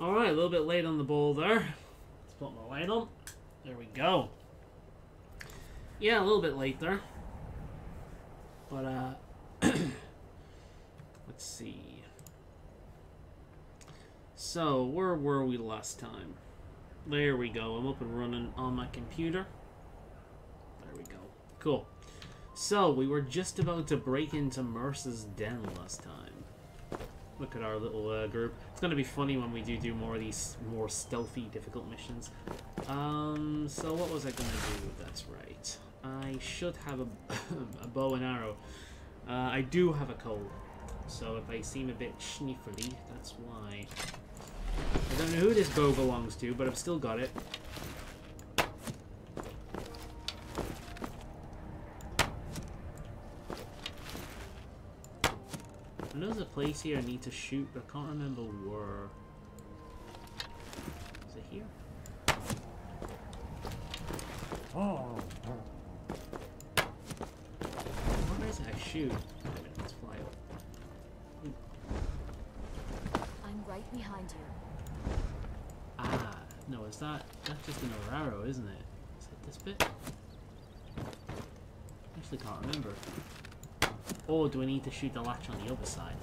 Alright, a little bit late on the ball there. Let's put my light on. There we go. Yeah, a little bit late there. But, let's see. So, where were we last time? There we go. I'm up and running on my computer. There we go. Cool. So, we were just about to break into Mercer's den last time. Look at our little group. It's going to be funny when we do more of these more stealthy, difficult missions. So what was I going to do? That's right. I should have a bow and arrow. I do have a cold, so if I seem a bit sniffly, that's why. I don't know who this bow belongs to, but I've still got it. I know there's a place here I need to shoot, but I can't remember where. Is it here? Oh. Where is it I shoot? Wait a minute, let's fly up. I'm right behind you. Ah, no, is that... That's just another arrow, isn't it? Is it this bit? I actually can't remember. Or do I need to shoot the latch on the other side?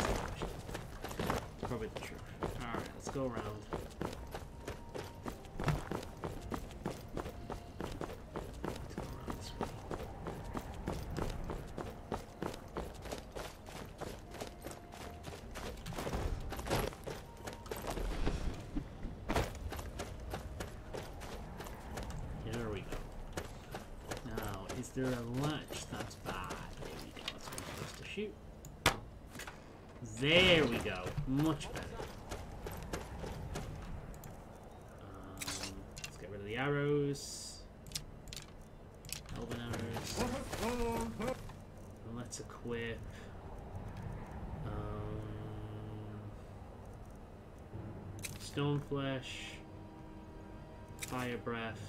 Probably the truth. Alright, let's go around. Let's go around this way. Here we go. Now, is there a latch? That's bad. Shoot. There we go. Much better. Let's get rid of the arrows. Elven arrows. And let's equip. Stone flesh. Fire breath.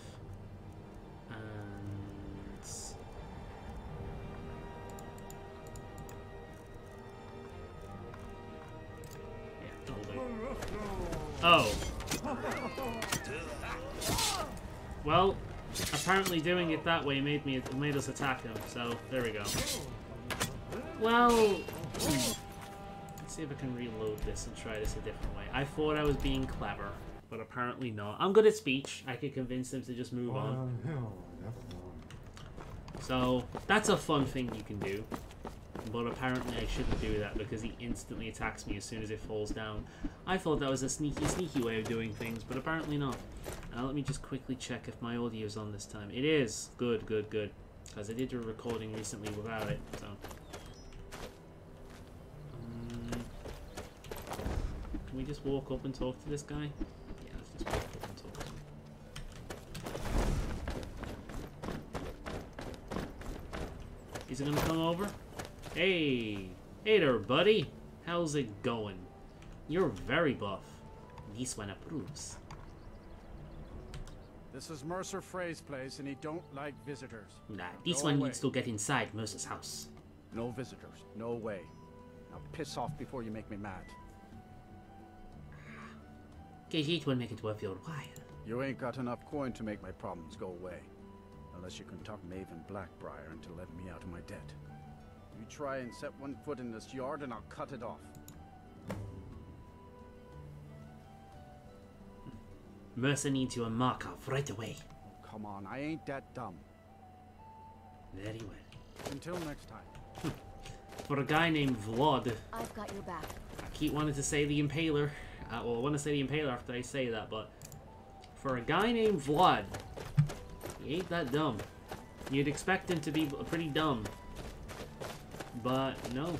Oh. Well, apparently doing it that way made us attack him, so there we go. Well, let's see if I can reload this and try this a different way. I thought I was being clever, but apparently not. I'm good at speech. I could convince him to just move on. So, that's a fun thing you can do. But apparently I shouldn't do that because he instantly attacks me as soon as it falls down. I thought that was a sneaky way of doing things, but apparently not. Now let me just quickly check if my audio's on this time. It is. Good. Because I did a recording recently without it, so... can we just walk up and talk to this guy? Yeah, let's just walk up and talk to him. Is he gonna come over? Hey there, buddy. How's it going? You're very buff. This one approves. This is Mercer Frey's place, and he don't like visitors. Nah, this one needs to get inside Mercer's house. No visitors. No way. Now piss off before you make me mad. Khajiit will make it worth your while. You ain't got enough coin to make my problems go away. Unless you can talk Maven Blackbriar into letting me out of my debt. You try and set one foot in this yard and I'll cut it off. Mercer needs you a Markov right away. Oh, come on, I ain't that dumb. Very well. Until next time. For a guy named Vlad... I've got your back. I keep wanting to say the Impaler. Well, I want to say the Impaler after I say that, but... For a guy named Vlad... He ain't that dumb. You'd expect him to be pretty dumb. But, no.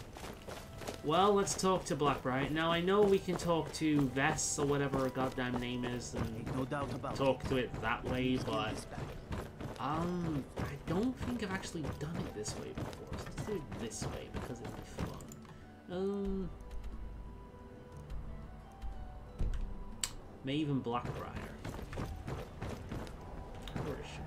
Well, let's talk to Blackbriar. Now, I know we can talk to Vess, or whatever her goddamn name is, and no doubt about talk to it that way, but... I don't think I've actually done it this way before. So let's do it this way, because it'd be fun. Maven Blackbriar. Where is she?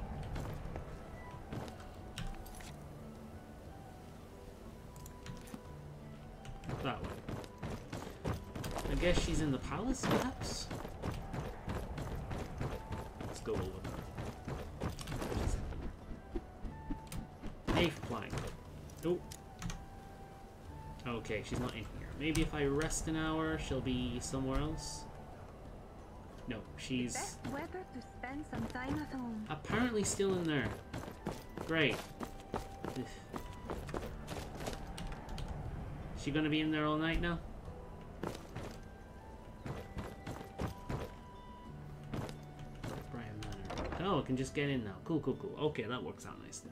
That way. I guess she's in the palace, perhaps? go over there. 8th plank. Oh. Okay, she's not in here. Maybe if I rest an hour, she'll be somewhere else. No, she's Best weather to spend some time at home. apparently still in there. Great. She gonna be in there all night now? Brian Manor. Oh, I can just get in now. Cool, cool, cool. Okay, that works out nicely.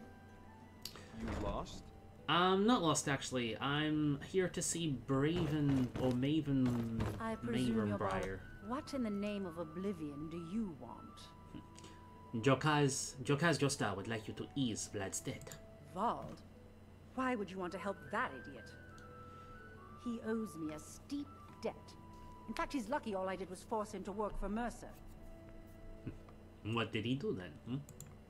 You lost? I'm not lost, actually. I'm here to see Braven or Maven I presume you're Briar. What in the name of oblivion do you want? Jokaz Josta would like you to ease Vlad's debt. Vald? Why would you want to help that idiot? He owes me a steep debt. In fact, he's lucky all I did was force him to work for Mercer. What did he do then?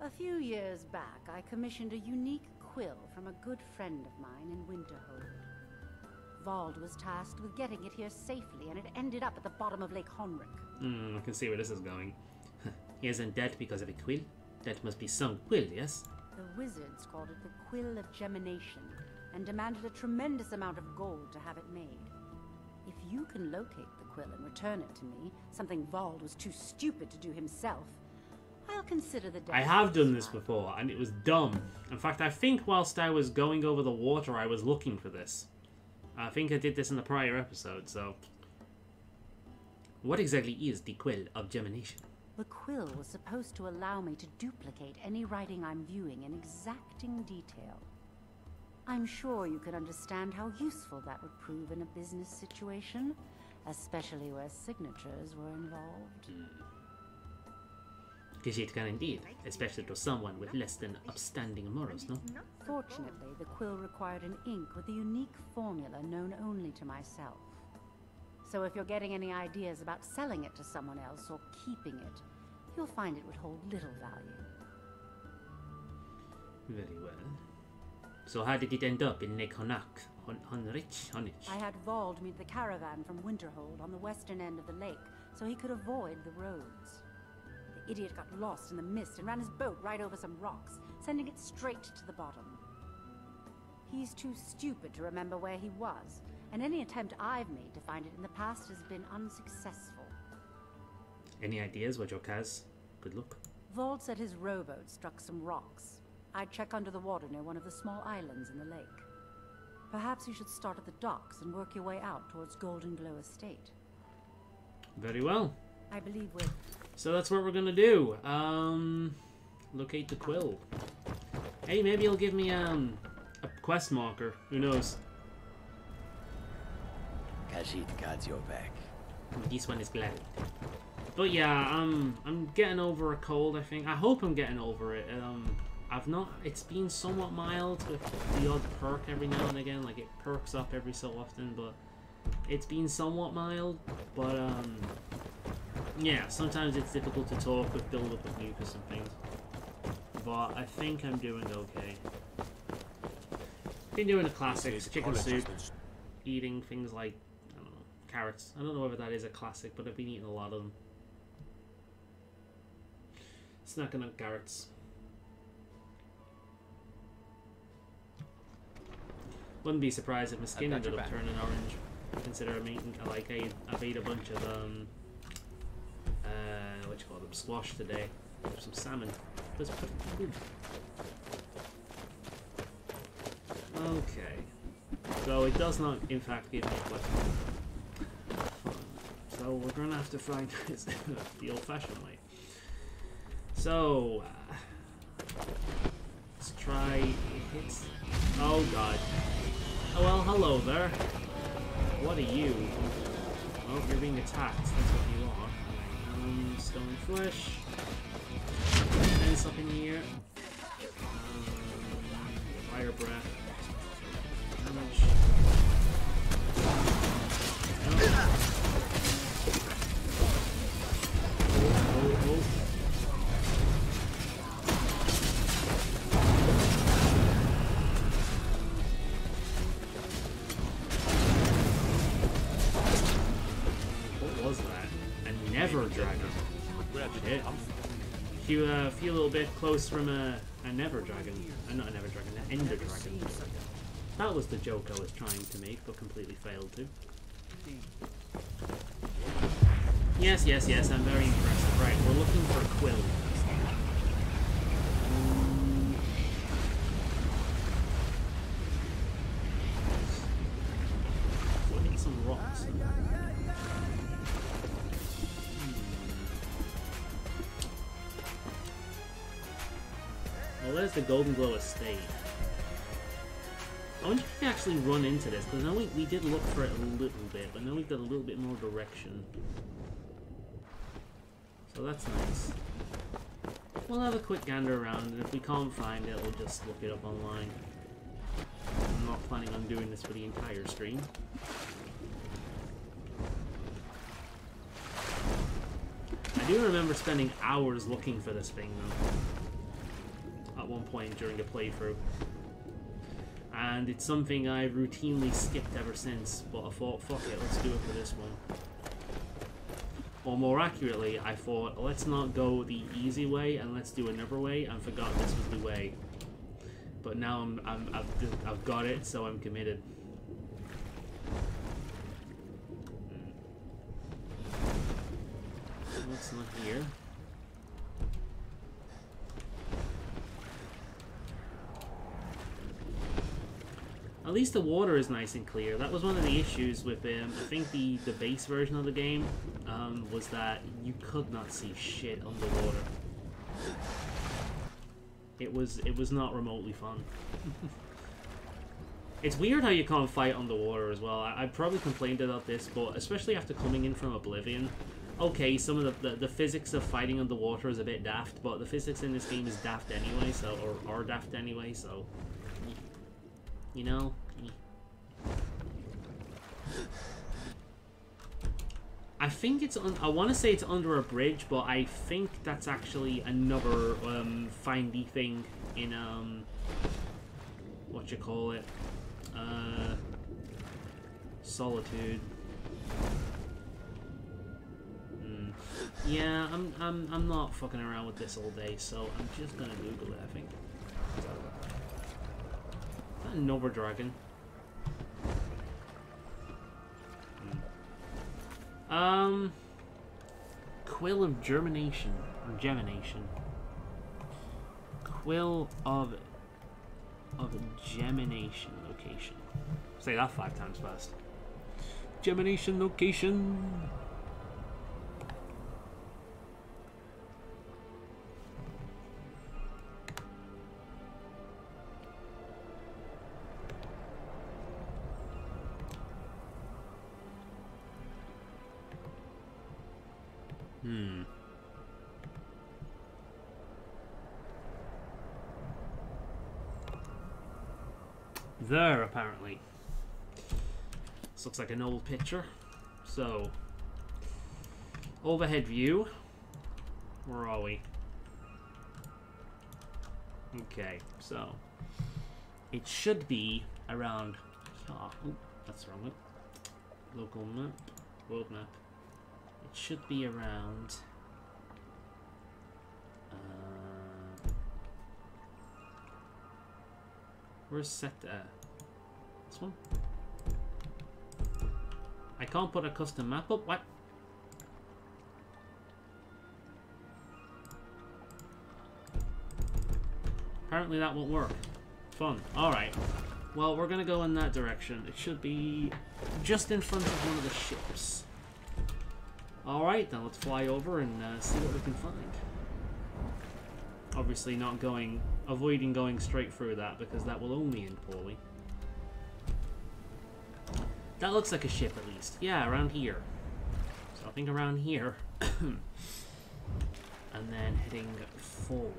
A few years back, I commissioned a unique quill from a good friend of mine in Winterhold. Vald was tasked with getting it here safely, and it ended up at the bottom of Lake Honric. I can see where this is going. He is in debt because of a quill? That must be some quill, yes? The wizards called it the Quill of Gemination, and demanded a tremendous amount of gold to have it made. If you can locate the quill and return it to me, something Vald was too stupid to do himself, I'll consider the debt. I have done this before, and it was dumb. In fact, I think whilst I was going over the water, I was looking for this. I think I did this in the prior episode, so... What exactly is the Quill of Germination? The quill was supposed to allow me to duplicate any writing I'm viewing in exacting detail. I'm sure you can understand how useful that would prove in a business situation, especially where signatures were involved. Khajiit can indeed, especially to someone with less than upstanding morals, no? Fortunately, the quill required an ink with a unique formula known only to myself. So if you're getting any ideas about selling it to someone else or keeping it, you'll find it would hold little value. Very well. So how did it end up in Lake Honric? I had Vald meet the caravan from Winterhold on the western end of the lake, so he could avoid the roads. The idiot got lost in the mist and ran his boat right over some rocks, sending it straight to the bottom. He's too stupid to remember where he was, and any attempt I've made to find it in the past has been unsuccessful. Any ideas what Jokaz could look? Vald said his rowboat struck some rocks. I'd check under the water near one of the small islands in the lake. Perhaps you should start at the docks and work your way out towards Golden Glow Estate. Very well. I believe we're... So that's what we're gonna do. Locate the quill. Hey, maybe he'll give me a quest marker. Who knows? Khajiit got your back. This one is glad. But yeah, I'm getting over a cold, I think. I hope I'm getting over it. I've not... It's been somewhat mild with the odd perk every now and again. Like, it perks up every so often, but... It's been somewhat mild, but, yeah, sometimes it's difficult to talk with build-up of mucus and things. But I think I'm doing okay. Been doing the classics, chicken soup, eating things like, I don't know, carrots. I don't know whether that is a classic, but I've been eating a lot of them. Snacking on carrots. Wouldn't be surprised if my skin ended up turning orange. Consider I'm eating, I've ate a bunch of, what you call them, squash today. Some salmon. That's pretty good. Okay. So it does not, in fact, give me a weapon. Fun. So we're gonna have to find this the old-fashioned way. So, let's try hit. Oh god. Oh well, hello there. What are you? Oh, you're being attacked. That's what you are. Stone flesh. Fence up in here. Fire breath. Damage. Oh. What was that? A never dragon. Shit. Feel a little bit close from a Never Dragon. Not a Never Dragon, an Ender Dragon. That was the joke I was trying to make, but completely failed to. Yes, yes, yes, I'm very impressive. Right, we're looking for Quill. We'll hit some rocks. Well, there's the Golden Glow Estate. I wonder if we actually run into this, because I know we did look for it a little bit, but now we've got a little bit more direction. So that's nice. We'll have a quick gander around, and if we can't find it, we'll just look it up online. I'm not planning on doing this for the entire stream. I do remember spending hours looking for this thing, though, at one point during a playthrough. And it's something I've routinely skipped ever since, but I thought, fuck it, let's do it for this one. Or more accurately, I thought, let's not go the easy way and let's do another way, and forgot this was the way. But now I've got it, so I'm committed. What's not here? At least the water is nice and clear. That was one of the issues with I think the base version of the game was that you could not see shit underwater. It was not remotely fun. It's weird how you can't fight underwater as well. I probably complained about this, but especially after coming in from Oblivion. Okay, some of the physics of fighting underwater is a bit daft, but the physics in this game is daft anyway, so or are daft anyway, so. You know? I think it's I want to say it's under a bridge, but I think that's actually another findy thing in what you call it? Solitude. Yeah, I'm not fucking around with this all day, so I'm just gonna Google it, I think. Another dragon. Quill of Germination or Gemination. Quill of Gemination location. Say that 5 times fast. Gemination location. There, apparently. This looks like an old picture. So, overhead view. Where are we? Okay, so it should be around. Oh, that's the wrong one. Local map, world map. It should be around. Where's set? This one? I can't put a custom map up? What? Apparently that won't work. Fun. Alright. Well, we're gonna go in that direction. It should be just in front of one of the ships. Alright, then let's fly over and see what we can find. Obviously not going... avoiding going straight through that, because that will only end poorly. That looks like a ship, at least. Yeah, around here. So I think around here. And then heading forward.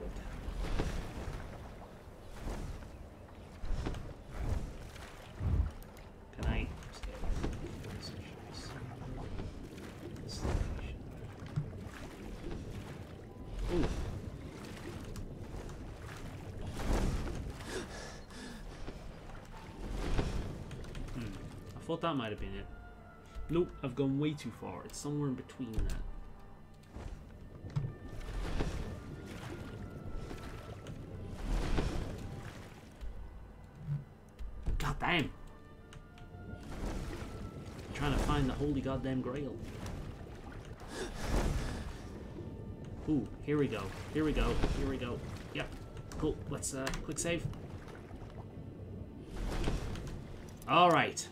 Can I... Ooh. I thought that might have been it. Nope, I've gone way too far. It's somewhere in between that. Bam! Trying to find the holy goddamn grail. Ooh, here we go. Here we go. Here we go. Yep. Cool. Let's quick save. Alright.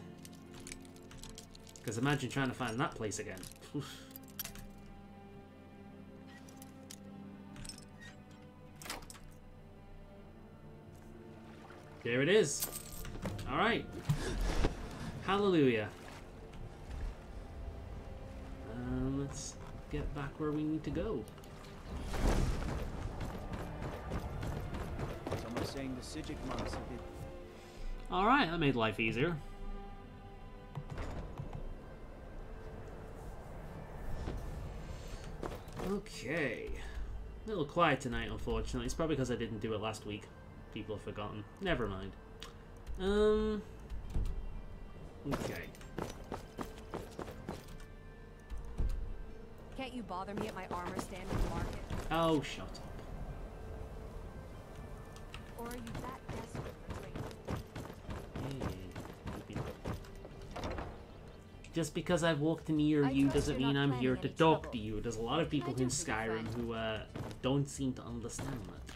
Because imagine trying to find that place again. Oof. There it is. Alright. Hallelujah. Let's get back where we need to go. Someone's saying the Sijic monks have been... Alright, that made life easier. Okay. A little quiet tonight, unfortunately. It's probably because I didn't do it last week. People have forgotten. Never mind. Okay. Can't you bother me at my armor stand in the market? Oh, shut up. Or are you that desperate for trade? Just because I've walked near I you trust doesn't you're mean not I'm planning here to any talk trouble. to you. There's a lot of people I do in for you, Skyrim friend. who don't seem to understand that.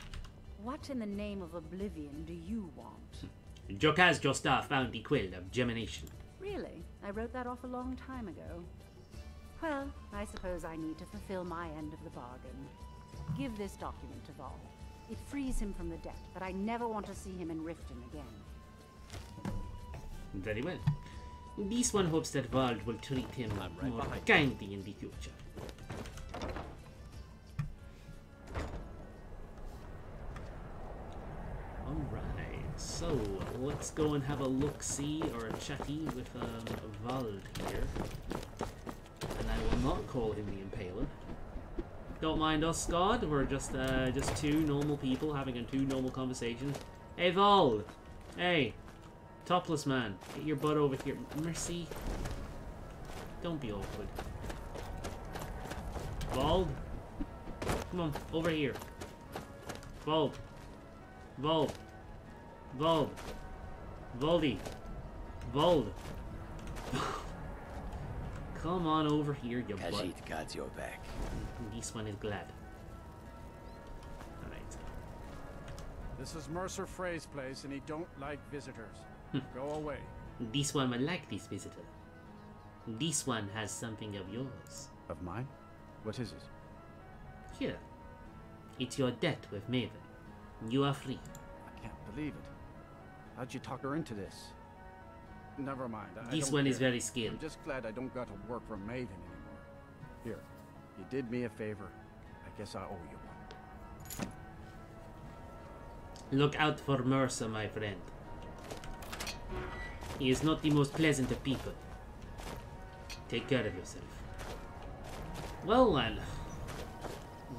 What in the name of oblivion do you want? Jokaz Josta found the Quill of Gemination. Really? I wrote that off a long time ago. Well, I suppose I need to fulfill my end of the bargain. Give this document to Vol. It frees him from the debt, but I never want to see him in Riften again. Very well. This one hopes that Vald will treat him right more behind kindly in the future. Alright, so let's go and have a look-see or a chatty with Vald here. And I will not call him the Impaler. Don't mind us, God. We're just two normal people having a two normal conversation. Hey, Vald! Hey! Topless man, get your butt over here. Mercy. Don't be awkward. Vald? Come on, over here. Vald. Vald. Vald. Valdi. Vald. Come on over here, you butt. Khajiit got your back. This one is glad. Alright. This is Mercer Frey's place, and he don't like visitors. Go away. This one will like this visitor. This one has something of yours. Of mine? What is it? Here. It's your debt with Maven. You are free. I can't believe it. How'd you talk her into this? Never mind. I This don't one is care. very skilled. I'm just glad I don't got to work for Maven anymore. Here, you did me a favor. I guess I owe you one. Look out for Mercer, my friend. He is not the most pleasant of people. Take care of yourself. Well then,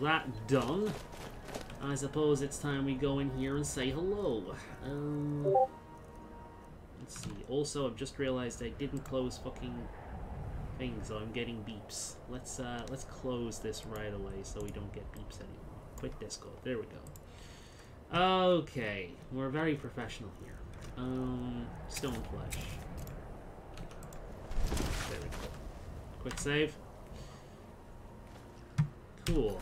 that done. I suppose it's time we go in here and say hello. Let's see. Also, I've just realized I didn't close fucking things, so I'm getting beeps. Let's close this right away so we don't get beeps anymore. Quit Discord. There we go. Okay, we're very professional here. Stone flesh. There we go. Quick save. Cool.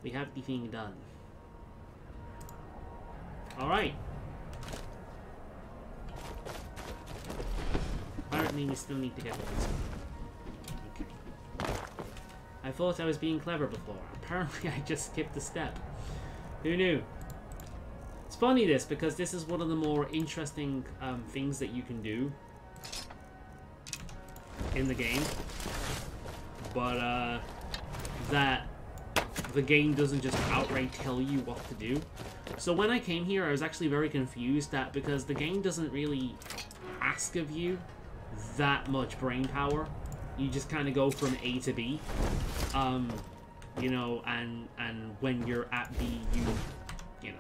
We have the thing done. Alright. Apparently we still need to get this. Okay. I thought I was being clever before. Apparently I just skipped a step. Who knew? It's funny this, because this is one of the more interesting things that you can do in the game. But that the game doesn't just outright tell you what to do. So when I came here, I was actually very confused that because the game doesn't really ask of you that much brain power. You just kind of go from A to B. You know, and when you're at B, you know,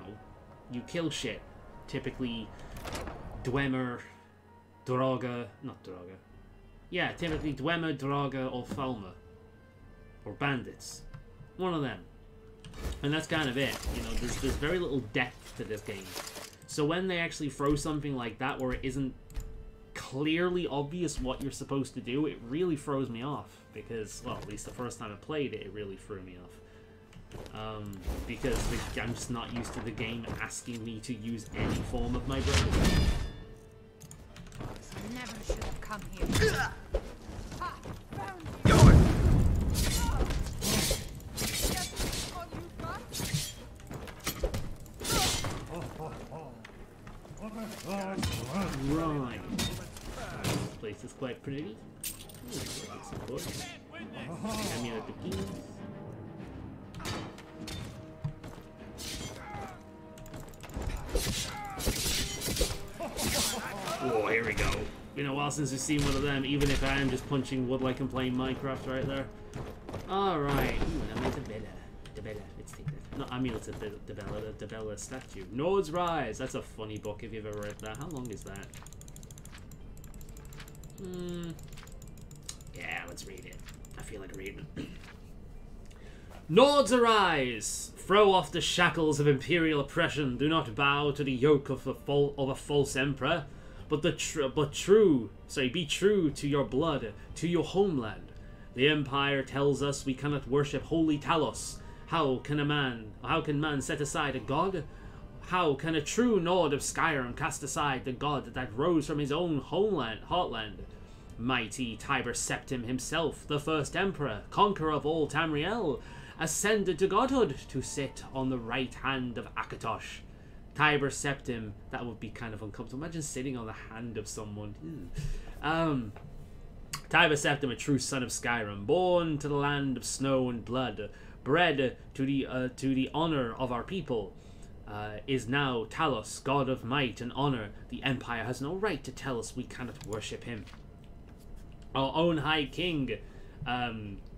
you kill shit. Typically, Dwemer, Draga, not Draga. Yeah, typically Dwemer, Draga, or Thalmor. Or bandits. One of them. And that's kind of it. You know, there's very little depth to this game. So when they actually throw something like that where it isn't clearly obvious what you're supposed to do, it really throws me off. Because, well, at least the first time I played it, it really threw me off. Because I'm just not used to the game asking me to use any form of my brain. I never should have come here. Ha! Found you. Right. This place is quite pretty. Amulet begins. Oh, here we go. Been a while since we've seen one of them, even if I am just punching wood like I'm playing Minecraft right there. Alright. Ooh, now Debella. Let's take that. No, Amulet Debella statue. Nodes Rise. That's a funny book if you've ever read that. How long is that? Yeah, let's read it. I feel like reading it. Nords arise! Throw off the shackles of imperial oppression. Do not bow to the yoke of a false emperor, but be true to your blood, to your homeland. The Empire tells us we cannot worship holy Talos. How can man set aside a god? How can a true Nord of Skyrim cast aside the god that rose from his own heartland? Mighty Tiber Septim himself, the first emperor, conqueror of all Tamriel, ascended to godhood to sit on the right hand of Akatosh. Tiber Septim, that would be kind of uncomfortable. Imagine sitting on the hand of someone. Tiber Septim, a true son of Skyrim, born to the land of snow and blood, bred to the honor of our people, is now Talos, god of might and honor. The Empire has no right to tell us we cannot worship him. Our own High King,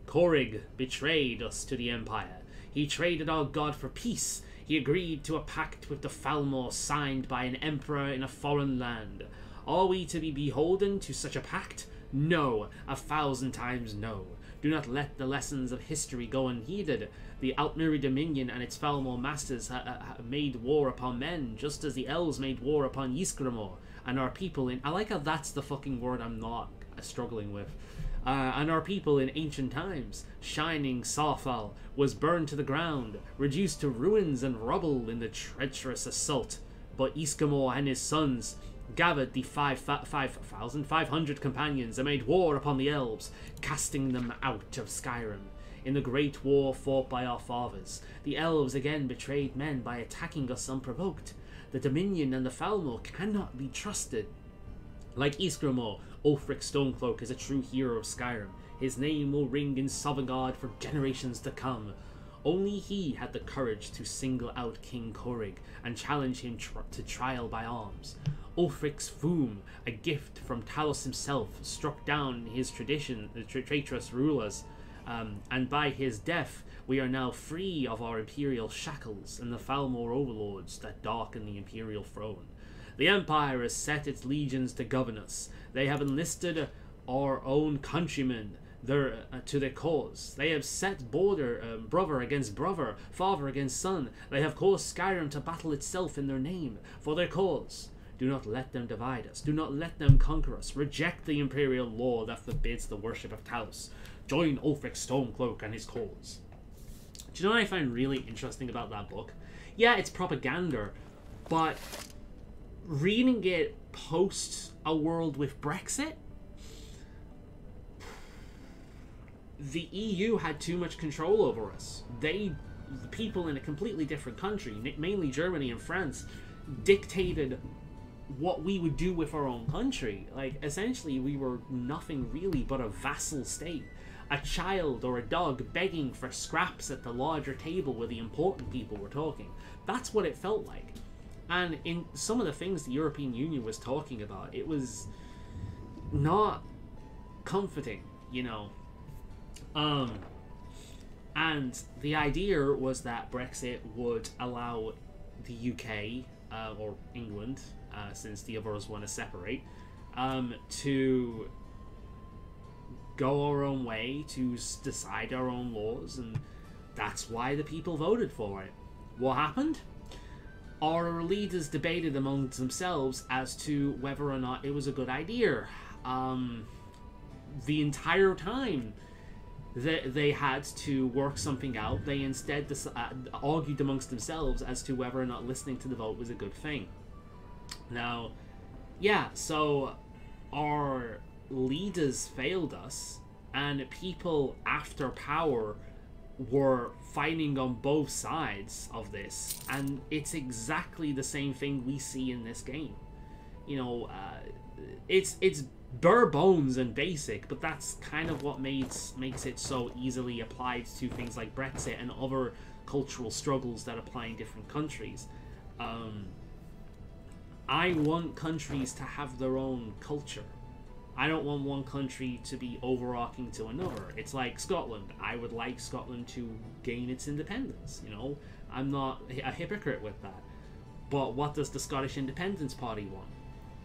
Korig, betrayed us to the Empire. He traded our god for peace. He agreed to a pact with the Thalmor signed by an emperor in a foreign land. Are we to be beholden to such a pact? No, 1,000 times no. Do not let the lessons of history go unheeded. The Altmer Dominion and its Thalmor masters made war upon men, just as the elves made war upon Ysgramor, and our people in... I like how that's the fucking word I'm not struggling with. And our people in ancient times. Shining Sarfal was burned to the ground, reduced to ruins and rubble in the treacherous assault. But Ysgramor and his sons gathered the 5,500 companions and made war upon the elves, casting them out of Skyrim. In the great war fought by our fathers, the elves again betrayed men by attacking us unprovoked. The Dominion and the Thalmor cannot be trusted. Like Ysgramor, Ulfric Stormcloak is a true hero of Skyrim. His name will ring in Sovngarde for generations to come. Only he had the courage to single out King Korig and challenge him to trial by arms. Ulfric's Foom, a gift from Talos himself, struck down his traitorous rulers, and by his death we are now free of our imperial shackles and the Thalmor overlords that darken the imperial throne. The Empire has set its legions to govern us. They have enlisted our own countrymen to their cause. They have set brother against brother, father against son. They have caused Skyrim to battle itself in their name, for their cause. Do not let them divide us. Do not let them conquer us. Reject the imperial law that forbids the worship of Talos. Join Ulfric Stormcloak and his cause. Do you know what I find really interesting about that book? Yeah, it's propaganda, but reading it post a world with Brexit, the EU had too much control over us. The people in a completely different country, mainly Germany and France, dictated what we would do with our own country. Like, essentially, we were nothing really but a vassal state. A child or a dog begging for scraps at the larger table where the important people were talking. That's what it felt like. And in some of the things the European Union was talking about, it was not comforting, you know. And the idea was that Brexit would allow the UK, or England, since the others want to separate, to go our own way, to decide our own laws, and that's why the people voted for it. What happened? our leaders debated amongst themselves as to whether or not it was a good idea. The entire time that they had to work something out, they instead argued amongst themselves as to whether or not listening to the vote was a good thing. Now, yeah, so our leaders failed us, and people after power were fighting on both sides of this, and it's exactly the same thing we see in this game. You know, it's bare bones and basic, but that's kind of what makes it so easily applied to things like Brexit and other cultural struggles that apply in different countries. I want countries to have their own culture. I don't want one country to be overarching to another. It's like Scotland. I would like Scotland to gain its independence, you know? I'm not a hypocrite with that. But what does the Scottish Independence Party want?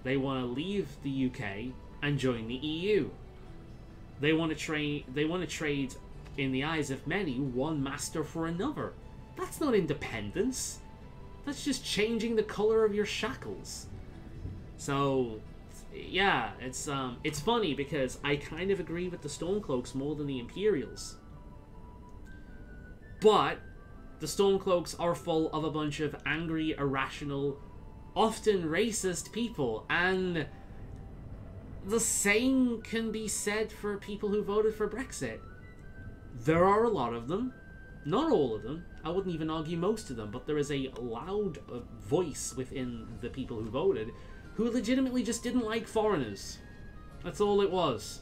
They want to leave the UK and join the EU. They want to trade, in the eyes of many, one master for another. That's not independence. That's just changing the color of your shackles. So, yeah, it's funny because I kind of agree with the Stormcloaks more than the Imperials. But the Stormcloaks are full of a bunch of angry, irrational, often racist people, and the same can be said for people who voted for Brexit. There are a lot of them, not all of them. I wouldn't even argue most of them, but there is a loud voice within the people who voted who legitimately just didn't like foreigners. That's all it was.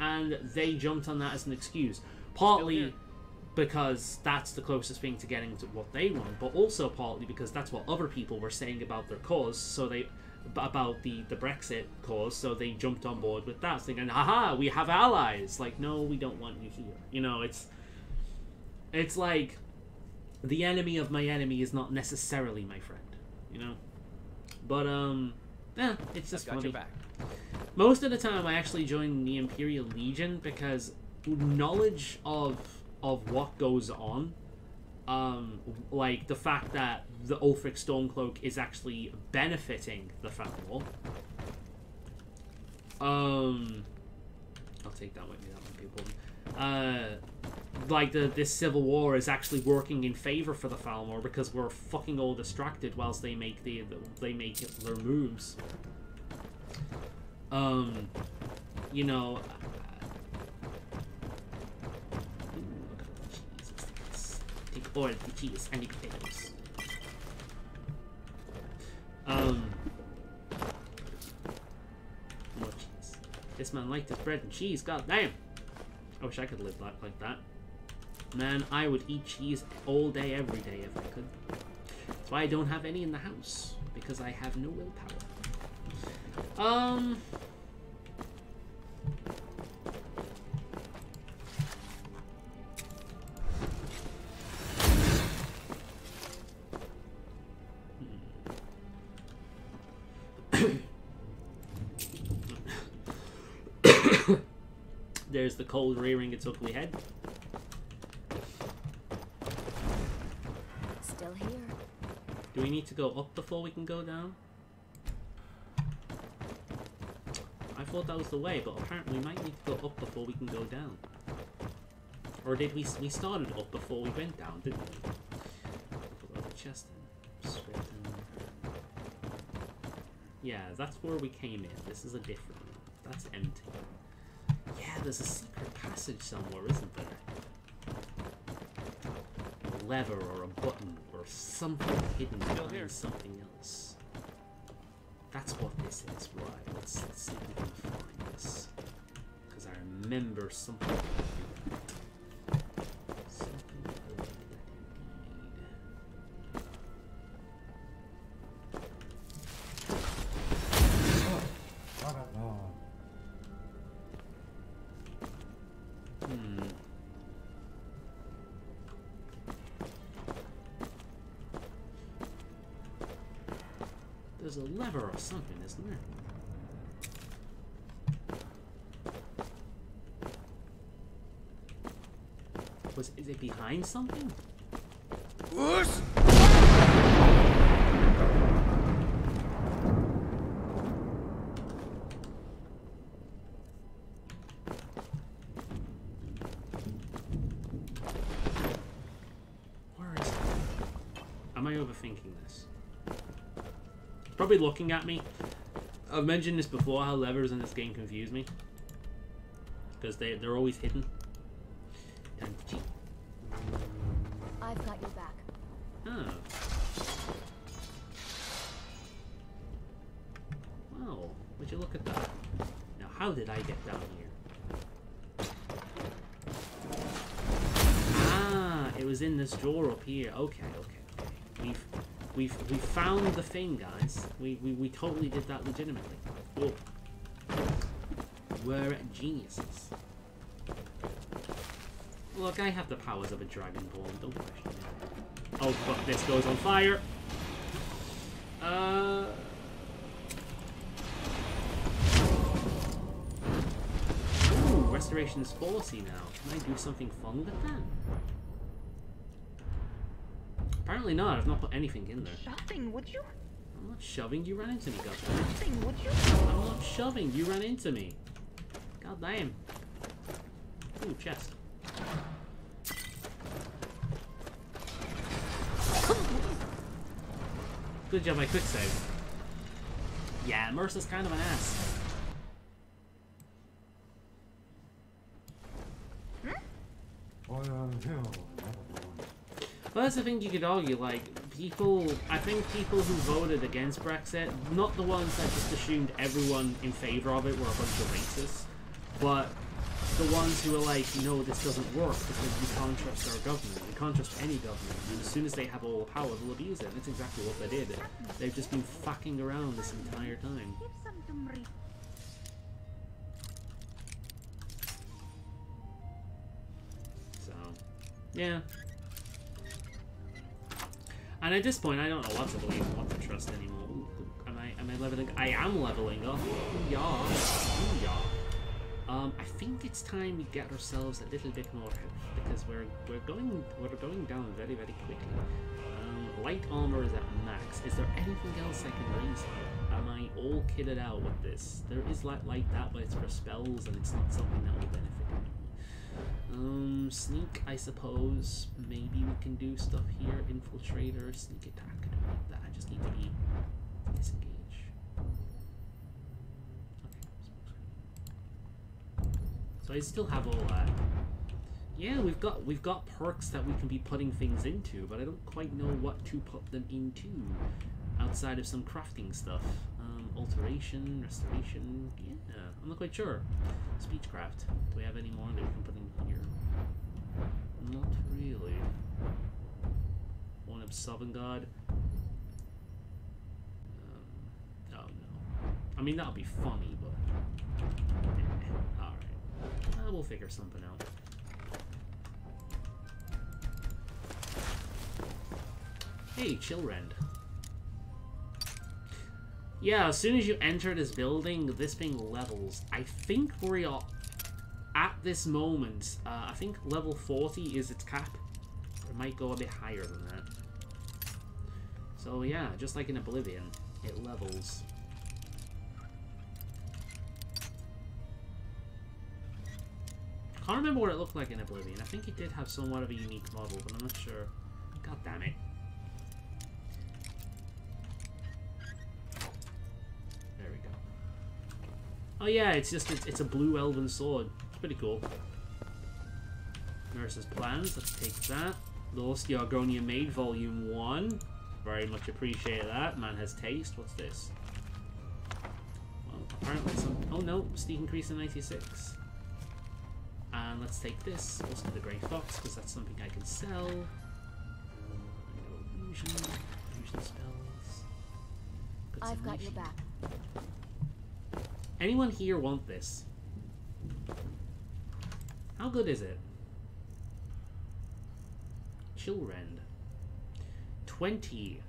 And they jumped on that as an excuse. Partly because that's the closest thing to getting to what they want, but also partly because that's what other people were saying about their cause, so about the Brexit cause, so they jumped on board with that, thinking, haha, we have allies. Like, no, we don't want you here. You know, it's like, the enemy of my enemy is not necessarily my friend, you know? But, yeah, it's just funny. Most of the time, I actually join the Imperial Legion because knowledge of what goes on, like the fact that the Ulfric Stormcloak is actually benefiting the Thalmor. I'll take that with me. That might be important. Like this civil war is actually working in favor for the Thalmor because we're fucking all distracted whilst they make their moves. You know. Take all the cheese and the potatoes. More cheese. This man liked his bread and cheese. God damn. I wish I could live like that. Man, I would eat cheese all day, every day if I could. That's why I don't have any in the house, because I have no willpower. There's the cold rearing its ugly head. Still here. Do we need to go up before we can go down? I thought that was the way, but apparently we might need to go up before we can go down. Or did we started up before we went down, didn't we? Put the chest in. Straight down. Yeah, that's where we came in. This is a different one. That's empty. Yeah, there's a secret passage somewhere, isn't there? A lever or a button or something hidden behind something else. That's what this is, right? Let's see if we can find this. Because I remember something like that. Something like that indeed. There's a lever or something, isn't there? Is it behind something? I overthinking this? Probably looking at me. I've mentioned this before, how levers in this game confuse me. Because they're always hidden. I've got your back. Oh. Wow, would you look at that? Now, how did I get down here? Ah, it was in this drawer up here. Okay. We found the thing, guys. We totally did that legitimately. Cool. We're geniuses. Look, I have the powers of a dragonborn. Don't question me. Oh, fuck! This goes on fire. Ooh, restoration is 40 now. Can I do something fun with that? Apparently not. I've not put anything in there. Shoving, would you? I'm not shoving. You ran into me, goddammit. Shoving, would you? I'm not shoving. You ran into me. God damn. Ooh, chest. Good job, I quick save. Yeah, Mercer's kind of an ass. Well, that's the thing you could argue, like, I think people who voted against Brexit, not the ones that just assumed everyone in favour of it were a bunch of racists, but the ones who are like, no, this doesn't work because we can't trust our government, we can't trust any government, and as soon as they have all the power, they'll abuse it. That's exactly what they did. They've just been fucking around this entire time. So, yeah. And at this point, I don't know what to believe, what to trust anymore. Ooh, am I leveling? I am leveling up. Ooh, yeah. Ooh, yeah. I think it's time we get ourselves a little bit more health because we're going down very, very quickly. Light armor is at max. Is there anything else I can raise here? Am I all kitted out with this? There is like that, but it's for spells and it's not something that will benefit me. Sneak, I suppose. Maybe we can do stuff here. Infiltrator, sneak attack. I don't need that. I just need to be disengaged. So I still have all that. Yeah, we've got perks that we can be putting things into, but I don't quite know what to put them into outside of some crafting stuff. Alteration, restoration, yeah, I'm not quite sure. Speechcraft. Do we have any more that we can put in here? Not really. One of Sovngarde. Oh no. I mean, that would be funny, but alright. We'll figure something out. Hey, Chillrend. Yeah, as soon as you enter this building, this thing levels. I think we are at this moment. I think level 40 is its cap. It might go a bit higher than that. So yeah, just like in Oblivion, it levels. I can't remember what it looked like in Oblivion. I think it did have somewhat of a unique model, but I'm not sure. God damn it. There we go. Oh yeah, it's a blue elven sword. It's pretty cool. Nurse's Plans, let's take that. Lost the Argonian Maid, Volume 1. Very much appreciate that. Man has taste. What's this? Well, apparently some... Oh no, sneak increase in 96. And let's take this, also the Grey Fox, because that's something I can sell. Illusion spells. I've got your back. Anyone here want this? How good is it? Chillrend. 20.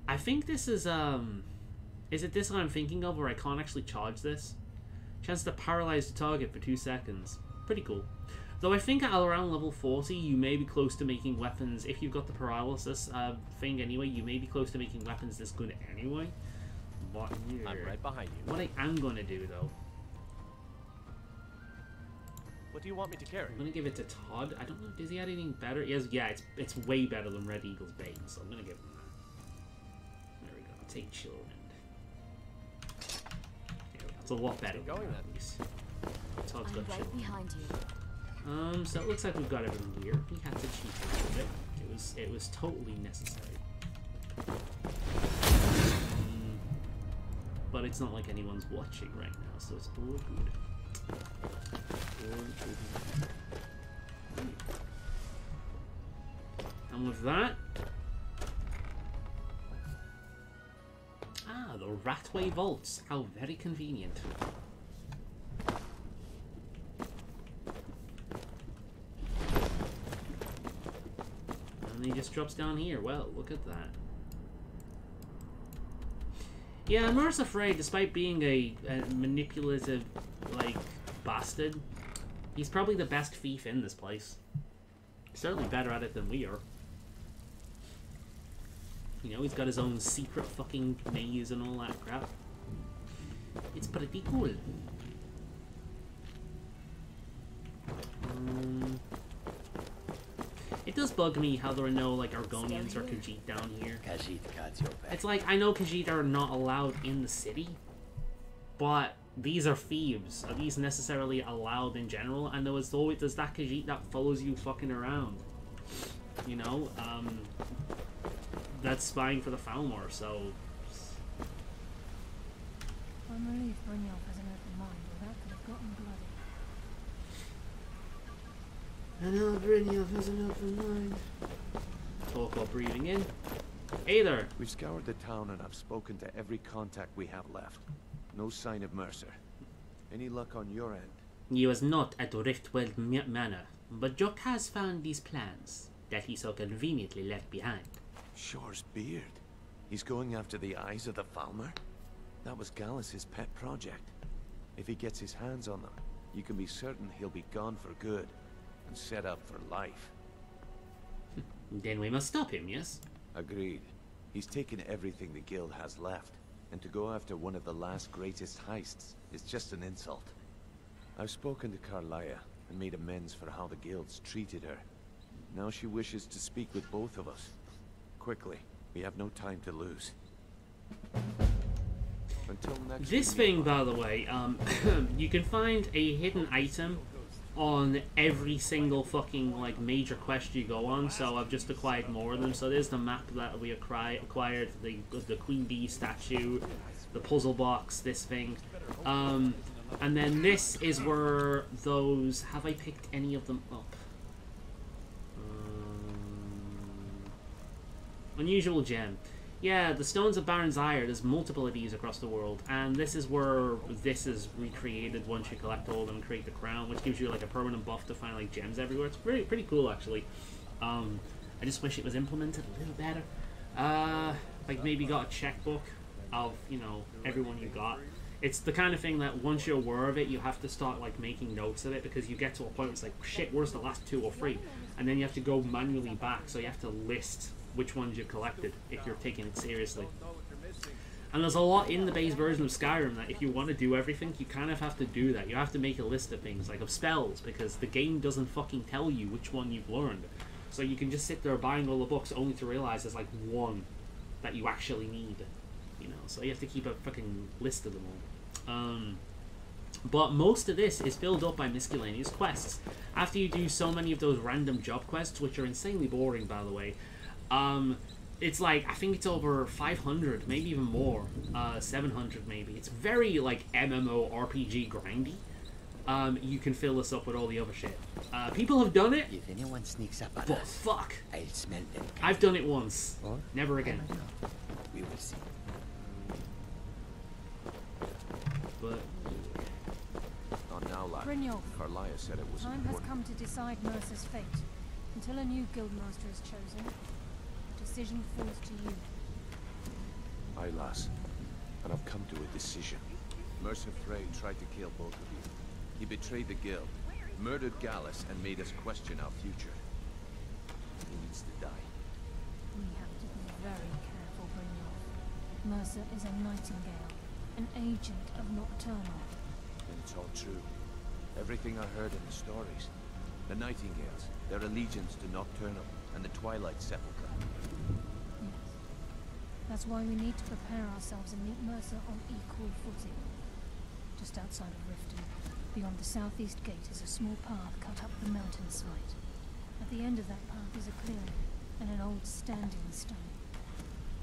I think this is it this I'm thinking of where I can't actually charge this? Chance to paralyze the target for 2 seconds. Pretty cool. Though I think at around level 40, you may be close to making weapons, if you've got the paralysis thing anyway, you may be close to making weapons this good anyway. But yeah. I'm right behind you. What I am going to do, though... What do you want me to carry? I'm gonna give it to Todd. I don't know. Does he have anything better? Yes, yeah, it's way better than Red Eagle's Bane, so I'm gonna give him that. There we go. Take children. There we go. It's a lot better. Going then. Todd's I'm got right children. behind you. So it looks like we've got everything here. We had to cheat a little bit. It was totally necessary. But it's not like anyone's watching right now, so it's all good. And with that, the Ratway Vaults. How very convenient. And he just drops down here. Well, look at that. Yeah, Mercer Frey, despite being a manipulative, like, bastard, he's probably the best thief in this place. Certainly better at it than we are. You know, he's got his own secret fucking maze and all that crap. It's pretty cool. It does bug me how there are no, like, Argonians or Khajiit down here. Khajiit got your back. It's like, I know Khajiit are not allowed in the city, but these are thieves. Are these necessarily allowed in general? And there's always that Khajiit that follows you fucking around. You know? That's spying for the Thalmor, so... I'm relieved Brynjolf has an open mind, or that could have gotten bloody. I know Brynjolf has an open mind. Talk while breathing in. Hey there! We've scoured the town and I've spoken to every contact we have left. No sign of Mercer. Any luck on your end? He was not at Riftwell Manor, but Jock has found these plans that he so conveniently left behind. Shore's beard. He's going after the eyes of the Thalmor? That was Gallus's pet project. If he gets his hands on them, you can be certain he'll be gone for good and set up for life. Then we must stop him, yes? Agreed. He's taken everything the guild has left, and to go after one of the last greatest heists is just an insult. I've spoken to Carlia and made amends for how the guild's treated her. Now she wishes to speak with both of us. Quickly, we have no time to lose. Until next this thing, by the way, you can find a hidden item on every single fucking, like, major quest you go on, so I've just acquired more of them. So there's the map that we acquired, the Queen Bee statue, the puzzle box, this thing. And then this is where those... Have I picked any of them up? Unusual gem. Yeah, the Stones of Baron's Ire, there's multiple of these across the world, and this is where this is recreated once you collect all of them and create the crown, which gives you like a permanent buff to find like gems everywhere. It's pretty cool actually. I just wish it was implemented a little better. Like maybe got a checkbook of, you know, everyone you got. It's the kind of thing that once you're aware of it, you have to start like making notes of it, because you get to a point where it's like, shit, where's the last 2 or 3? And then you have to go manually back, so you have to list which ones you've collected if you're taking it seriously. And there's a lot in the base version of Skyrim that if you want to do everything, you kind of have to do that. You have to make a list of things, like of spells, because the game doesn't fucking tell you which one you've learned. So you can just sit there buying all the books only to realize there's like one that you actually need. You know, so you have to keep a fucking list of them all. But most of this is filled up by miscellaneous quests. After you do so many of those random job quests, which are insanely boring by the way, it's like, I think it's over 500, maybe even more, 700 maybe. It's very, like, MMORPG grindy. You can fill this up with all the other shit. People have done it, If anyone sneaks up on but us, fuck. I'll smell them. I've done it once. Or? Never again. We will see. But, Not now, lad. Brynjolf, Carlia said it was time has important. come to decide Mercer's fate. Until a new guildmaster is chosen, the decision falls to you. Aye, lass. And I've come to a decision. Mercer Frey tried to kill both of you. He betrayed the guild, murdered Gallus, and made us question our future. He needs to die. We have to be very careful, Brynjolf. Mercer is a Nightingale, an agent of Nocturnal. And it's all true. Everything I heard in the stories. The Nightingales, their allegiance to Nocturnal, and the Twilight Sepulchre. Yes. That's why we need to prepare ourselves and meet Mercer on equal footing. Just outside of Riften, beyond the southeast gate, is a small path cut up the mountainside. At the end of that path is a clearing, and an old standing stone.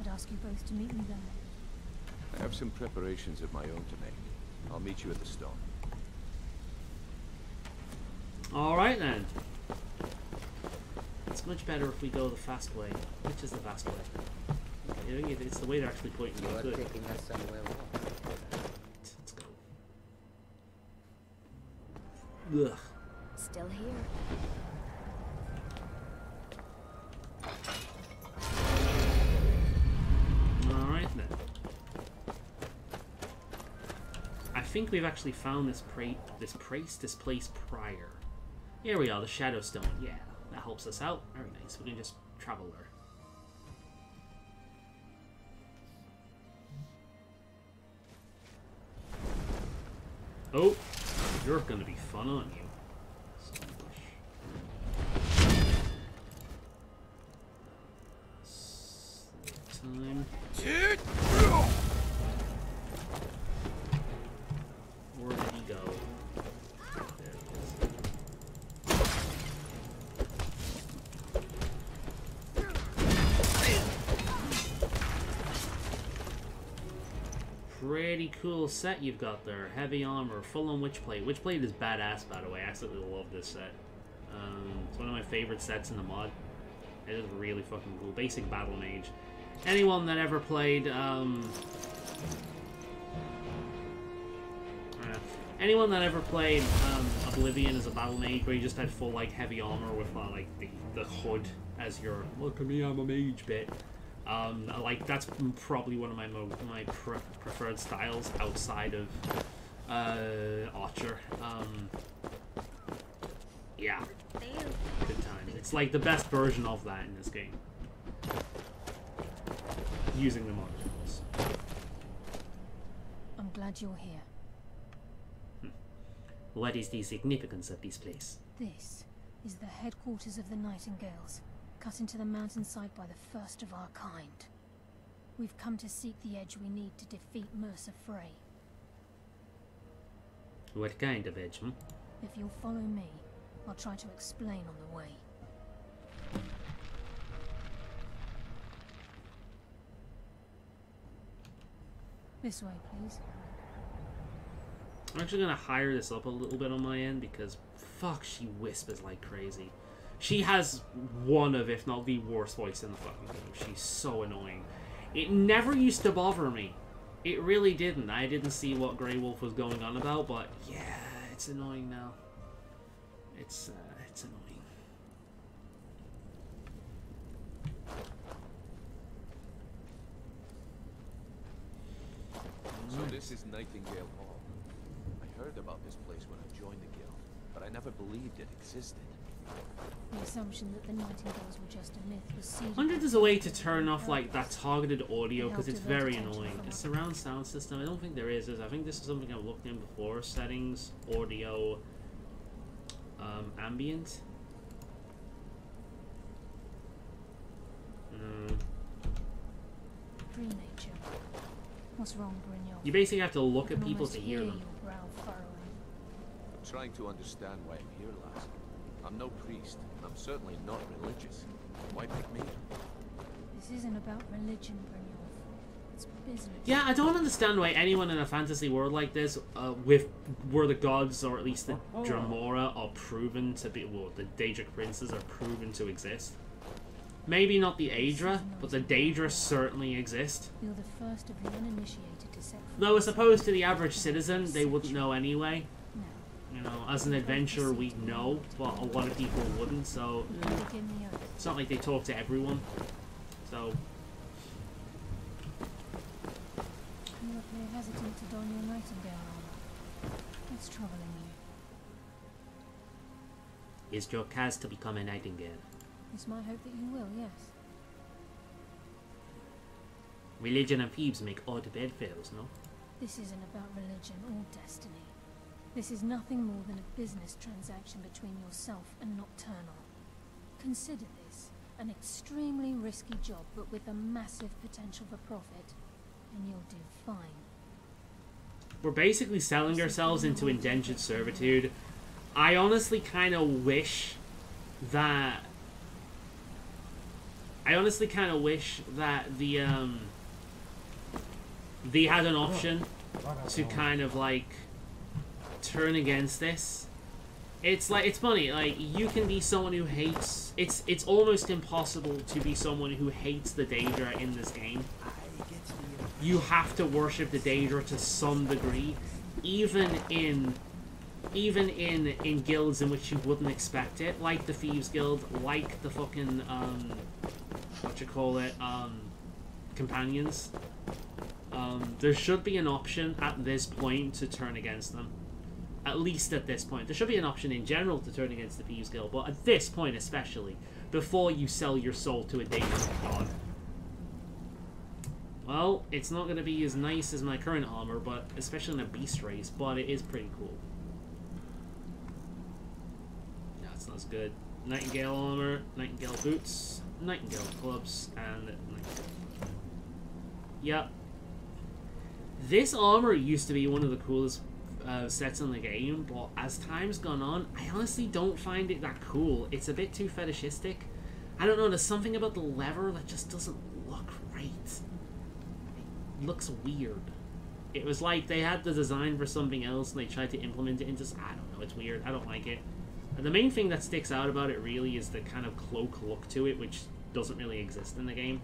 I'd ask you both to meet me there. I have some preparations of my own to make. I'll meet you at the stone. Alright then. It's much better if we go the fast way. Which is the fast way? I think it's the way they're actually pointing me. You're taking us somewhere wrong. Let's go. Ugh. Still here. Alright then. I think we've actually found this place prior. Here we are, the Shadow Stone. Yeah, that helps us out. Very nice. We can just travel there. Oh, you're gonna be fun, aren't you? Time. Where did he go? There he is. Pretty cool set you've got there. Heavy armor, full on Witchplate. Witchplate is badass, by the way. I absolutely love this set. It's one of my favorite sets in the mod. It is really fucking cool. Basic Battle Mage. Anyone that ever played, Oblivion as a battle mage, where you just had full like heavy armor with like the hood as your "look at me, I'm a mage" bit. Like that's probably one of my preferred styles outside of Archer. Yeah, good times. It's like the best version of that in this game. Using the modules. I'm glad you're here. What is the significance of this place? This is the headquarters of the Nightingales, cut into the mountainside by the first of our kind. We've come to seek the edge we need to defeat Mercer Frey. What kind of edge, If you'll follow me, I'll try to explain on the way. This way, please. I'm actually gonna hire this up a little bit on my end because fuck, she whispers like crazy. She has one of, if not the worst voice in the fucking game. She's so annoying. It never used to bother me. It really didn't. I didn't see what Grey Wolf was going on about, but yeah, it's annoying now. It's annoying. So this is Nightingale Hall. I heard about this place when I joined the guild, but I never believed it existed. The assumption that the Nightingales were just a myth was seeded. I wonder if there's a way to turn off like that targeted audio because it's very annoying. The surround sound system, I don't think there is. I think this is something I've looked in before. Settings, audio, ambient. Free nature. What's wrong, Brynjolf? You basically have to look at people to hear them. I'm trying to understand why I'm here, lass. I'm no priest, and I'm certainly not religious. Why pick me? This isn't about religion, Brynjolf. It's business. Yeah, I don't understand why anyone in a fantasy world like this, where the gods, or at least the Dremora, are proven to be, well, the Daedric princes are proven to exist. Maybe not the Aedra, but the Daedra certainly exist. You're the first of the uninitiated to set foot. Though, as opposed to the average citizen, they wouldn't know anyway. You know, as an adventurer, we know, but a lot of people wouldn't, so it's not like they talk to everyone. So. You appear hesitant to don your Nightingale armor. What's troubling you? Is your cast to become a Nightingale? It's my hope that you will, yes. Religion and thieves make odd bedfellows, no? This isn't about religion or destiny. This is nothing more than a business transaction between yourself and Nocturnal. Consider this an extremely risky job, but with a massive potential for profit, and you'll do fine. We're basically selling ourselves into indentured servitude. I honestly kind of wish that... they had an option to kind of, like, turn against this. It's like, it's funny, like, you can be someone who hates... It's almost impossible to be someone who hates the Daedra in this game. You have to worship the Daedra to some degree, even in guilds in which you wouldn't expect it, like the Thieves Guild, like the fucking companions. There should be an option at this point to turn against them. At least at this point. There should be an option in general to turn against the Thieves Guild, but at this point especially, before you sell your soul to a Daedra god. Well, it's not going to be as nice as my current armor, but especially in a beast race, but it is pretty cool. No, it's not as good. Nightingale Armor, Nightingale Boots, Nightingale Clubs, and Nightingale. Yep. This armor used to be one of the coolest sets in the game, but as time's gone on, I honestly don't find it that cool. It's a bit too fetishistic. I don't know, there's something about the leather that just doesn't look right. It looks weird. It was like they had the design for something else and they tried to implement it into... I don't know, it's weird. I don't like it. And the main thing that sticks out about it really is the kind of cloak look to it, which doesn't really exist in the game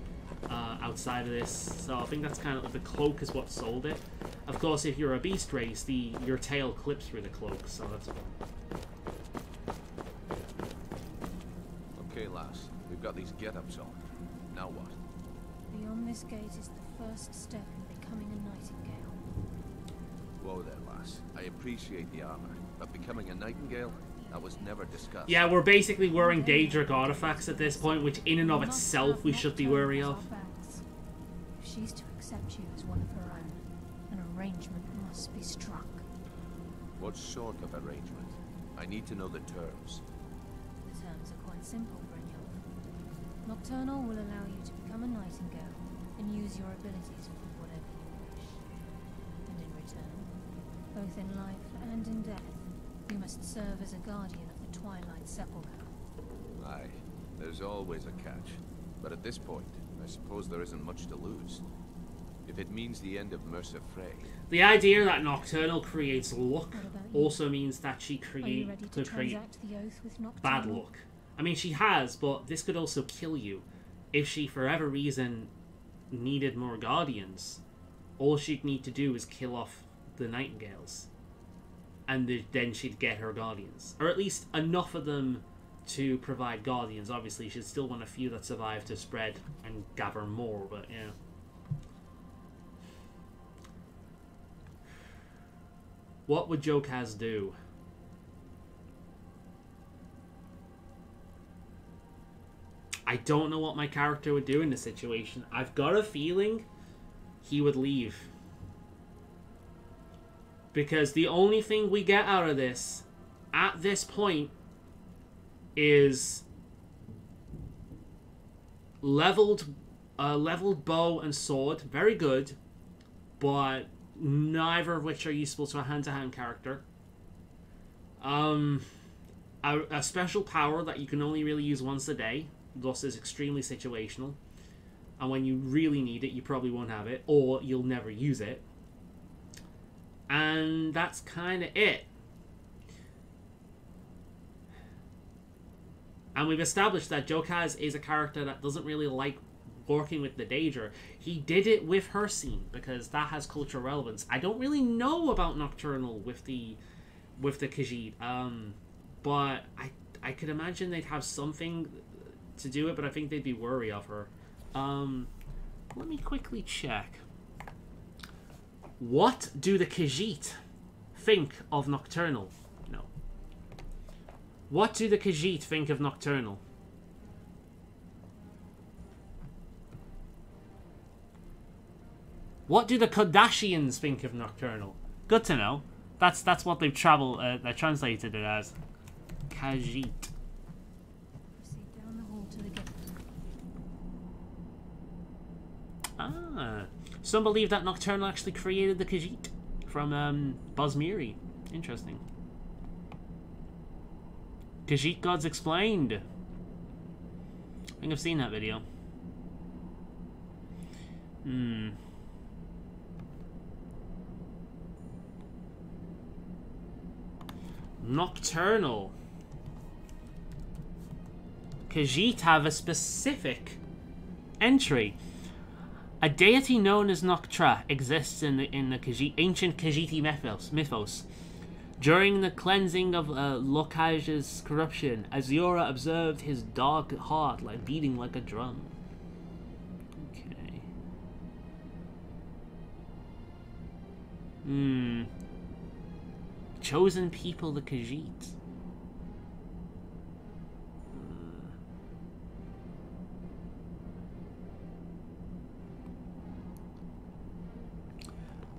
outside of this. So I think that's kind of... the cloak is what sold it. Of course, if you're a beast race, your tail clips through the cloak, so that's fine. Okay, lass. We've got these get-ups on. Now what? Beyond this gate is the first step in becoming a Nightingale. Whoa there, lass. I appreciate the armor, but becoming a Nightingale? That was never discussed. Yeah, we're basically wearing Daedric artifacts at this point, which in and of itself we should be wary of. If she's to accept you as one of her own, an arrangement must be struck. What sort of arrangement? I need to know the terms. The terms are quite simple, Brynjolf. Nocturnal will allow you to become a Nightingale and use your abilities for whatever you wish. And in return, both in life and in death, you must serve as a guardian of the Twilight Sepulchre. Aye, there's always a catch. But at this point, I suppose there isn't much to lose. If it means the end of Mercer Frey... The idea that Nocturnal creates luck also means that she could create bad luck. I mean, she has, but this could also kill you. If she, for whatever reason, needed more guardians, all she'd need to do is kill off the Nightingales. And then she'd get her guardians. Or at least enough of them to provide guardians. Obviously, she'd still want a few that survive to spread and gather more, but yeah. What would Jokaz do? I don't know what my character would do in this situation. I've got a feeling he would leave. Because the only thing we get out of this, at this point, is leveled bow and sword. Very good. But neither of which are useful to a hand-to-hand character. A special power that you can only really use once a day. Thus is extremely situational. And when you really need it, you probably won't have it. Or you'll never use it. And that's kind of it. And we've established that Jokaz is a character that doesn't really like working with the Daedra. He did it with her scene, because that has cultural relevance. I don't really know about Nocturnal with the Khajiit. But I could imagine they'd have something to do it, but I think they'd be wary of her. Let me quickly check. What do the Khajiit think of Nocturnal? No. What do the Khajiit think of Nocturnal? What do the Kardashians think of Nocturnal? Good to know. That's what they've they translated it as. Khajiit. Proceed down the hall to the gate. Ah. Some believe that Nocturnal actually created the Khajiit from Bosmiri. Interesting. Khajiit Gods Explained. I think I've seen that video. Nocturnal. Khajiit have a specific entry. A deity known as Noctra exists in the ancient Khajiiti mythos. During the cleansing of Lokaj's corruption, Azura observed his dark heart beating like a drum. Okay. Chosen people, the Khajiit.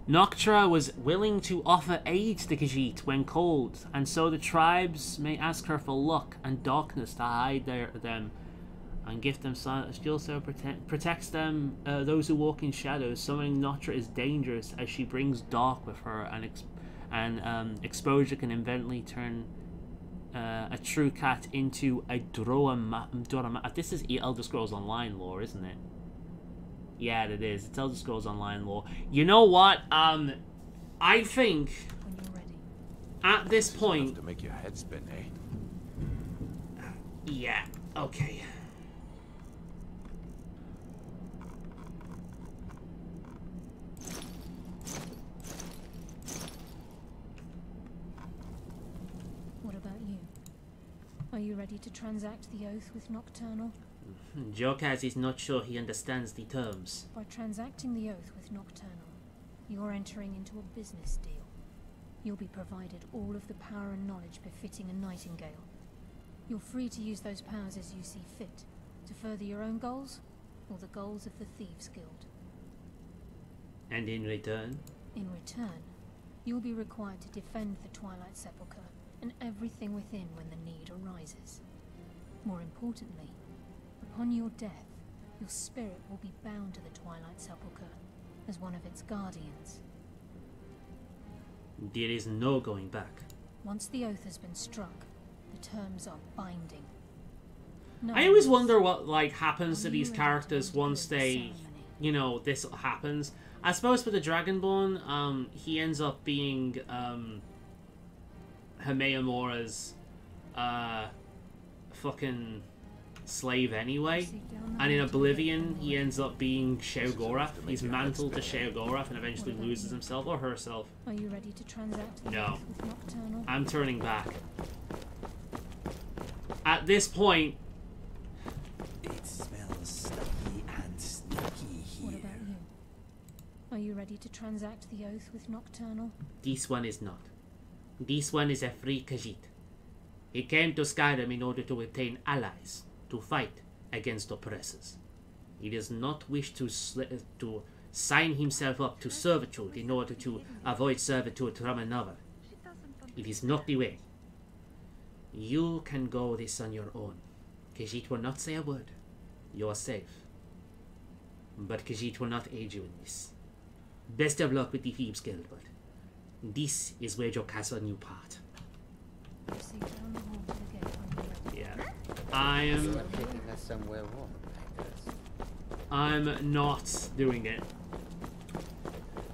Noctra was willing to offer aid to the Khajiit when called, and so the tribes may ask her for luck and darkness to hide them, and give them silence. She also protects them, those who walk in shadows. Summoning Noctra is dangerous, as she brings dark with her, and exposure can eventually turn a true cat into a Dorama. This is Elder Scrolls Online lore, isn't it? Yeah, it is. It's Elder Scrolls Online lore. You know what? I think When you're ready. at this point. To make your head spin, eh? Yeah. Okay. What about you? Are you ready to transact the oath with Nocturnal? Jokaz is not sure he understands the terms. By transacting the oath with Nocturnal, you're entering into a business deal. You'll be provided all of the power and knowledge befitting a Nightingale. You're free to use those powers as you see fit, to further your own goals, or the goals of the Thieves' Guild. And in return? In return, you'll be required to defend the Twilight Sepulchre and everything within when the need arises. More importantly, upon your death, your spirit will be bound to the Twilight Sepulchre as one of its guardians. There is no going back. Once the oath has been struck, the terms are binding. No I always one else. wonder what happens to these characters once they, this happens. I suppose for the Dragonborn, he ends up being Hameamora's fucking slave anyway. And in Oblivion, he ends up being Sheogorath. He's mantled to Sheogorath and eventually loses himself or herself. Are you ready to transact the No. oath with Nocturnal? I'm turning back. At this point, It smells stuffy and sneaky What here. about you? Are you ready to transact the oath with Nocturnal? this one is not. This one is a free Khajiit. He came to Skyrim in order to obtain allies, to fight against oppressors. He does not wish to sign himself up to servitude in order to avoid servitude from another. It is not the way. You can go this on your own. Khajiit will not say a word. You are safe. But Khajiit will not aid you in this. Best of luck with the Thieves Guild, but this is where your castle new part. Proceed down the hall to the gate when you're ready. Yeah. I am... You are taking us somewhere warm like this. I'm not doing it.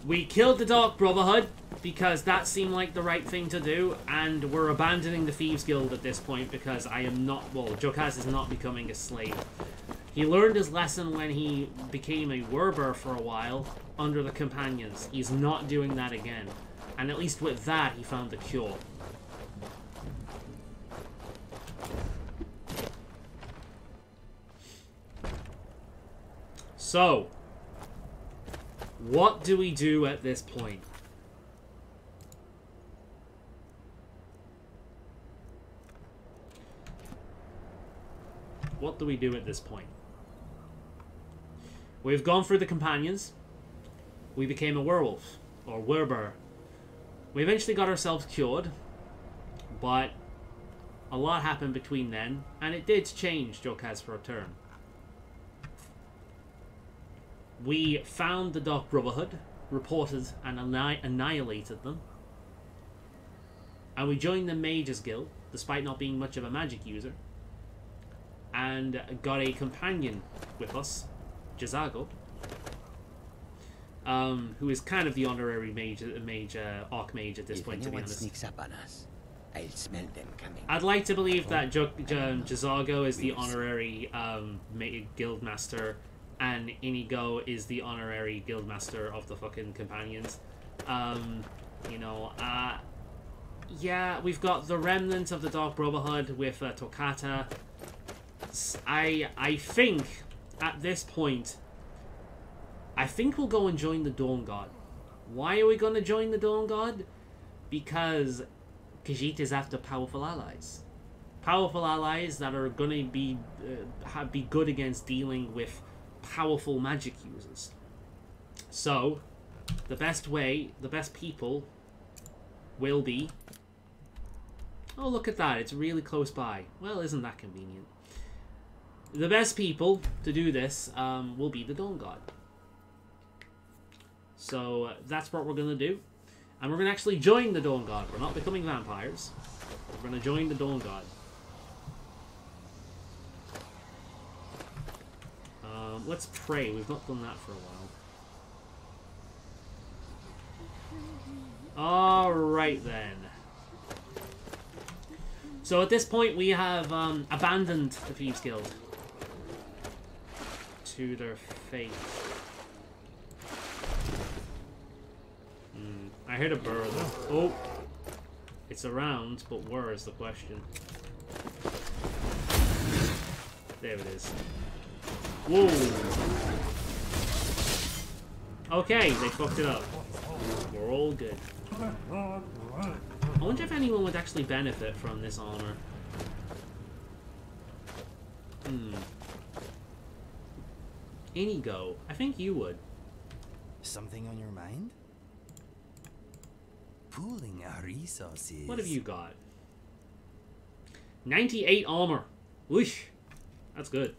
We killed the Dark Brotherhood because that seemed like the right thing to do, and we're abandoning the Thieves Guild at this point because I am not... Well, Jokaz is not becoming a slave. He learned his lesson when he became a Werber for a while under the Companions. He's not doing that again. And at least with that, he found the cure. So, what do we do at this point? What do we do at this point? We've gone through the Companions. We became a werewolf, or Werber. We eventually got ourselves cured, but a lot happened between then, and it did change Jokaz's return. We found the Dark Brotherhood, reported and annihilated them, and we joined the Mages Guild, despite not being much of a magic user, and got a companion with us, Jazago, who is kind of the honorary archmage at this point, to be honest. Sneaks up on us, I'll smell them coming. I'd like to believe that Jazago is the honorary guildmaster, and Inigo is the honorary guildmaster of the fucking companions. You know, yeah, we've got the remnants of the Dark Brotherhood with Toccata. I think, at this point, I think we'll go and join the Dawn God. Why are we going to join the Dawn God? Because Khajiit is after powerful allies. Powerful allies that are going to be good against dealing with powerful magic users. So, the best people will be... Oh, look at that. It's really close by. Well, isn't that convenient? The best people to do this will be the Dawn God. So that's what we're going to do. And we're going to actually join the Dawn God. We're not becoming vampires. We're going to join the Dawn God. Let's pray. We've not done that for a while. Alright then. So at this point we have abandoned the Thieves Guild to their fate. I heard a bird. Oh! It's around, but where is the question? There it is. Whoa! Okay, they fucked it up. We're all good. I wonder if anyone would actually benefit from this armor. Inigo, I think you would. Something on your mind? Pooling our resources. What have you got? 98 armor. Whoosh. That's good.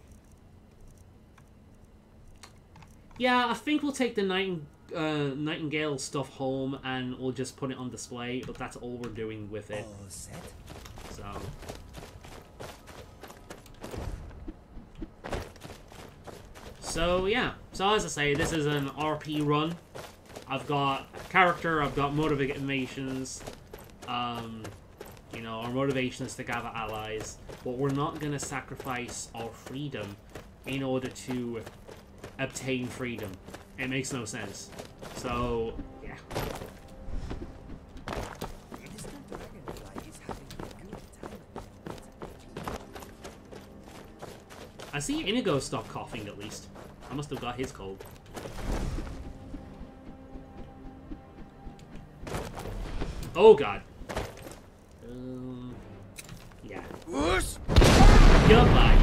Yeah, I think we'll take the Nightingale stuff home and we'll just put it on display, but that's all we're doing with it. All set? So yeah. So as I say, this is an RP run. I've got character, I've got motivations. You know, our motivation is to gather allies, but we're not going to sacrifice our freedom in order to obtain freedom. It makes no sense. So, yeah. I see Inigo stop coughing at least. I must have got his cold. Oh god. Yeah. Goodbye.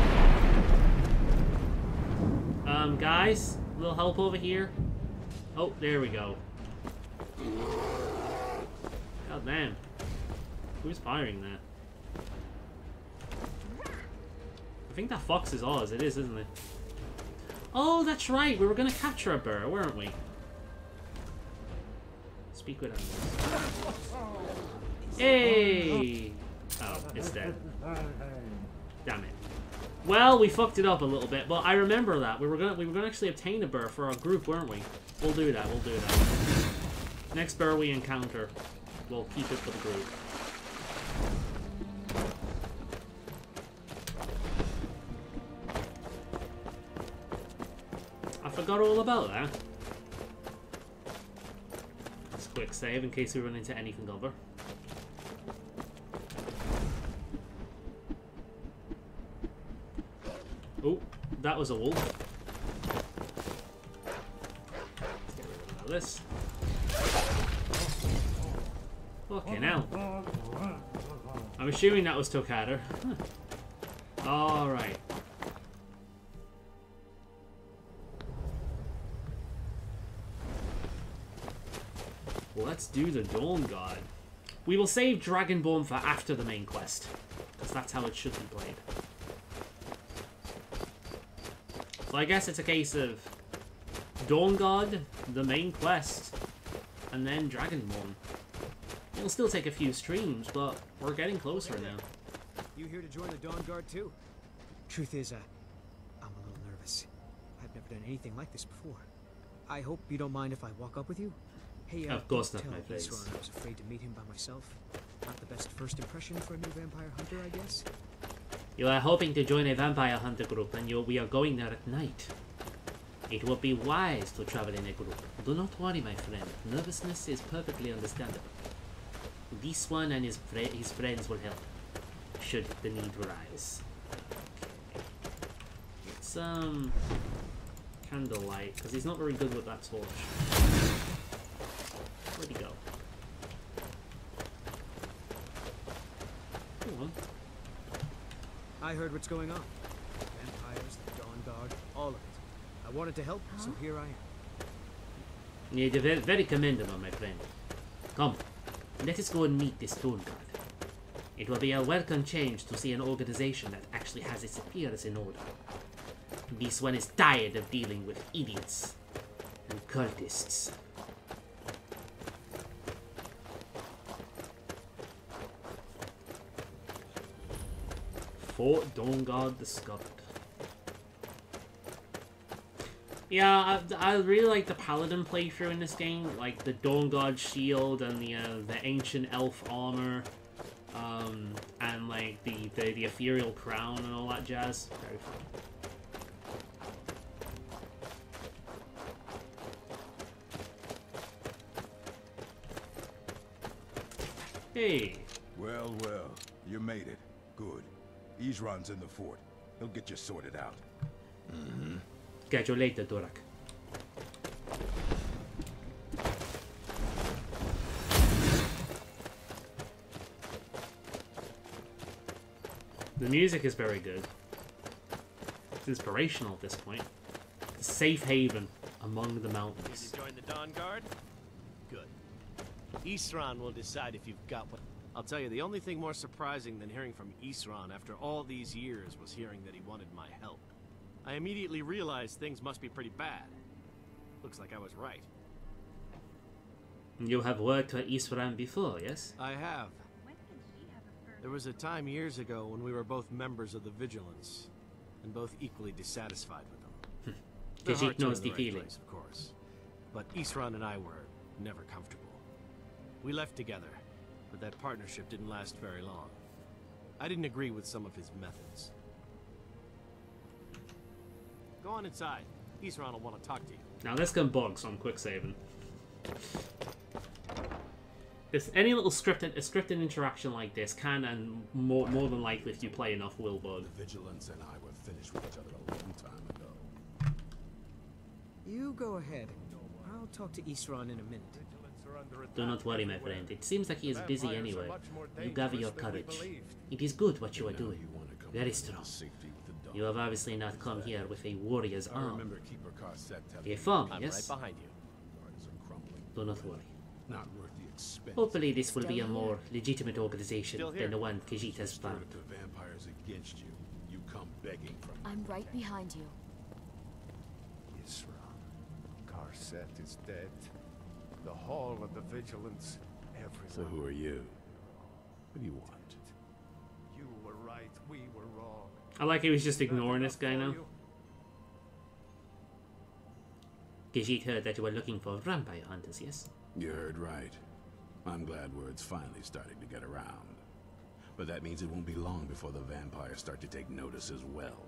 Guys, a little help over here. Oh, there we go. God damn. Who's firing that? I think that fox is ours. It is, isn't it? Oh, that's right. We were going to capture a bear, weren't we? Speak with animals. Hey! Oh, it's dead. Damn it. Well, we fucked it up a little bit, but I remember that. We were gonna actually obtain a bear for our group, weren't we? We'll do that, we'll do that. Next bear we encounter, we'll keep it for the group. I forgot all about that. Let's quick save in case we run into anything other. Oh, that was a wolf. Let's get rid of this. Okay, now. I'm assuming that was Toccata. Huh. Alright. Let's do the Dawn Guard. We will save Dragonborn for after the main quest, because that's how it should be played. So I guess it's a case of Dawn Guard, the main quest, and then Dragonborn. It'll still take a few streams, but we're getting closer now. You here to join the Dawn Guard too? Truth is, I'm a little nervous. I've never done anything like this before. I hope you don't mind if I walk up with you. Hey, of course not, my face. I was afraid to meet him by myself. Not the best first impression for a new vampire hunter, I guess. You are hoping to join a vampire hunter group, and we are going there at night. It would be wise to travel in a group. Do not worry, my friend. Nervousness is perfectly understandable. This one and his friends will help, should the need arise. It's candlelight, because he's not very good with that torch. Where'd he go? Come on. I heard what's going on. Vampires, the Dawn Guard, all of it. I wanted to help, so here I am. Yeah, very, very commendable, my friend. Come, let us go and meet this Dawn Guard. It will be a welcome change to see an organization that actually has its affairs in order. This one is tired of dealing with idiots and cultists. Fort Dawn Guard discovered. Yeah, I really like the Paladin playthrough in this game, like the Dawn Guard shield and the ancient elf armor, and like the ethereal crown and all that jazz. Very fun. Hey. Well, well, you made it. Good. Isran's in the fort. He'll get you sorted out. Mm-hmm. Catch you later, Durak. The music is very good. It's inspirational at this point. It's a safe haven among the mountains. Did you join the Dawn Guard? Good. Isran will decide if you've got what. I'll tell you, the only thing more surprising than hearing from Isran after all these years was hearing that he wanted my help. I immediately realized things must be pretty bad. Looks like I was right. You have worked for Isran before, yes? I have. There was a time years ago when we were both members of the Vigilance, and both equally dissatisfied with them. Khajiit knows the feeling. Place, of course. But Isran and I were never comfortable. We left together, but that partnership didn't last very long. I didn't agree with some of his methods. Go on inside. Isran will want to talk to you. Now let's go bog, so I'm quick saving. This any little scripted interaction like this can, and more than likely if you play enough, will bug. The Vigilance and I were finished with each other a long time ago. You go ahead. I'll talk to Isran in a minute. Do not worry, my friend. It seems like he is busy anyway. You gather your courage. It is good what you are doing. Very strong. You have obviously not come here with a warrior's arm. A farm, yes? Right behind you. Do not worry. Not worth the expense. Hopefully this will be a more legitimate organization than the one Khajiit has found. The vampires against you. You come begging from I'm right behind you. Isran. Karset is dead. The Hall of the Vigilance, everyone. So who are you? What do you want? You were right, we were wrong. I like he was just ignoring this guy now. Khajiit heard that you were looking for vampire hunters, yes? You heard right. I'm glad word's finally starting to get around. But that means it won't be long before the vampires start to take notice as well.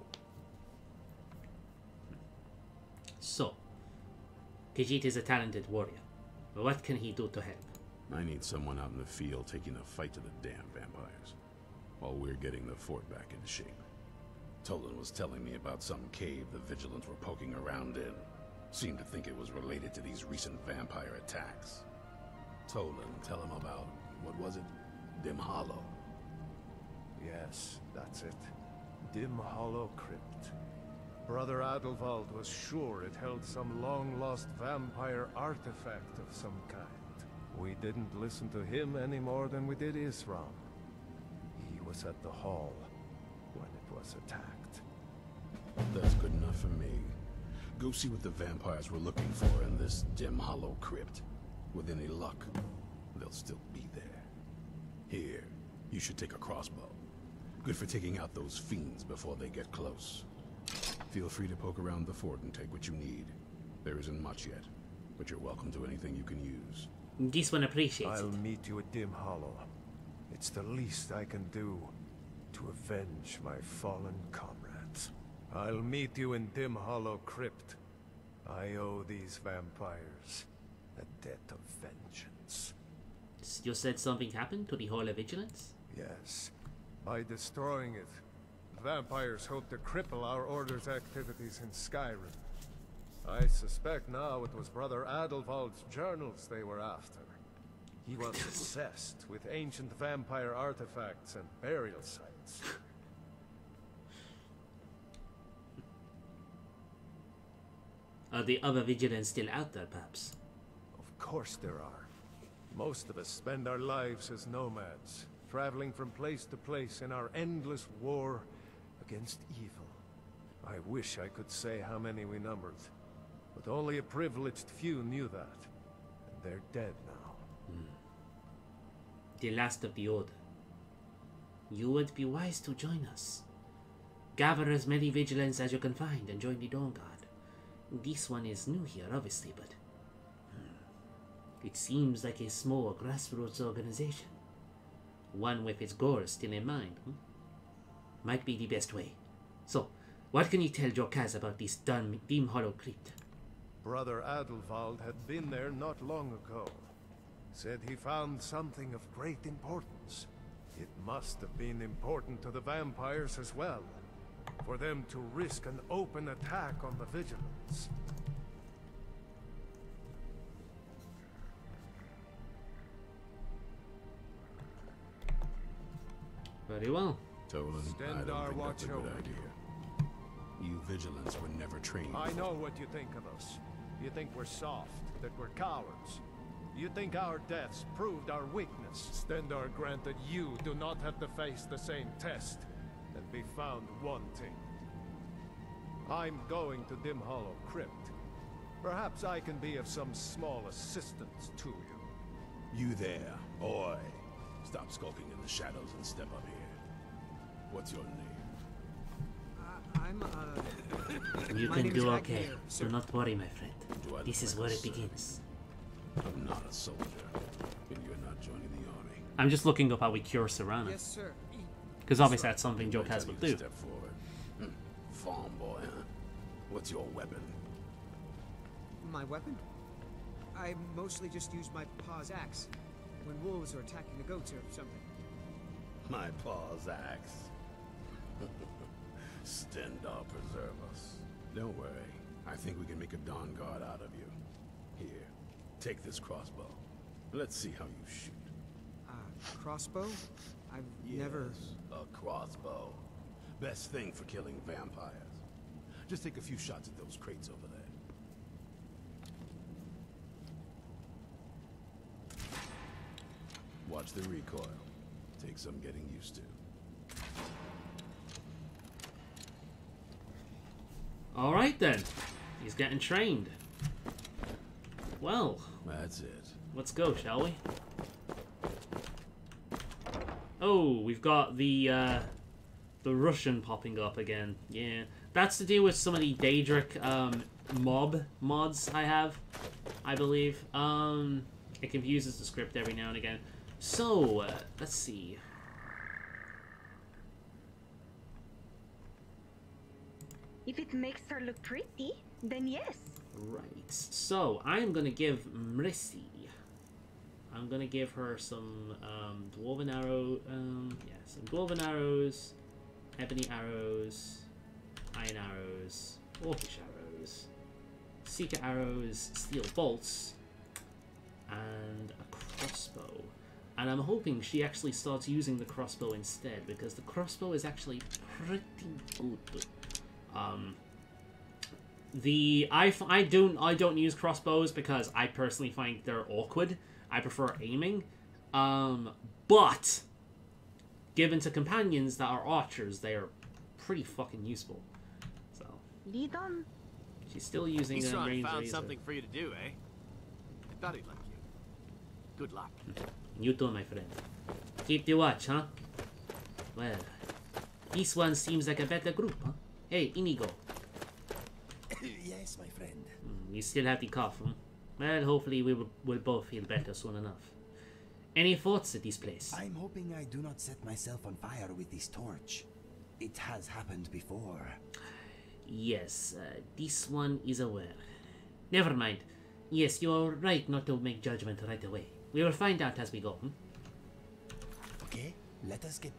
So, Khajiit is a talented warrior. What can he do to help? I need someone out in the field taking the fight to the damn vampires, while we're getting the fort back in shape. Tolan was telling me about some cave the Vigilants were poking around in. Seemed to think it was related to these recent vampire attacks. Tolan, tell him about, what was it? Dim Hollow. Yes, that's it. Dim Hollow Crypt. Brother Adelwald was sure it held some long-lost vampire artifact of some kind. We didn't listen to him any more than we did Isram. He was at the hall when it was attacked. That's good enough for me. Go see what the vampires were looking for in this dim hollow crypt. With any luck, they'll still be there. Here, you should take a crossbow. Good for taking out those fiends before they get close. Feel free to poke around the fort and take what you need. There isn't much yet, but you're welcome to anything you can use. This one appreciates I'll it. meet you at Dim Hollow. It's the least I can do to avenge my fallen comrades. I'll meet you in Dim Hollow Crypt. I owe these vampires a debt of vengeance. You said something happened to the Hall of Vigilance? Yes. By destroying it, vampires hope to cripple our Order's activities in Skyrim. I suspect now it was Brother Adelwald's journals they were after. He was obsessed with ancient vampire artifacts and burial sites. Are the other vigilants still out there, perhaps? Of course there are. Most of us spend our lives as nomads, traveling from place to place in our endless war against evil. I wish I could say how many we numbered, but only a privileged few knew that, and they're dead now. The last of the Order. You would be wise to join us. Gather as many vigilants as you can find and join the Dawn Guard. This one is new here, obviously, but it seems like a small grassroots organization. One with its goals still in mind. Might be the best way. So, what can you tell Jokaz about this dim hollow crypt? Brother Adelwald had been there not long ago. Said he found something of great importance. It must have been important to the vampires as well, for them to risk an open attack on the Vigilance. Very well. Tolan, I don't think that's a good idea. You Vigilants were never trained. I know what you think of us. You think we're soft, that we're cowards. You think our deaths proved our weakness. Stendarr granted you do not have to face the same test and be found wanting. I'm going to Dim Hollow Crypt. Perhaps I can be of some small assistance to you. You there, boy. Stop skulking in the shadows and step up here. What's your name? You can do okay. Do not worry, my friend. This is where it begins. I'm not a soldier, and you're not joining the army. I'm just looking up how we cure Serana. Yes, sir. Because obviously that's something Jokaz would do. Step forward. Farm boy, huh? What's your weapon? My weapon? I mostly just use my paw's axe when wolves are attacking the goats or something. My paw's axe. Stendarr preserve us. Don't worry. I think we can make a Dawn Guard out of you. Here, take this crossbow. Let's see how you shoot. Crossbow? I've never... a crossbow. Best thing for killing vampires. Just take a few shots at those crates over there. Watch the recoil. Take some getting used to. Alright then. He's getting trained. Well. That's it. Let's go, shall we? Oh, we've got the Russian popping up again. Yeah. That's to do with some of the Daedric mods I have, I believe. It confuses the script every now and again. So, let's see. If it makes her look pretty, then yes. Right. So, I'm going to give Mrissy... I'm going to give her some dwarven arrow... some dwarven arrows, ebony arrows, iron arrows, orcish arrows, seeker arrows, steel bolts, and a crossbow. And I'm hoping she actually starts using the crossbow instead, because the crossbow is actually pretty good. I don't use crossbows because I personally find they're awkward. I prefer aiming. But given to companions that are archers, they are pretty fucking useful. So lead on. She's still using a range found razor. something for you to do, eh? I thought he'd like you. Good luck. You too, my friend. Keep the watch, huh? Well, this one seems like a better group, huh? Hey, Inigo. Yes, my friend. You still have the cough, huh? Well, hopefully we will both feel better soon enough. Any thoughts at this place? I'm hoping I do not set myself on fire with this torch. It has happened before. Yes, this one is aware. Never mind. Yes, you are right not to make judgment right away. We will find out as we go. Okay, let us get...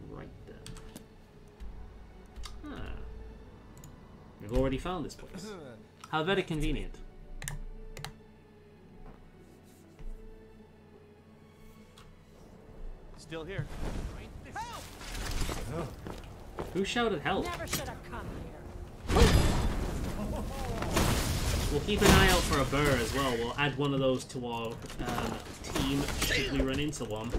Right then. Ah. We've already found this place. How very convenient. Still here. Help! Oh. Who shouted help? Never should have come here. We'll keep an eye out for a bear as well. We'll add one of those to our team should we run into one.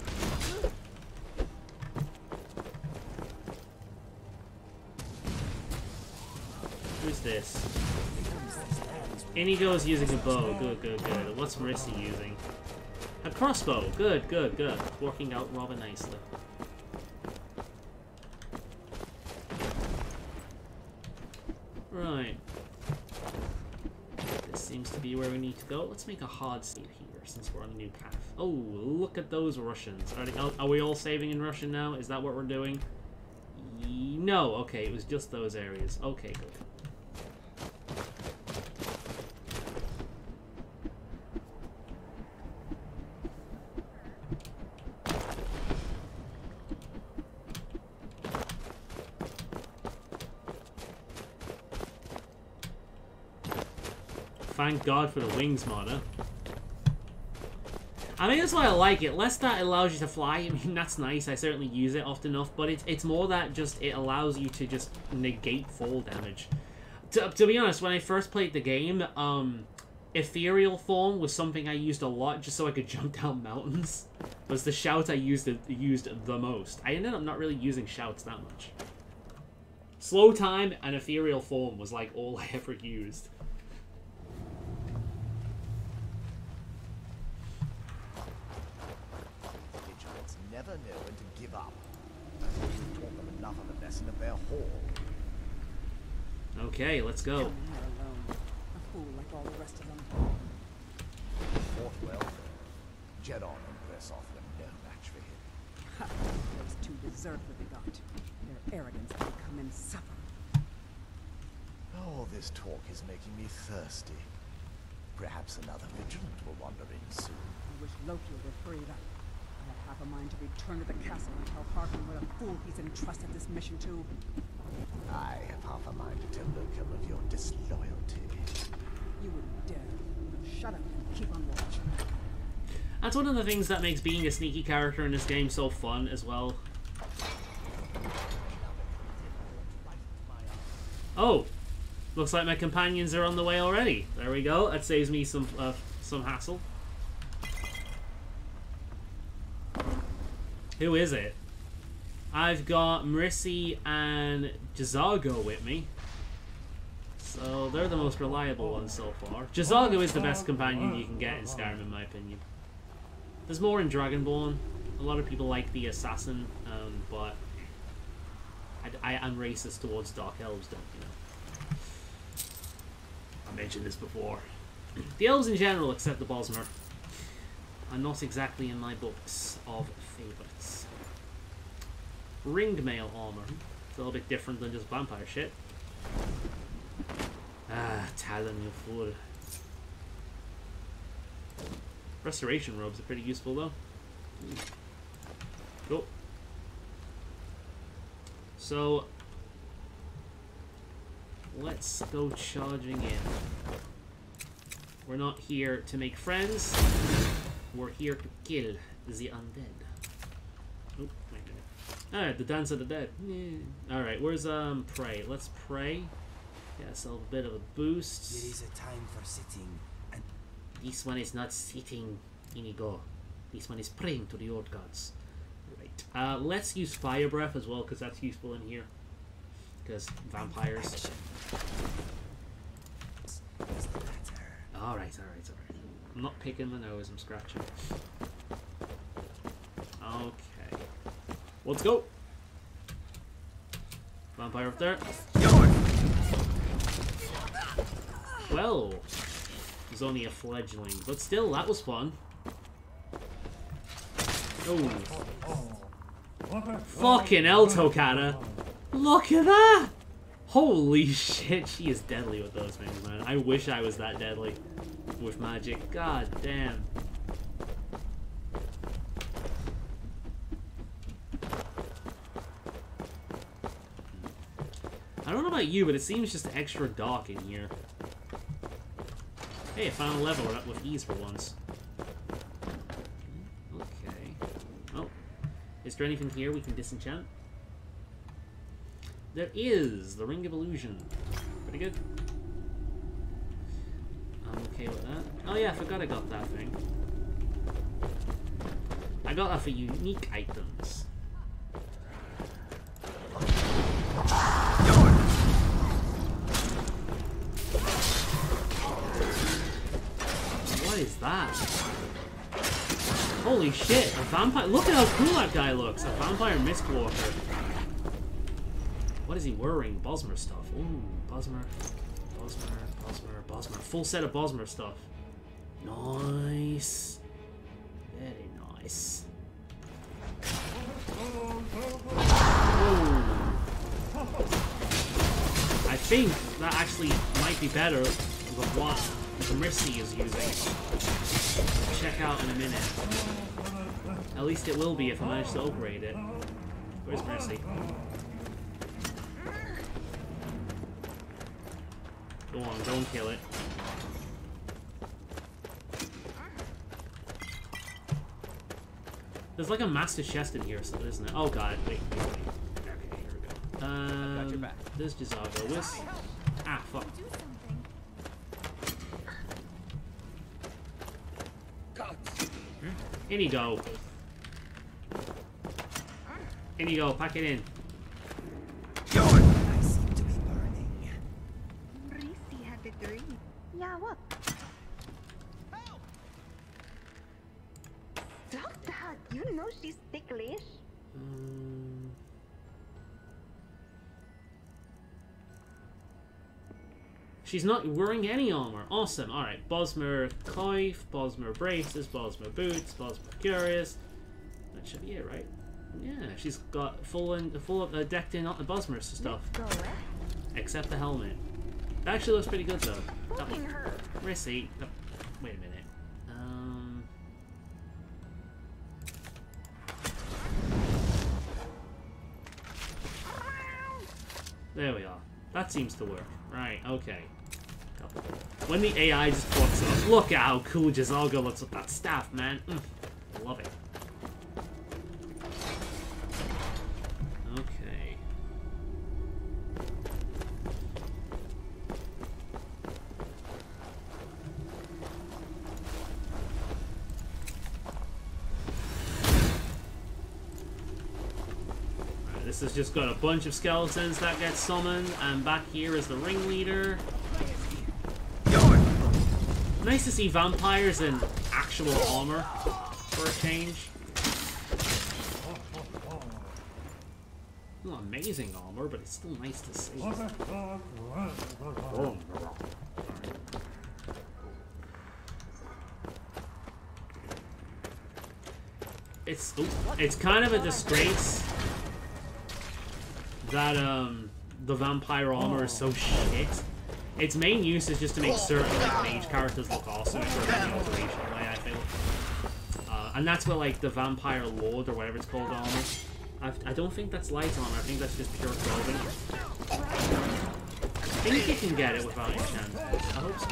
Who's this? Inigo's using a bow. Good, good, good. What's Marissa using? A crossbow. Good, good, good. Working out rather nicely. Right. This seems to be where we need to go. Let's make a hard save here since we're on a new path. Oh, look at those Russians. Are we all saving in Russian now? Is that what we're doing? No. Okay, it was just those areas. Okay, good. Thank God for the wings mod, huh? I mean, that's why I like it. Less that it allows you to fly. I mean, that's nice. I certainly use it often enough. But it's more that just it allows you to just negate fall damage. To be honest, when I first played the game, ethereal form was something I used a lot just so I could jump down mountains. Was the shout I used the most. I ended up not really using shouts that much. Slow time and ethereal form was like all I ever used. Never know when to give up. You taught them enough of a lesson of their hall. Okay, let's go. Alone. A fool like all the rest of them. Fought well, though. Jet on and press off them, no match for him. Ha! Those two deserve what they got. Their arrogance may come and suffer. Oh, this talk is making me thirsty. Perhaps another vigilant will wander in soon. I wish Loki were freed up. I have half a mind to return to the castle and tell Harkin what a fool he's entrusted this mission to. I have half a mind to tell Loki of your disloyalty. You wouldn't dare. Shut up and keep on watch. That's one of the things that makes being a sneaky character in this game so fun as well. Oh! Looks like my companions are on the way already. There we go. That saves me some hassle. Who is it? I've got Marisi and Jazago with me. So they're the most reliable ones so far. Jazago is the best companion you can get in Skyrim in my opinion. There's more in Dragonborn. A lot of people like the assassin, but I am racist towards Dark Elves, don't you know? I mentioned this before. The elves in general, except the Bosmer, are not exactly in my books of favourites. Ringmail armor. It's a little bit different than just vampire shit. Ah, Talon, you fool. Restoration robes are pretty useful though. Cool. So, let's go charging in. We're not here to make friends. We're here to kill the undead. Oh, wait a minute. Alright, the Dance of the Dead. Yeah. Alright, where's Pray? Let's pray. Get ourselves a bit of a boost. There is a time for sitting and... This one is not sitting, Inigo. This one is praying to the old gods. Right. Let's use fire breath as well, because that's useful in here. Because vampires. Alright. I'm not picking my nose, I'm scratching. Okay. Let's go! Vampire up there. Well, he's only a fledgling, but still, that was fun. Oh. Fucking hell, Tokata. Look at that! Holy shit, she is deadly with those things, man. I wish I was that deadly with magic. God damn. I don't know about you, but it seems just extra dark in here. Hey, I found a level up with ease for once. Okay. Oh. Is there anything here we can disenchant? There is! The Ring of Illusion. Pretty good. I'm okay with that. Oh yeah, I forgot I got that thing. I got that for unique items. What is that? Holy shit, a vampire. Look at how cool that guy looks. A vampire mistwalker. What is he wearing? Bosmer stuff. Ooh, Bosmer. Full set of Bosmer stuff. Nice. Very nice. Whoa. I think that actually might be better than what the Mercy is using. Check out in a minute. At least it will be if I manage to upgrade it. Where's Mercy? Go on, don't kill it. There's like a master chest in here, isn't it? Oh god, wait. Okay, here we go. There's Jazago. Where's... Ah, fuck. In you go. In you go, pack it in. I seem to be burning. Risi had a dream. Yeah, what? Stop that! You know she's ticklish. She's not wearing any armor. Awesome. Alright. Bosmer Coif, Bosmer Braces, Bosmer Boots, Bosmer Curious. That should be it, right? Yeah, she's got full of decked in Bosmer stuff. Except the helmet. That actually looks pretty good though. Rissy. Oh, wait a minute. There we are. That seems to work. Right, okay. When the AI just fucks up, look at how cool Jazago looks with that staff, man. I love it. Okay. Right, this has just got a bunch of skeletons that get summoned, and back here is the ringleader. Nice to see vampires in actual armor for a change. Not amazing armor, but it's still nice to see. It's kind of a disgrace that the vampire armor is so shit. Its main use is just to make certain like mage characters look awesome for the alterational way, I feel. And that's what like the vampire lord or whatever it's called armor. I don't think that's light armor. I think that's just pure clothing. I think you can get it without enchant. I hope so.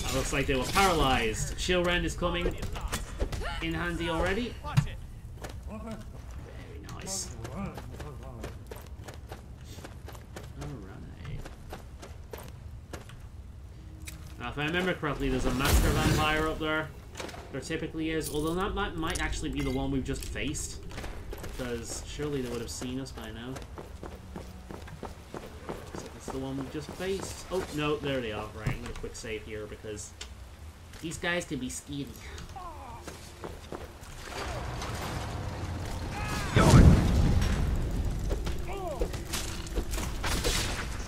That looks like they were paralyzed. Shield Rend is coming in handy already. Very nice. If I remember correctly, there's a master vampire up there. There typically is, although that might actually be the one we've just faced. Because surely they would have seen us by now. So it's the one we've just faced. Oh, no, there they are. Right, I'm going to quick save here because these guys can be scary.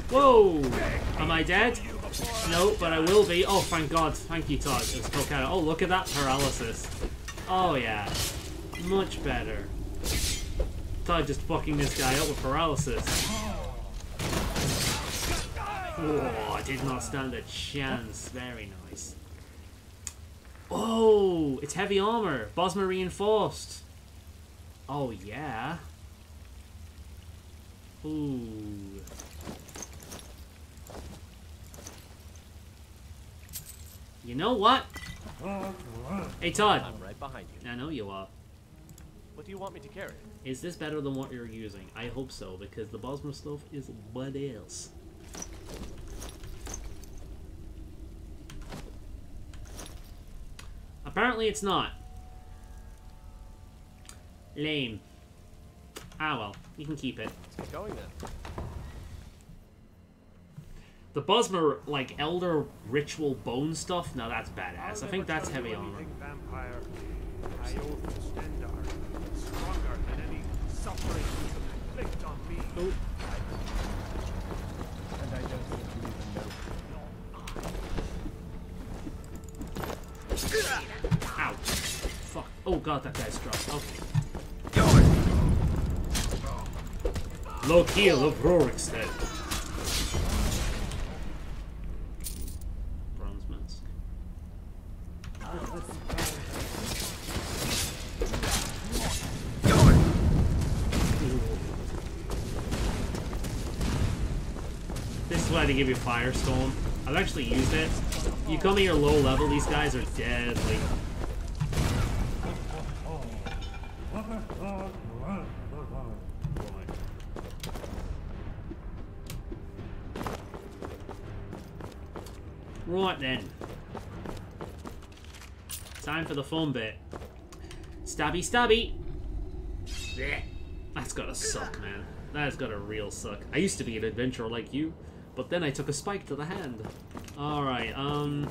Whoa! Am I dead? No, but I will be. Oh, thank God. Thank you, Todd. It's Tokata. Oh, look at that paralysis. Oh, yeah. Much better. Todd just fucking this guy up with paralysis. Oh, I did not stand a chance. Very nice. Oh, it's heavy armor. Bosmer reinforced. Oh, yeah. Ooh. You know what? Hey, Todd. I'm right behind you. I know you are. What do you want me to carry? Is this better than what you're using? I hope so, because the Bosmer stuff is what else. Apparently it's not. Lame. Ah well, you can keep it. Let's get going then. The Bosmer, like, Elder Ritual Bone stuff, now that's badass. I think that's heavy armor. Vampire. I oath to stand are stronger than any suffering you can inflict on me. Oh. And I don't think you even know. Ouch. Fuck. Oh god, that guy's strong. Okay. Low kill of Rorikstead. Bronze mask. This is why they give you Firestorm. I've actually used it. You come here low level, these guys are deadly. Right then. Time for the fun bit. Stabby stabby! Blech. That's gotta suck, man. That has gotta real suck. I used to be an adventurer like you, but then I took a spike to the hand. Alright, now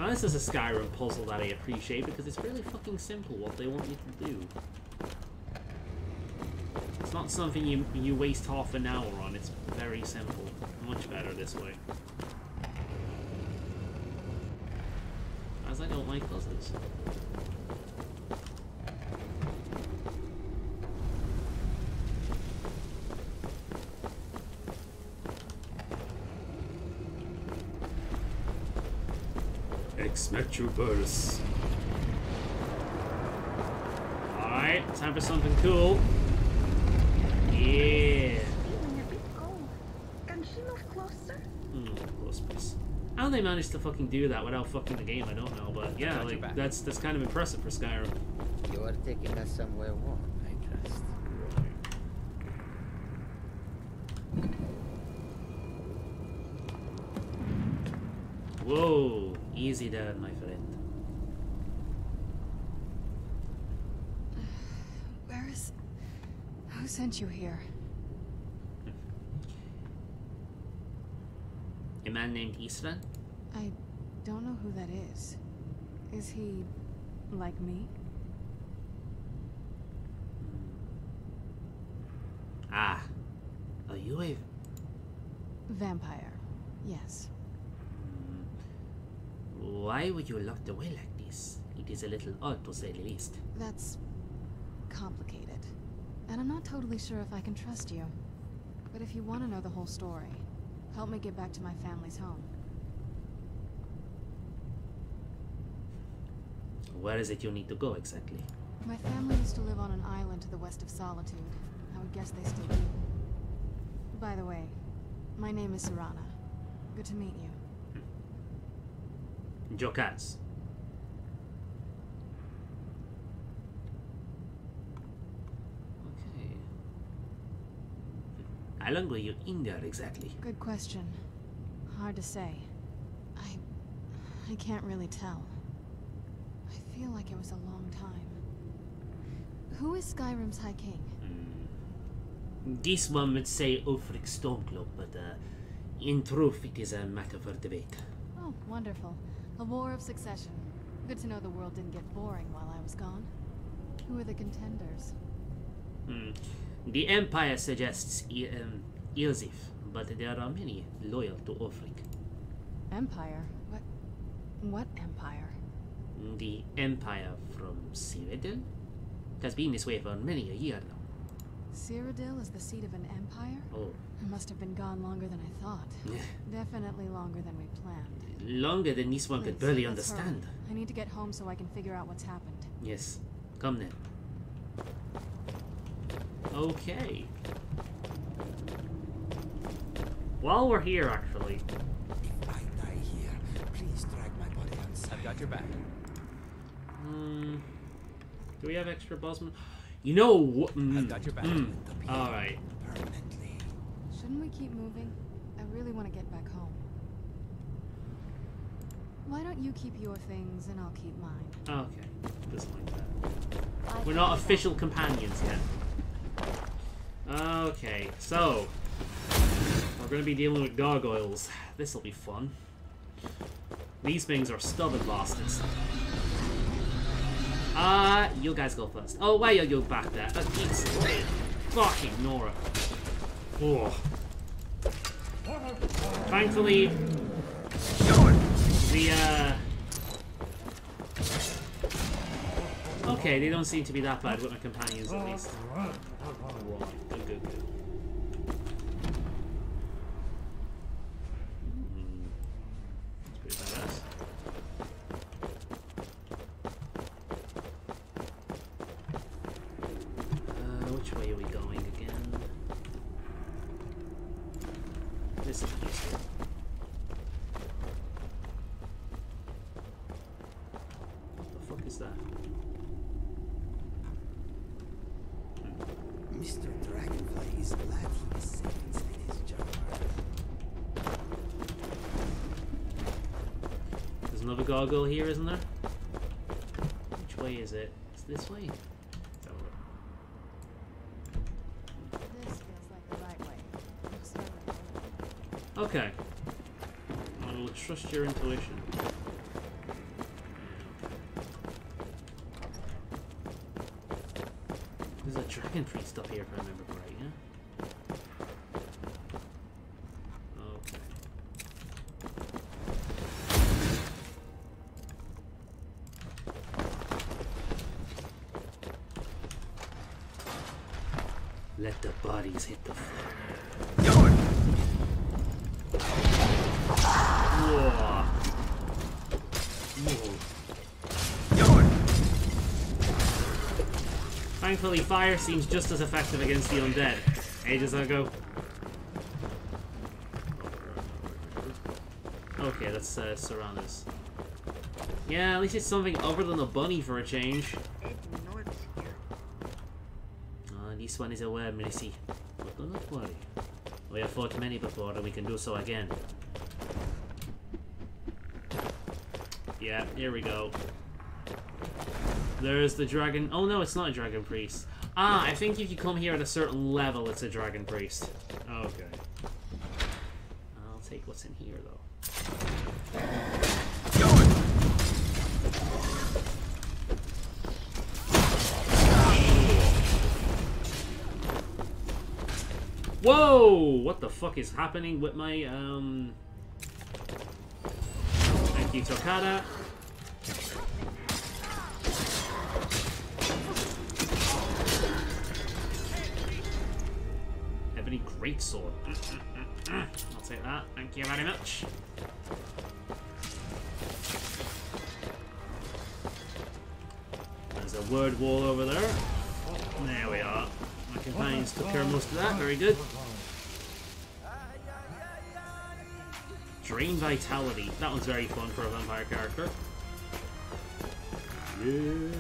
this is a Skyrim puzzle that I appreciate because it's really fucking simple what they want you to do. It's not something you waste half an hour on, it's very simple. Much better this way. As I don't like puzzles. Ex-Metroverse. Alright, time for something cool. Yeah. Can she move closer? Close please. How they managed to fucking do that without fucking the game, I don't know, but yeah, like that's kind of impressive for Skyrim. You are taking us somewhere warm, I trust. Whoa, easy there, my friend. Who sent you here? A man named Isran? I don't know who that is. Is he like me? Ah, are you a vampire? Yes. Why would you locked away like this? It is a little odd to say the least. That's complicated. And I'm not totally sure if I can trust you. But if you want to know the whole story, help me get back to my family's home. Where is it you need to go exactly? My family used to live on an island to the west of Solitude. I would guess they still do. By the way, my name is Serana. Good to meet you. Jokaz. How long were you in there exactly? Good question. Hard to say. I can't really tell. I feel like it was a long time. Who is Skyrim's High King? This one would say Ulfric Stormcloak, but in truth it is a matter for debate. Oh, wonderful. A war of succession. Good to know the world didn't get boring while I was gone. Who are the contenders? The Empire suggests Ilzif, but there are many loyal to Ulfric. Empire? What empire? The Empire from Cyrodiil? It has been this way for many a year now. Cyrodiil is the seat of an empire? Oh. I must have been gone longer than I thought. Definitely longer than we planned. Longer than this one could barely let's understand. hurry. I need to get home so I can figure out what's happened. Yes. Come then. Okay. While we're here, actually. If I die here, please drag my body outside. I've got your back. Do we have extra Bosman? You know what? I've got your back. Alright. Shouldn't we keep moving? I really want to get back home. Why don't you keep your things and I'll keep mine? Okay. Just like that. We're not official companions yet. Okay, so we're going to be dealing with gargoyles. This'll be fun. These things are stubborn bastards. You guys go first. Oh, why are you back there? Fucking Nora. Oh. Thankfully, okay, they don't seem to be that bad with my companions, at least. Good, good, good. That's pretty badass. Which way are we going again? This is useful. What the fuck is that? Mr. Dragonfly is glad he is safe inside his jar. There's another gargoyle here, isn't there? Which way is it? It's this way? This feels like the right way. Okay. I will trust your intuition. There's a dragon priest up here if I remember right, yeah? Okay. Let the bodies hit the floor. Whoa. Whoa. Thankfully, fire seems just as effective against the undead. Ages ago. Okay, let's surround this. Yeah, at least it's something other than a bunny for a change. This one is a worm, Missy. But do not worry. We have fought many before, and we can do so again. Yeah, here we go. There's the dragon. Oh no, it's not a dragon priest. Ah, I think if you come here at a certain level, it's a dragon priest. Okay. I'll take what's in here, though. Whoa! What the fuck is happening with my, Thank you, Tokada. Ebony Greatsword. I'll take that. Thank you very much. There's a word wall over there. There we are. My companions took care of most of that. Very good. Drain Vitality. That one's very fun for a vampire character. Yeah.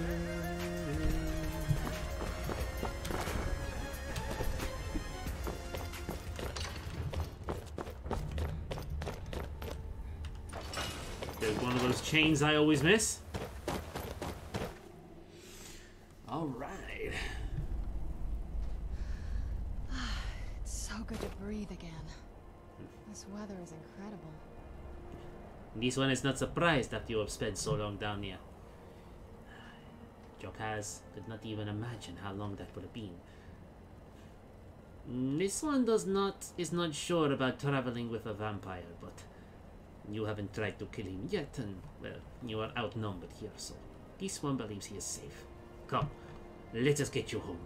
There's one of those chains I always miss. Alright. It's so good to breathe again. This weather is incredible. This one is not surprised after you have spent so long down here. Jokaz could not even imagine how long that would have been. This one is not sure about traveling with a vampire, but you haven't tried to kill him yet, and well, you are outnumbered here, so this one believes he is safe. Come, let us get you home.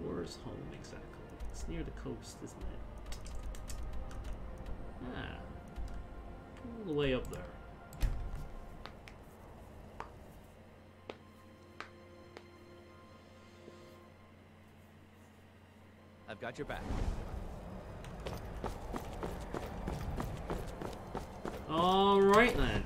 Where's home exactly? It's near the coast, isn't it? Ah, all the way up there. I've got your back. All right then.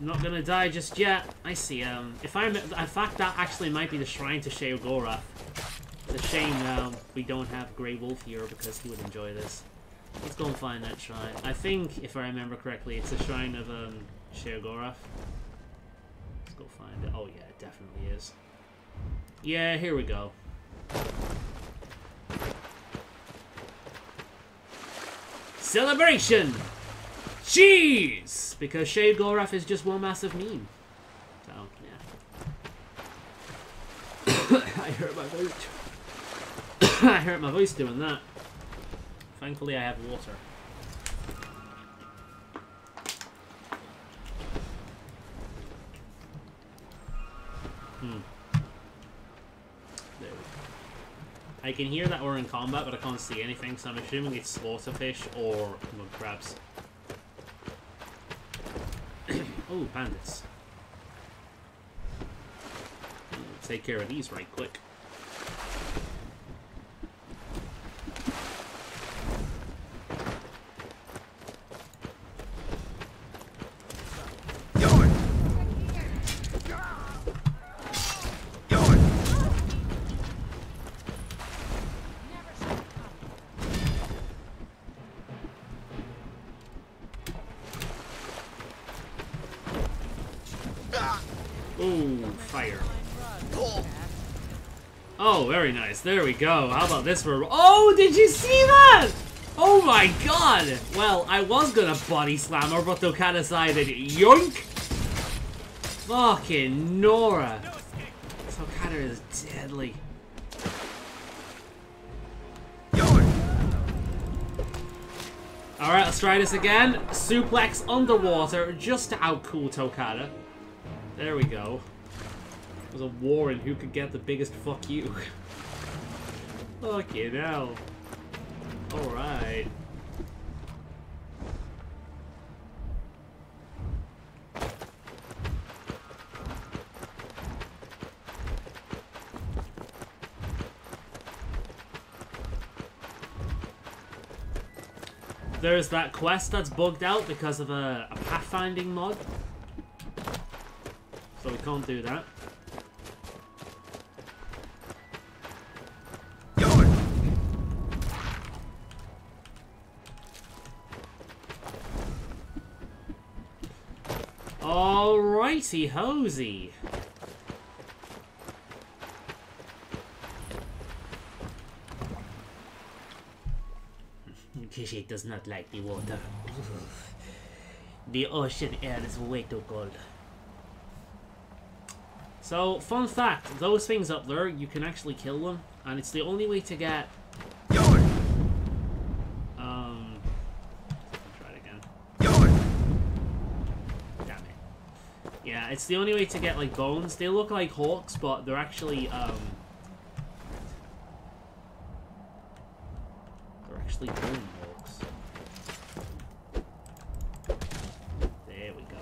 Not gonna die just yet. I see. If I'm, in fact, that actually might be the shrine to Sheogorath. It's a shame we don't have Grey Wolf here because he would enjoy this. Let's go and find that shrine. I think, if I remember correctly, it's a shrine of Sheogorath. Let's go find it. Oh yeah, it definitely is. Yeah, here we go. Celebration! Cheese! Because Sheogorath is just one massive meme. So, yeah. I hurt my voice. I hurt my voice doing that. Thankfully, I have water. There we go. I can hear that we're in combat, but I can't see anything, so I'm assuming it's slaughterfish or mud crabs. Oh, bandits. Take care of these right quick. Oh, very nice. There we go. How about this for... Oh, did you see that? Oh my god. Well, I was gonna body slam her, but Dokkan decided, yoink. Fucking Nora. Dokkan is deadly. Alright, let's try this again. Suplex underwater just to outcool Tokada. There we go. It was a war in who could get the biggest fuck you. Fucking hell. Alright. There's that quest that's bugged out because of a pathfinding mod. So we can't do that. Alrighty hosey. Khajiit does not like the water. The ocean air is way too cold. So, fun fact, those things up there, you can actually kill them, and it's the only way to get... try it again. Damn it. Yeah, it's the only way to get, like, bones. They look like hawks, but they're actually actually home walks. There we go.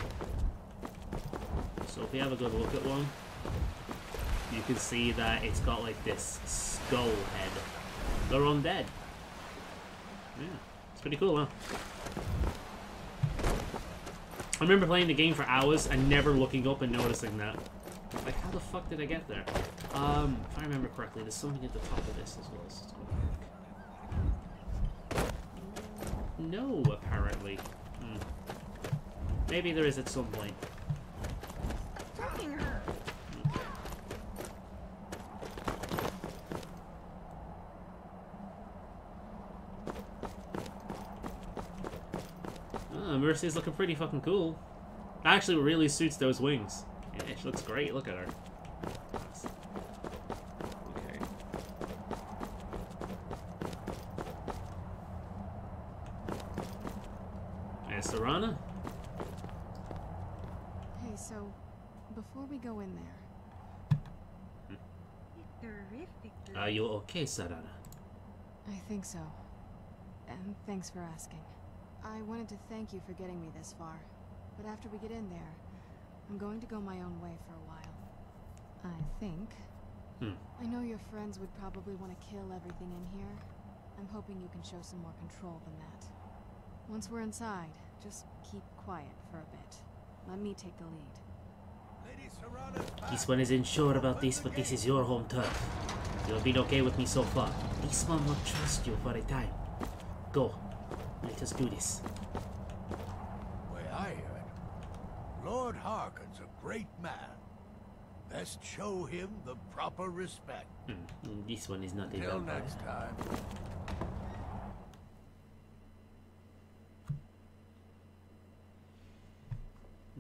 So if we have a good look at one, you can see that it's got like this skull head. They're undead. Yeah, it's pretty cool, huh? I remember playing the game for hours and never looking up and noticing that. Like, how the fuck did I get there? If I remember correctly, there's something at the top of this as well. So let's go back. No, apparently. Maybe there is at some point. Mercy's looking pretty fucking cool. Actually, really suits those wings. Yeah, she looks great. Look at her. Okay. And Serana? Hey, so before we go in there. Are you okay, Serana? I think so. And thanks for asking. I wanted to thank you for getting me this far, but after we get in there, I'm going to go my own way for a while. I think. I know your friends would probably want to kill everything in here. I'm hoping you can show some more control than that. Once we're inside, just keep quiet for a bit. Let me take the lead. This one isn't sure about this, but this is your home turf. You've been okay with me so far. This one will trust you for a time. Go. Let us do this. Way I heard, Lord Harkon's a great man. Best show him the proper respect. This one is not a Till vampire. next time.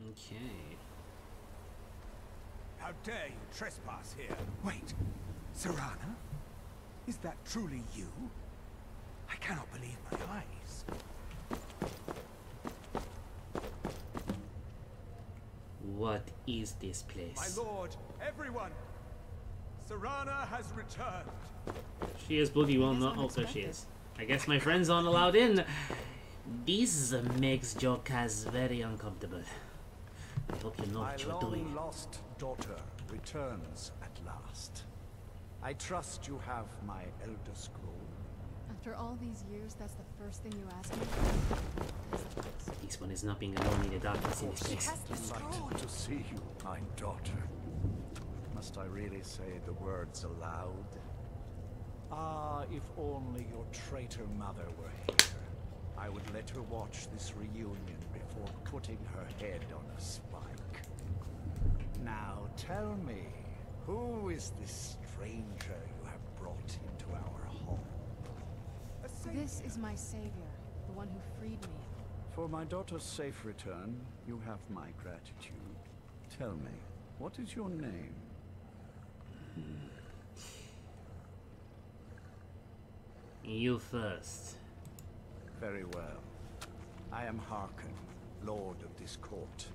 Okay. How dare you trespass here? Wait, Serana? Is that truly you? I cannot believe my eyes. What is this place? My lord, everyone! Serana has returned. She is bloody well not. Oh, there she is. I guess my friends aren't allowed in. This makes Jokaz very uncomfortable. I hope you know what you're doing. My long-lost daughter returns at last. I trust you have my Elder Scroll. After all these years, that's the first thing you ask me? This one is not being alone in the darkness in this place. Delighted to see you, my daughter. Must I really say the words aloud? Ah, if only your traitor mother were here. I would let her watch this reunion before putting her head on a spike. Now tell me, who is this stranger you have brought into our home? This is my savior, the one who freed me. For my daughter's safe return, you have my gratitude. Tell me, what is your name? You first. Very well. I am Harkon, Lord of this court.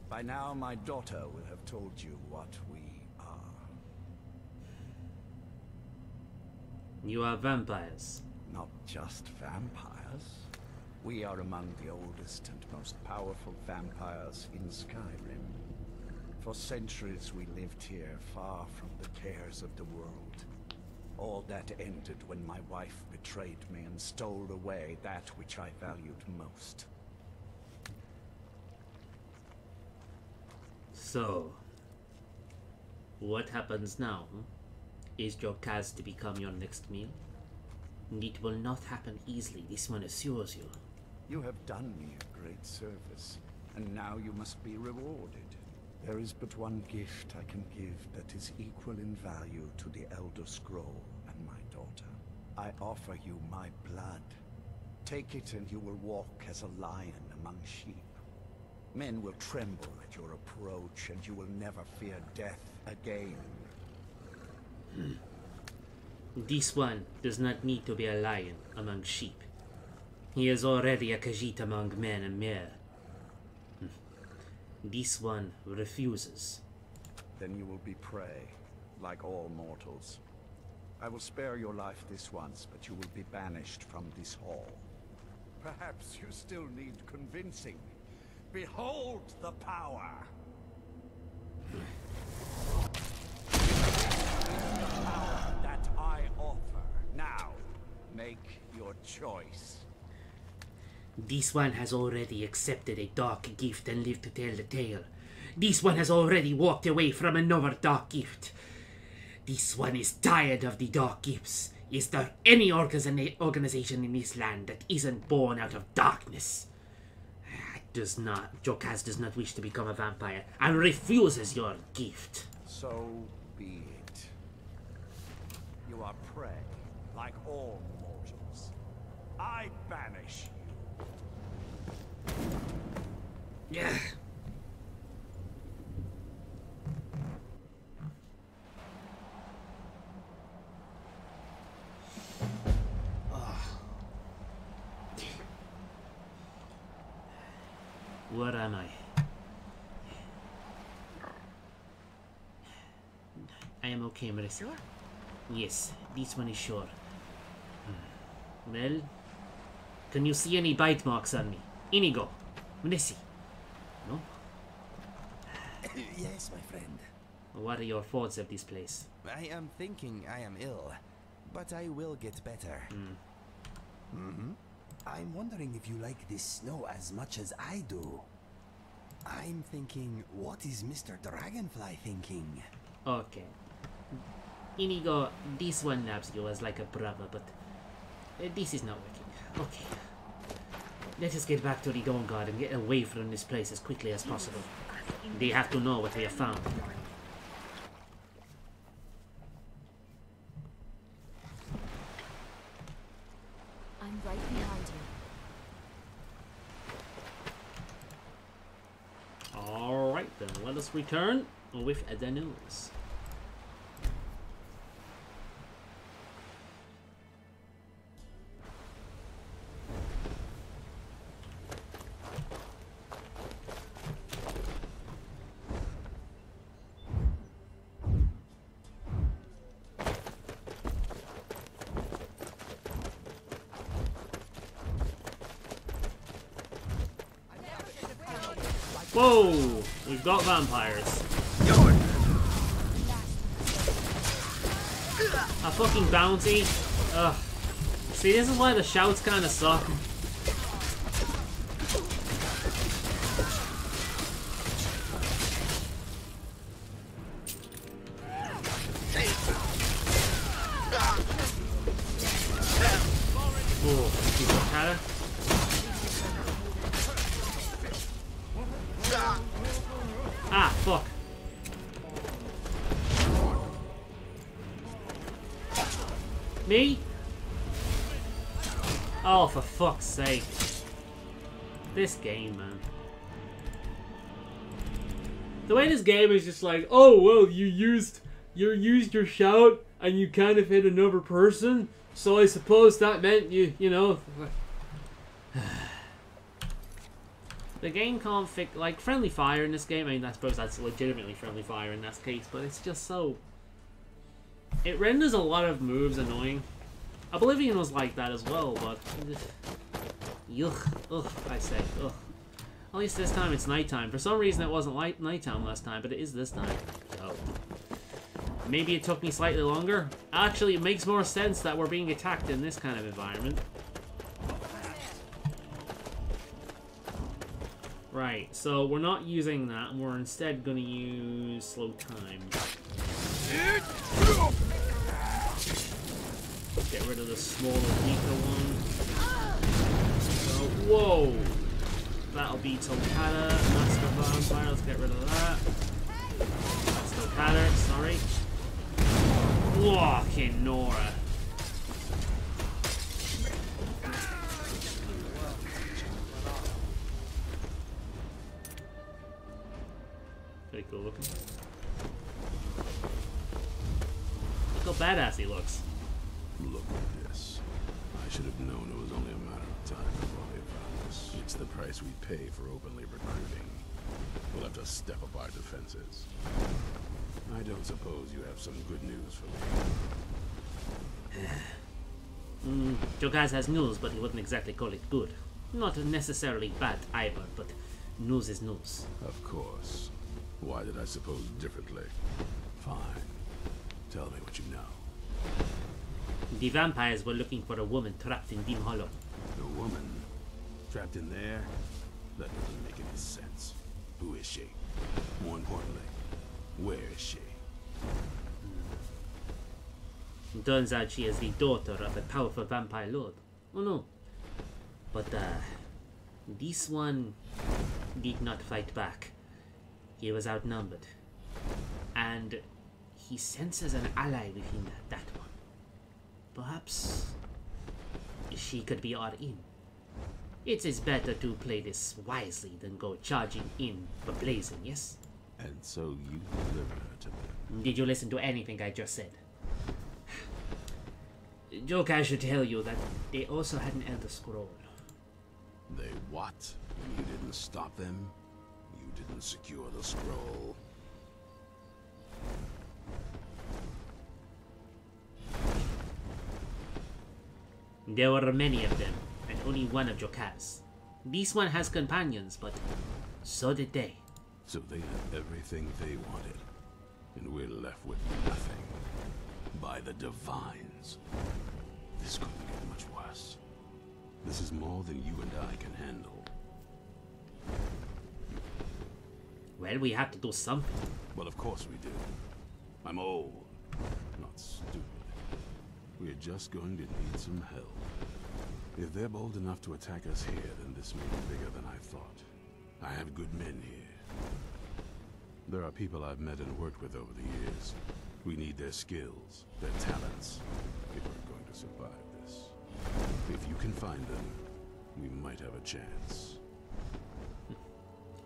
By now, my daughter will have told you what we are. You are vampires. Not just vampires. We are among the oldest and most powerful vampires in Skyrim. For centuries we lived here, far from the cares of the world. All that ended when my wife betrayed me and stole away that which I valued most. So, what happens now? Is Jokaz to become your next meal? It will not happen easily, this one assures you. You have done me a great service, and now you must be rewarded. There is but one gift I can give that is equal in value to the Elder Scroll and my daughter. I offer you my blood. Take it and you will walk as a lion among sheep. Men will tremble at your approach, and you will never fear death again. This one does not need to be a lion among sheep. He is already a Khajiit among men and mere. This one refuses. Then you will be prey, like all mortals. I will spare your life this once, but you will be banished from this hall. Perhaps you still need convincing. Behold the power! The power that I offer. Now, make your choice. This one has already accepted a dark gift and lived to tell the tale. This one has already walked away from another dark gift. This one is tired of the dark gifts. Is there any organization in this land that isn't born out of darkness? Jokaz does not wish to become a vampire and refuses your gift. So be it. You are prey, like all mortals. I banish you. Yeah. Where am I? I am okay, Marissa. Sure? Yes, this one is sure. Well, can you see any bite marks on me? Inigo, Marissa. No? Yes, my friend. What are your thoughts of this place? I am thinking I am ill, but I will get better. I'm wondering if you like this snow as much as I do. I'm thinking, what is Mr. Dragonfly thinking? Okay. Inigo, this one loves you as like a brother, but this is not working. Okay. Let us get back to the Dawn Guard and get away from this place as quickly as possible. They have to know what we have found. I'm right behind you. Alright then, let us return with the news. Whoa! We've got vampires. A fucking bounty. Ugh. See, this is why the shouts kind of suck. Oh, he's a cutter. Ah, fuck. Me? Oh, for fuck's sake. This game, man. The way this game is just like, oh, well, you used your shout and you kind of hit another person, so I suppose that meant you know. The game can't fix, like, friendly fire in this game. I mean, I suppose that's legitimately friendly fire in that case, but it's just so... It renders a lot of moves annoying. Oblivion was like that as well, but... Yuck. Ugh, I say. Ugh. At least this time it's nighttime. For some reason it wasn't nighttime last time, but it is this time. So... Maybe it took me slightly longer. Actually, it makes more sense that we're being attacked in this kind of environment. Right, so we're not using that, and we're instead going to use slow time. Get rid of the smaller, weaker one. So, whoa! That'll be Tolkada, Master Vampire, let's get rid of that. That's Tolkada, sorry. Fucking Nora. Pretty cool looking. Look how badass he looks. Look at this. I should have known it was only a matter of time before they found us. It's the price we pay for openly recruiting. We'll have to step up our defenses. I don't suppose you have some good news for me. Jokaz has news, but he wouldn't exactly call it good. Not necessarily bad either, but news is news. Of course. Why did I suppose differently? Fine. Tell me what you know. The vampires were looking for a woman trapped in Dim Hollow. A woman? Trapped in there? That doesn't make any sense. Who is she? More importantly, where is she? Turns out she is the daughter of a powerful vampire lord. Oh no. But this one did not fight back. He was outnumbered. And he senses an ally within that one. Perhaps she could be our in. It is better to play this wisely than go charging in for blazing, yes? And so you deliver her to them. Did you listen to anything I just said? Joke, I should tell you that they also had an Elder Scroll. They what? You didn't stop them? You didn't secure the scroll? There were many of them, and only one of Jokaz. This one has companions, but so did they. So they have everything they wanted, and we're left with nothing. By the Divines. This couldn't get much worse. This is more than you and I can handle. Well, we have to do something. Well, of course we do. I'm old, not stupid. We're just going to need some help. If they're bold enough to attack us here, then this may be bigger than I thought. I have good men here. There are people I've met and worked with over the years. We need their skills, their talents, if we're going to survive this. If you can find them, we might have a chance.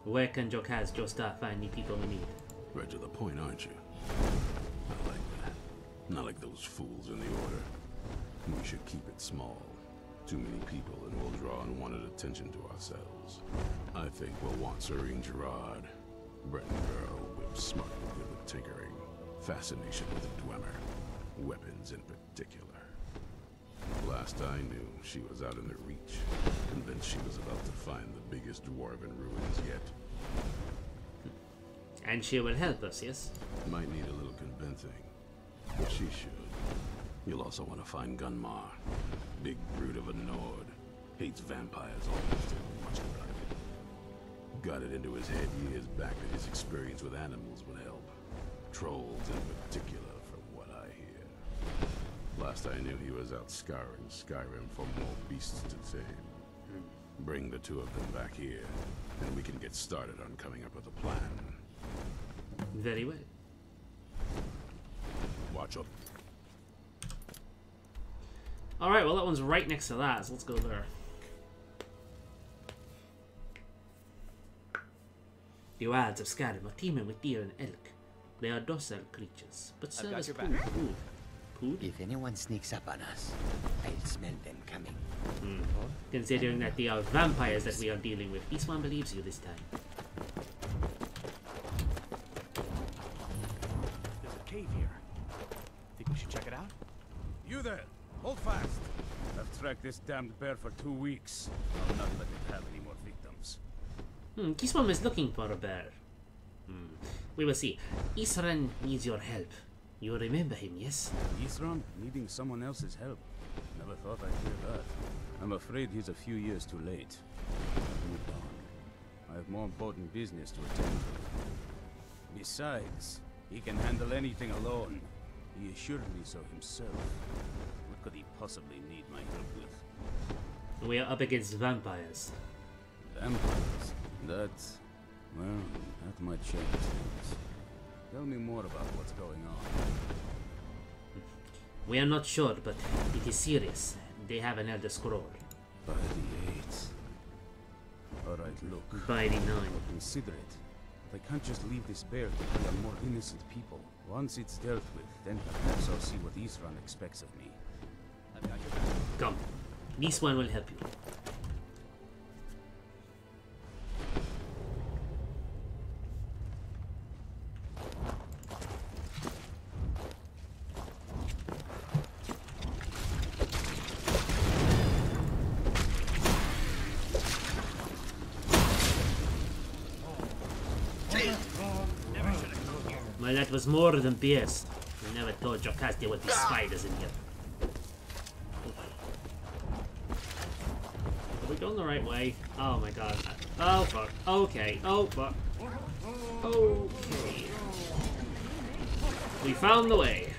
Where can Jokaz just start finding people we need? Right to the point, aren't you? I like that. Not like those fools in the Order. We should keep it small. Too many people and we'll draw unwanted attention to ourselves. I think we'll want Serene Gerard. Breton girl, whip smart and good with tinkering. Fascination with the Dwemer. Weapons in particular. Last I knew, she was out in the Reach. Convinced she was about to find the biggest dwarven ruins yet. And she will help us, yes? Might need a little convincing. But she should. You'll also want to find Gunmar. Big brute of a Nord. Hates vampires almost as much as I do. Got it into his head years back that his experience with animals would help. Trolls in particular, from what I hear. Last I knew he was out scouring Skyrim for more beasts to tame. Bring the two of them back here, and we can get started on coming up with a plan. Very well. Watch up. Alright, well that one's right next to that, so let's go there. The wilds of Skyrim are teeming with deer and elk. They are docile creatures, but serve as food. If anyone sneaks up on us, I'll smell them coming. Considering that they are vampires that we are dealing with, this one believes you this time. There's a cave here. Think we should check it out? You there! Hold fast! I've tracked this damned bear for 2 weeks. I'll not let it have any more victims. This one is looking for a bear. We will see. Isran needs your help. You remember him, yes? Isran needing someone else's help. Never thought I'd hear that. I'm afraid he's a few years too late. I've moved on. I have more important business to attend to. Besides, he can handle anything alone. He assured me so himself. What could he possibly need my help with? We are up against vampires. Vampires? Well, that might change things. Tell me more about what's going on. We are not sure, but it is serious. They have an Elder Scroll. By the 8th. Alright, look. By the 9th. I'll consider it. But I can't just leave this bear to kill more innocent people. Once it's dealt with, then perhaps I'll see what Isran expects of me. I've got your back. Come. This one will help you. Well, that was more than best. We never told your cast there would be spiders in here. Are we going the right way? Oh my god. Oh fuck. Okay. Oh fuck. Okay. We found the way.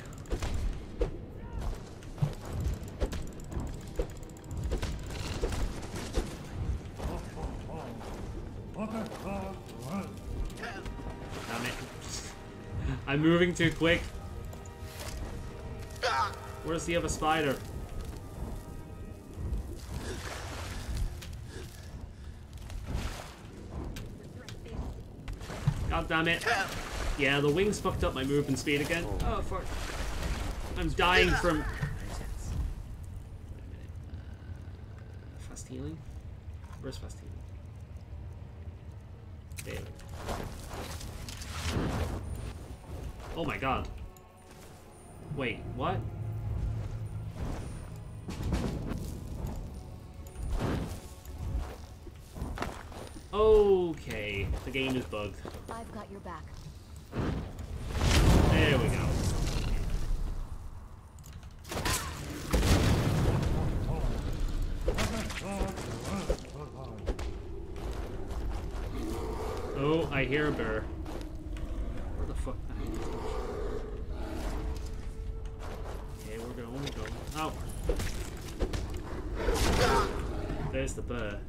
Damn it. I'm moving too quick. Where's the other spider? God damn it. Yeah, the wings fucked up my movement speed again. Oh, fuck. I'm dying from... Wait a minute. Fast healing? Where's fast healing? There. Oh my god. Wait, what? Okay, the game is bugged. I've got your back. There we go. Oh, I hear a bear. Where the fuck? Okay, we're going. Oh. There's the bear.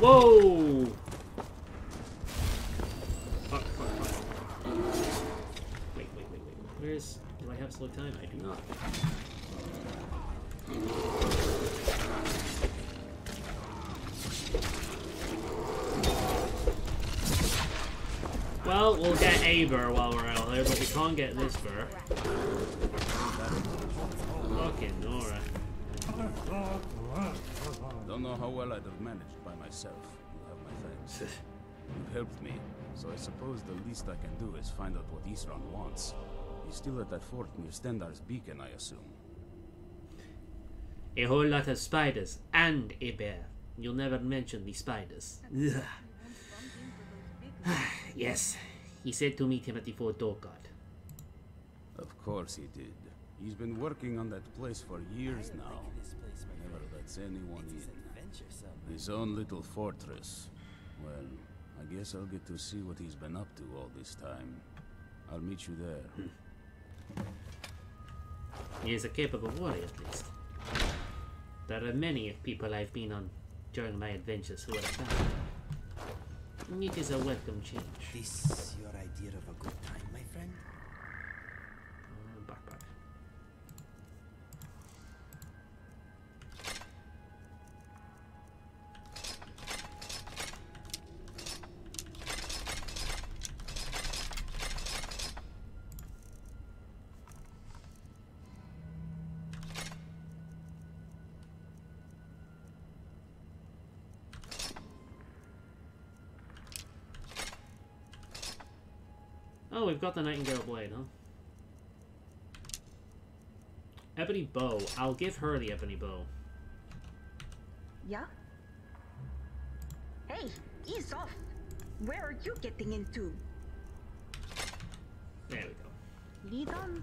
Whoa! Fuck. Wait. Where's... Do I have slow time? I do not. Well, we'll get a burr while we're out there, but we can't get this burr. Fucking Nora. Don't know how well I'd have managed by myself. You have my thanks. You've helped me, so I suppose the least I can do is find out what Isran wants. He's still at that fort near Stendar's beacon, I assume. A whole lot of spiders and a bear. You'll never mention the spiders. Yes, he said to meet him at the Fort Dorkard. Of course he did. He's been working on that place for years now. Never lets anyone in. His own little fortress. Well, I guess I'll get to see what he's been up to all this time. I'll meet you there. He is a capable warrior, at least. There are many of people I've been on during my adventures who are found. It is a welcome change. This your idea of a good time, my friend? Backpack. Oh, we've got the Nightingale blade, huh? Ebony bow. I'll give her the ebony bow. Yeah? Hey, ease off. Where are you getting into? There we go. Lead on.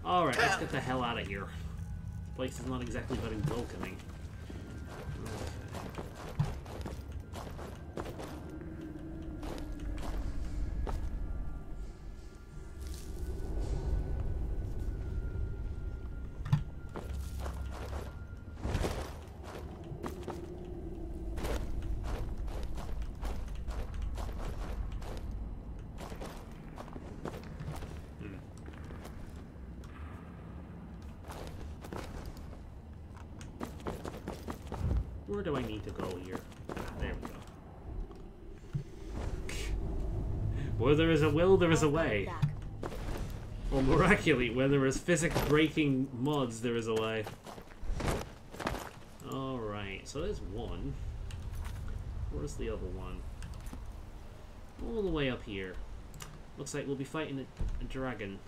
Alright, let's get the hell out of here. This place is not exactly very welcoming. Where do I need to go here? Ah, there we go. Where there is a will, there is a way. Or more accurately, where there is physics-breaking mods, there is a way. Alright, so there's one. Where's the other one? All the way up here. Looks like we'll be fighting a dragon.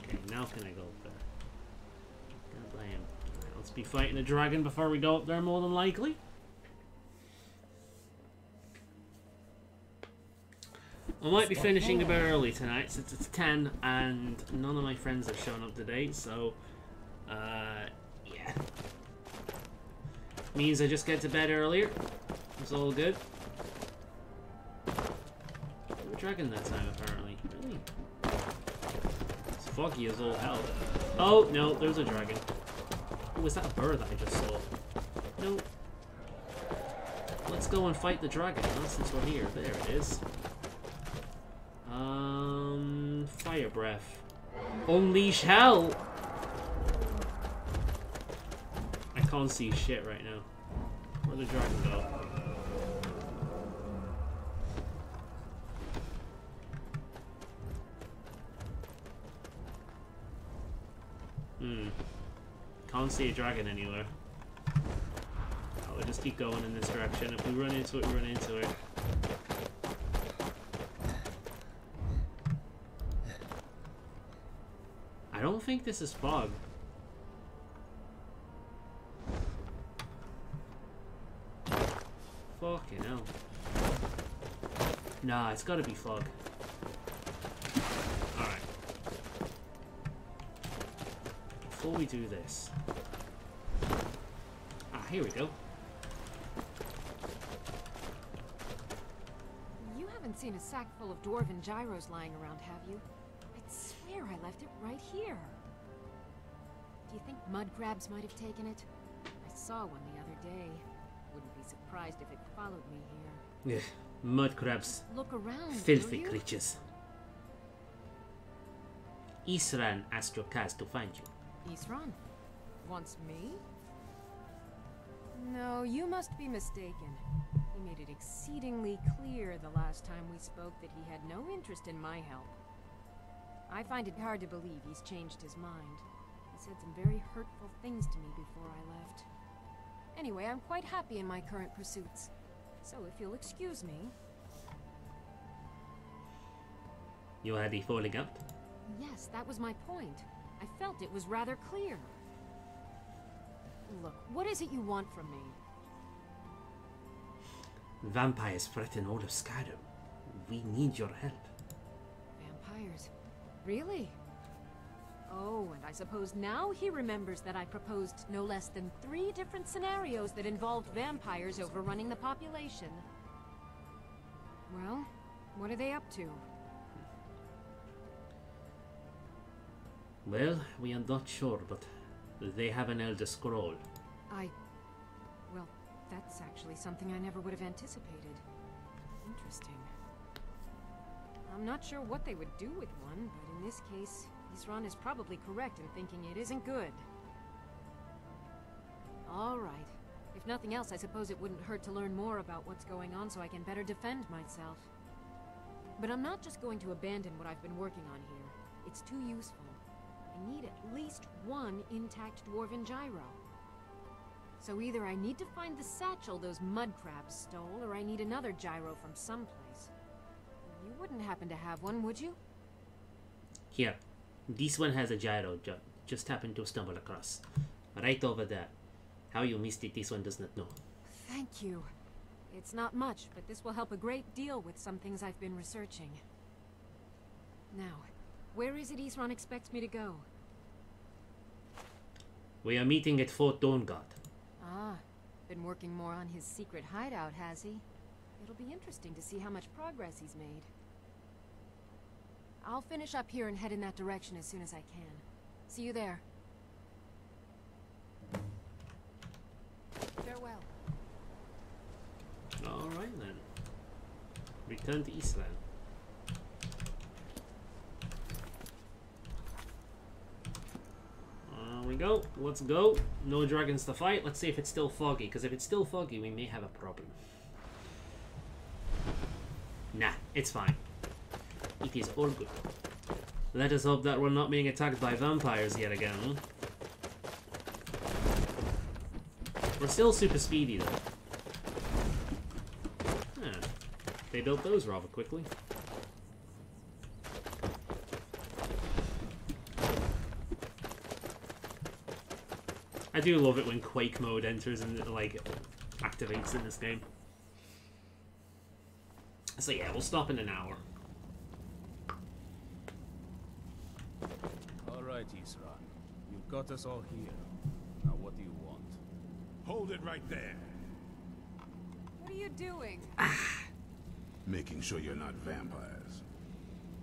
Okay, now can I go up there? God damn. Let's be fighting a dragon before we go up there, more than likely. I might be finishing a bit early tonight since it's 10 and none of my friends have shown up today, so yeah. Means I just get to bed earlier. It's all good. We were dragging that time apparently. Really? It's foggy as all hell. Oh no, there's a dragon. Oh, was that a bird that I just saw? No. Let's go and fight the dragon, huh, since we're here. There it is. Fire breath. Unleash hell! I can't see shit right now. Where'd the dragon go? Can't see a dragon anywhere. I'll just keep going in this direction. If we run into it, we run into it. I don't think this is fog. Fucking hell. Nah, it's gotta be fog. Alright. Before we do this. Ah, here we go. You haven't seen a sack full of dwarven gyros lying around, have you? I swear I left it right here. Do you think mud crabs might have taken it? I saw one the other day. Wouldn't be surprised if it followed me here. Yeah, mud crabs. Look around, filthy creatures. Isran asked your cast to find you. Isran? Wants me? No, you must be mistaken. He made it exceedingly clear the last time we spoke that he had no interest in my help. I find it hard to believe he's changed his mind. He said some very hurtful things to me before I left. Anyway, I'm quite happy in my current pursuits. So if you'll excuse me... You had a falling out? Yes, that was my point. I felt it was rather clear. Look, what is it you want from me? Vampires threaten all of Skyrim. We need your help. Vampires? Really? Oh, and I suppose now he remembers that I proposed no less than 3 different scenarios that involved vampires overrunning the population. Well, what are they up to? Well, we are not sure, but they have an Elder Scroll. Well, that's actually something I never would have anticipated. Interesting. I'm not sure what they would do with one, but in this case, Isran is probably correct in thinking it isn't good. All right. If nothing else, I suppose it wouldn't hurt to learn more about what's going on so I can better defend myself. But I'm not just going to abandon what I've been working on here. It's too useful. I need at least 1 intact dwarven gyro. So either I need to find the satchel those mud crabs stole, or I need another gyro from someplace. You wouldn't happen to have one, would you? Here. This one has a gyro. Just happened to stumble across. Right over there. How you missed it, this one does not know. Thank you. It's not much, but this will help a great deal with some things I've been researching. Now, where is it Isran expects me to go? We are meeting at Fort Dawnguard. Ah, been working more on his secret hideout, has he? It'll be interesting to see how much progress he's made. I'll finish up here and head in that direction as soon as I can. See you there. Farewell. Alright then. Return to Eastland. There we go. Let's go. No dragons to fight. Let's see if it's still foggy, because if it's still foggy, we may have a problem. Nah, it's fine. It is all good. Let us hope that we're not being attacked by vampires yet again. We're still super speedy, though. Huh. They built those rather quickly. I do love it when Quake mode enters and, like, activates in this game. So yeah, we'll stop in an hour. right, Isran. You've got us all here. Now what do you want? Hold it right there. What are you doing? Making sure you're not vampires.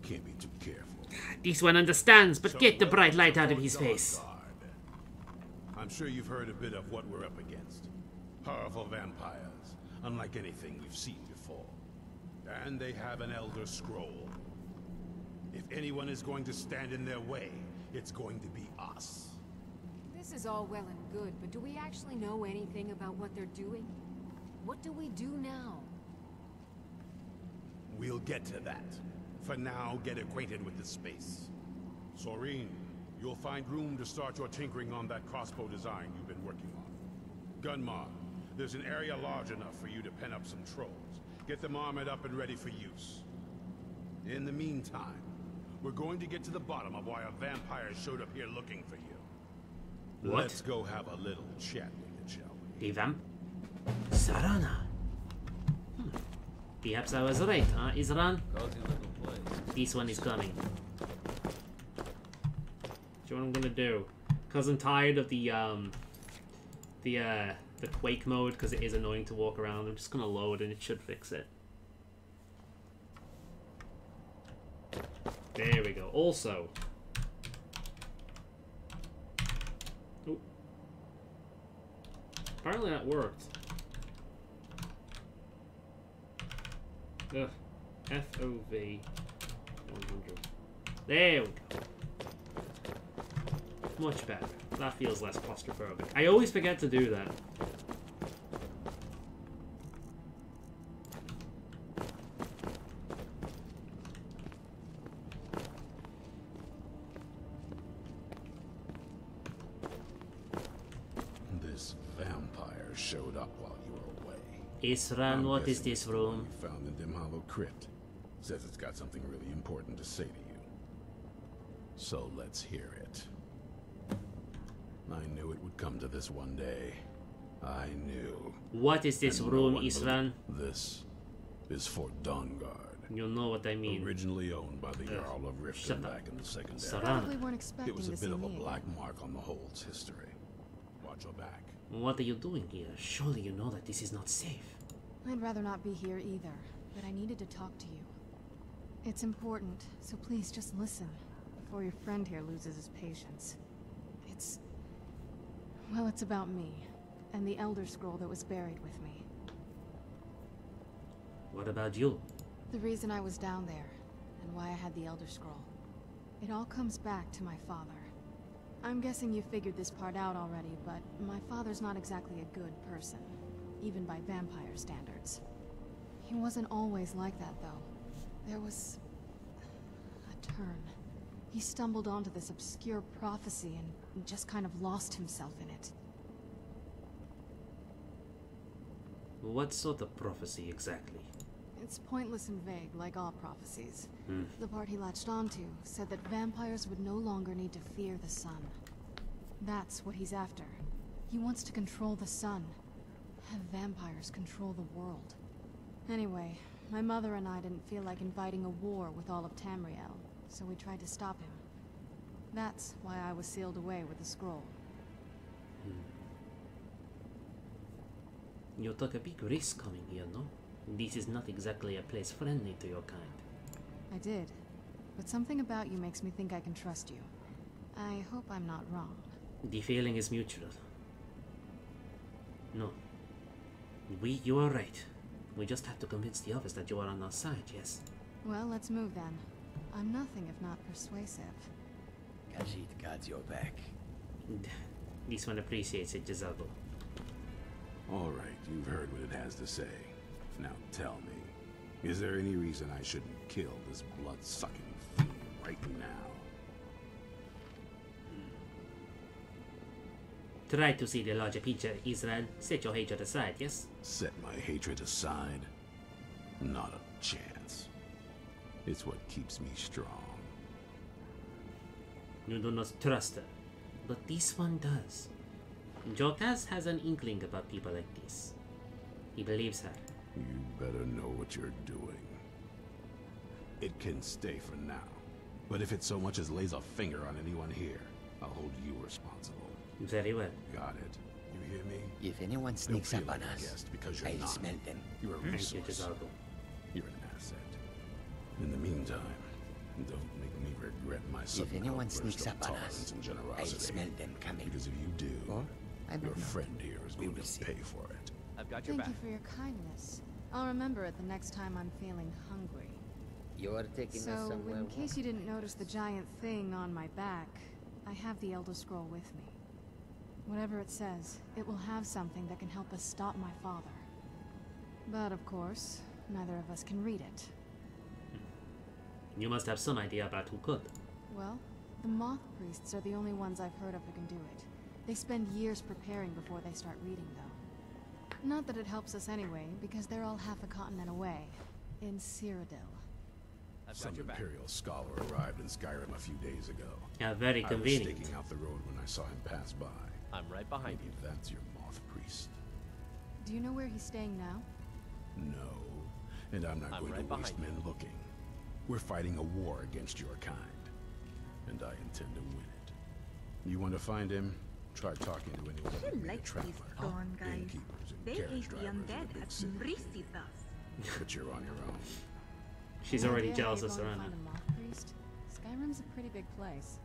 Can't be too careful. This one understands, but get the bright light out of his face. I'm sure you've heard a bit of what we're up against. Powerful vampires, unlike anything we've seen before. And they have an Elder Scroll. If anyone is going to stand in their way, it's going to be us. This is all well and good, but do we actually know anything about what they're doing? What do we do now? We'll get to that. For now, get acquainted with the space. Soreen, you'll find room to start your tinkering on that crossbow design you've been working on. Gunmar, there's an area large enough for you to pen up some trolls. Get them armored up and ready for use. In the meantime, we're going to get to the bottom of why a vampire showed up here looking for you. What? Let's go have a little chat with it, shall we? The vamp? Sarana. Perhaps I was right, huh, Isran? This one is coming. So what I'm gonna do, cause I'm tired of the quake mode, because it is annoying to walk around. I'm just gonna load and it should fix it. There we go. Also, oh, apparently that worked. Ugh. FOV 100. There we go. Much better. That feels less claustrophobic. I always forget to do that. This vampire showed up while you were away. Isran, what is this room? Found in Dim Hollow Crypt. Says it's got something really important to say to you. So let's hear it. I knew it would come to this one day. I knew. What is this room, Isran? This is Fort Dawnguard. You'll know what I mean. Originally owned by the Jarl of Riften back in the Second Probably Era. weren't expecting It was a to bit see of a me black mark on the Hold's history. Watch your back. What are you doing here? Surely you know that this is not safe. I'd rather not be here either, but I needed to talk to you. It's important, so please just listen, before your friend here loses his patience. Well, it's about me, and the Elder Scroll that was buried with me. What about you? The reason I was down there, and why I had the Elder Scroll. It all comes back to my father. I'm guessing you figured this part out already, but my father's not exactly a good person, even by vampire standards. He wasn't always like that, though. There was a turn. He stumbled onto this obscure prophecy and just kind of lost himself in it. What sort of prophecy exactly? It's pointless and vague, like all prophecies. Hmm. The part he latched onto said that vampires would no longer need to fear the sun. That's what he's after. He wants to control the sun. Have vampires control the world. Anyway, my mother and I didn't feel like inviting a war with all of Tamriel, so we tried to stop him. That's why I was sealed away with the scroll. You took a big risk coming here, no? This is not exactly a place friendly to your kind. I did, but something about you makes me think I can trust you. I hope I'm not wrong. The feeling is mutual. No. You are right. We just have to convince the others that you are on our side, yes? Well, let's move then. I'm nothing if not persuasive. Khajiit got your back. This one appreciates it, Jezebel. All right, you've heard what it has to say. Now tell me, is there any reason I shouldn't kill this blood-sucking fiend right now? Try to see the larger picture, Israel. Set your hatred aside, yes? Set my hatred aside? Not a chance. It's what keeps me strong. You do not trust her, but this one does. Jokaz has an inkling about people like this. He believes her. You better know what you're doing. It can stay for now. But if it so much as lays a finger on anyone here, I'll hold you responsible. Very well. Got it. You hear me? If anyone sneaks Don't up feel on like a us, guest because you're I'll not. smell them. You're a resource. You're an asset. In the meantime, don't make me regret my sudden If anyone outburst sneaks of up on tolerance us, and I'll generosity. smell them coming. Because if you do, Or I your might not. friend here is going to pay for it. I've got your Thank back. you for your kindness. I'll remember it the next time I'm feeling hungry. You're taking us So, somewhere. in case you didn't notice the giant thing on my back, I have the Elder Scroll with me. Whatever it says, it will have something that can help us stop my father. But of course, neither of us can read it. You must have some idea about who could. Well, the Moth Priests are the only ones I've heard of who can do it. They spend years preparing before they start reading, though. Not that it helps us anyway, because they're all half a continent away, in Cyrodiil. Some Imperial scholar arrived in Skyrim a few days ago. Yeah, very convenient. I was staking out the road when I saw him pass by. I'm right behind you. That's your Moth Priest. Do you know where he's staying now? No, and I'm not going to waste men looking. We're fighting a war against your kind, and I intend to win it. You want to find him? Try talking to anyone who may be a traveler, innkeepers, and They carriage hate the drivers in undead the big as city. Brisitas. But you're on your own. She's already Any jealous idea of how you're going Serena. to find a Moth Priest? Skyrim's a pretty big place.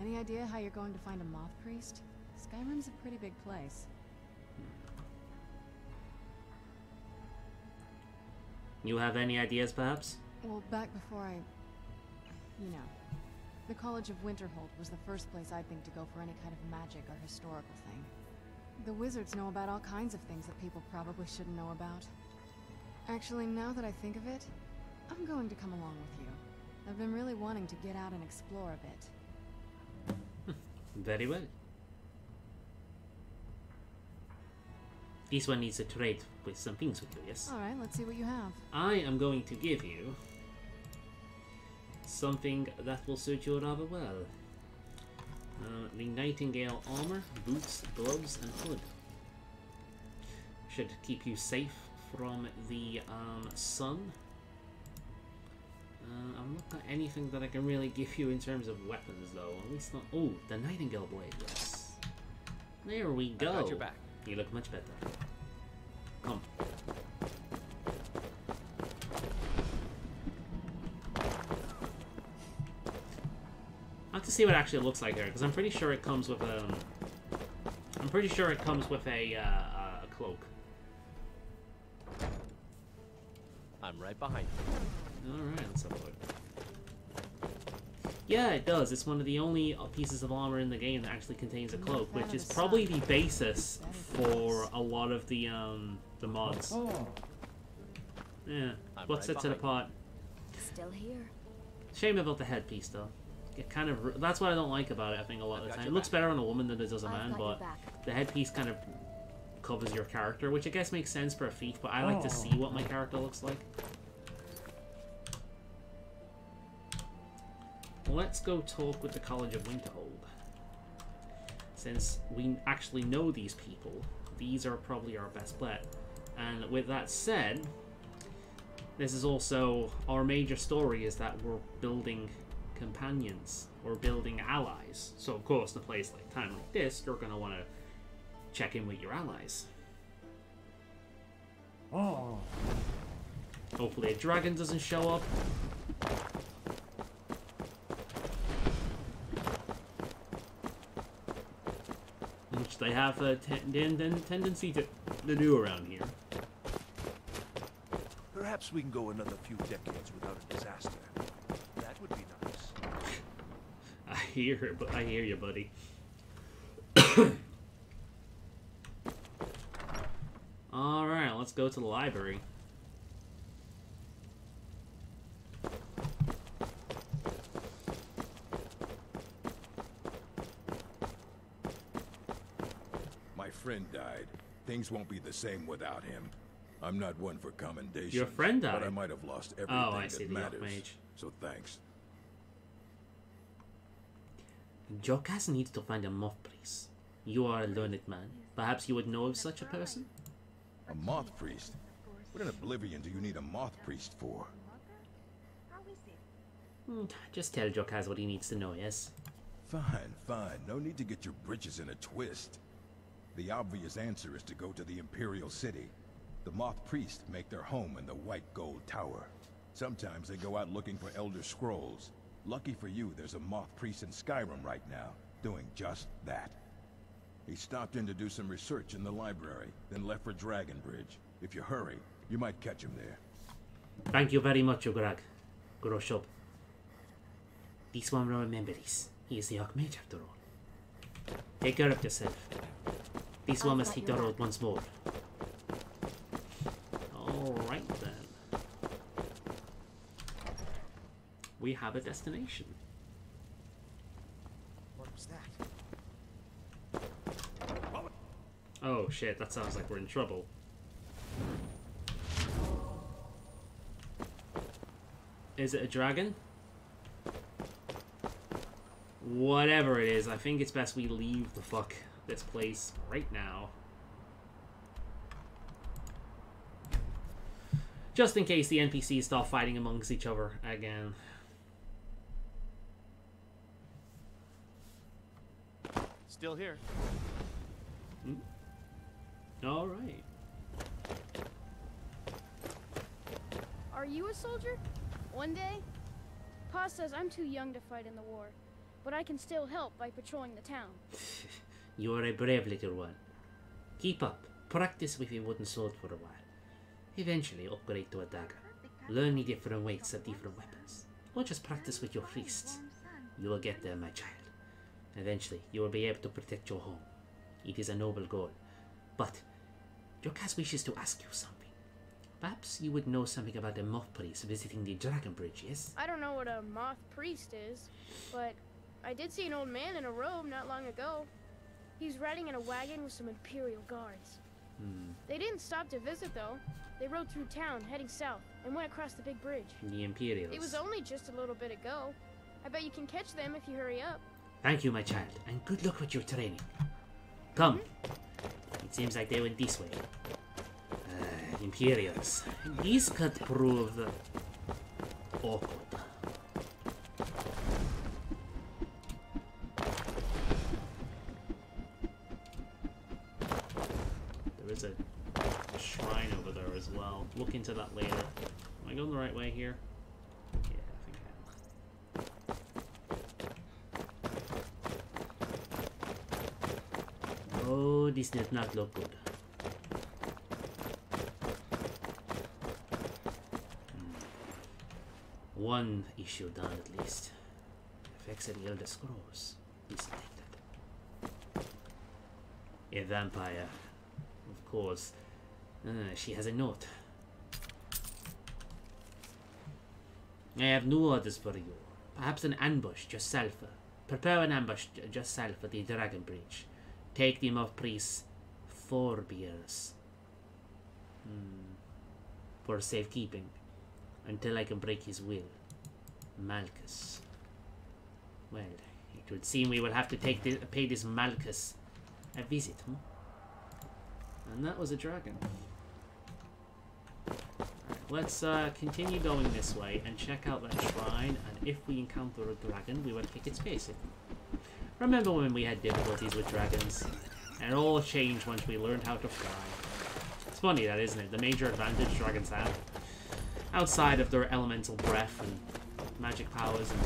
Any idea how you're going to find a Moth Priest? Skyrim's a pretty big place. You have any ideas, perhaps? Well, back before you know, the College of Winterhold was the first place I'd think to go for any kind of magic or historical thing. The wizards know about all kinds of things that people probably shouldn't know about. Actually, now that I think of it, I'm going to come along with you. I've been really wanting to get out and explore a bit. Very well. This one needs to trade with some things with you, yes? Alright, let's see what you have. I am going to give you something that will suit you rather well. The Nightingale Armor, boots, gloves, and hood. Should keep you safe from the sun. I'm not got anything that I can really give you in terms of weapons, though. At least not. Oh, the Nightingale blade. Yes. There we go. I got your back. You look much better. Come. I have to see what it actually looks like here, because I'm pretty sure it comes with a. I'm pretty sure it comes with a cloak. I'm right behind you. All right, let's have a look. Yeah, it does. It's one of the only pieces of armor in the game that actually contains a cloak, which is probably the basis for a lot of the mods. Yeah, what sets it apart? Still here. Shame about the headpiece, though. It kind of that's what I don't like about it. I think a lot of the time it looks better on a woman than it does a man, but the headpiece kind of covers your character, which I guess makes sense for a thief. But I like to see what my character looks like. Let's go talk with the College of Winterhold. Since we actually know these people, these are probably our best bet. And with that said, this is also our major story, is that we're building companions, we're building allies. So of course, in a place like time like this, you're going to want to check in with your allies. Hopefully a dragon doesn't show up. Which they have a tendency to do around here. Perhaps we can go another few decades without a disaster. That would be nice. I hear you, buddy. All right, let's go to the library. My friend died. Things won't be the same without him. I'm not one for commendations. Your friend died? But I might have lost everything I see, that the matters. Archmage. So thanks. Jokas needs to find a moth priest. You are a learned man. Perhaps you would know of such a person? A moth priest? What in oblivion do you need a moth priest for? Just tell Jokaz what he needs to know, yes? Fine, fine. No need to get your britches in a twist. The obvious answer is to go to the Imperial City. The Moth Priests make their home in the White Gold Tower. Sometimes they go out looking for Elder Scrolls. Lucky for you, there's a Moth Priest in Skyrim right now, doing just that. He stopped in to do some research in the library, then left for Dragonbridge. If you hurry, you might catch him there. Thank you very much, Ugrag. Groshub. This one will remember this. He is the Archmage after all. Take care of yourself. This one must hit the road once more. Alright then. We have a destination. What was that? Oh shit, that sounds like we're in trouble. Is it a dragon? Whatever it is, I think it's best we leave the fuck this place right now. Just in case the NPCs start fighting amongst each other again. Still here. Alright. Are you a soldier? One day? Pa says I'm too young to fight in the war, but I can still help by patrolling the town. You are a brave little one. Keep up. Practice with a wooden sword for a while. Eventually upgrade to a dagger. Learn the different weights of different weapons. Or just practice with your fists. You will get there, my child. Eventually, you will be able to protect your home. It is a noble goal. But, Jokaz wishes to ask you something. Perhaps you would know something about a moth priest visiting the Dragonbridge, yes? I don't know what a moth priest is, but I did see an old man in a robe not long ago. He's riding in a wagon with some Imperial guards. They didn't stop to visit, though. They rode through town, heading south, and went across the big bridge. The Imperials. It was only just a little bit ago. I bet you can catch them if you hurry up. Thank you, my child, and good luck with your training. Come. It seems like they went this way. Imperials. This could prove awkward. There is a shrine over there as well. Look into that later. Am I going the right way here? Yeah, I think I am. Oh, this does not look good. One issue done at least. Effects of the Elder Scrolls. Detected. A vampire. Of course. She has a note. I have no orders for you. Perhaps an ambush just south. Prepare an ambush just south of the Dragonbridge. Take the moth priest's 4 beers. For safekeeping. Until I can break his will. Malchus. Well, it would seem we will have to pay this Malchus a visit, huh? And that was a dragon. Right, let's continue going this way and check out that shrine, and if we encounter a dragon, we will take its face. Remember when we had difficulties with dragons? And it all changed once we learned how to fly. It's funny that, isn't it? The major advantage dragons have. Outside of their elemental breath and magic powers and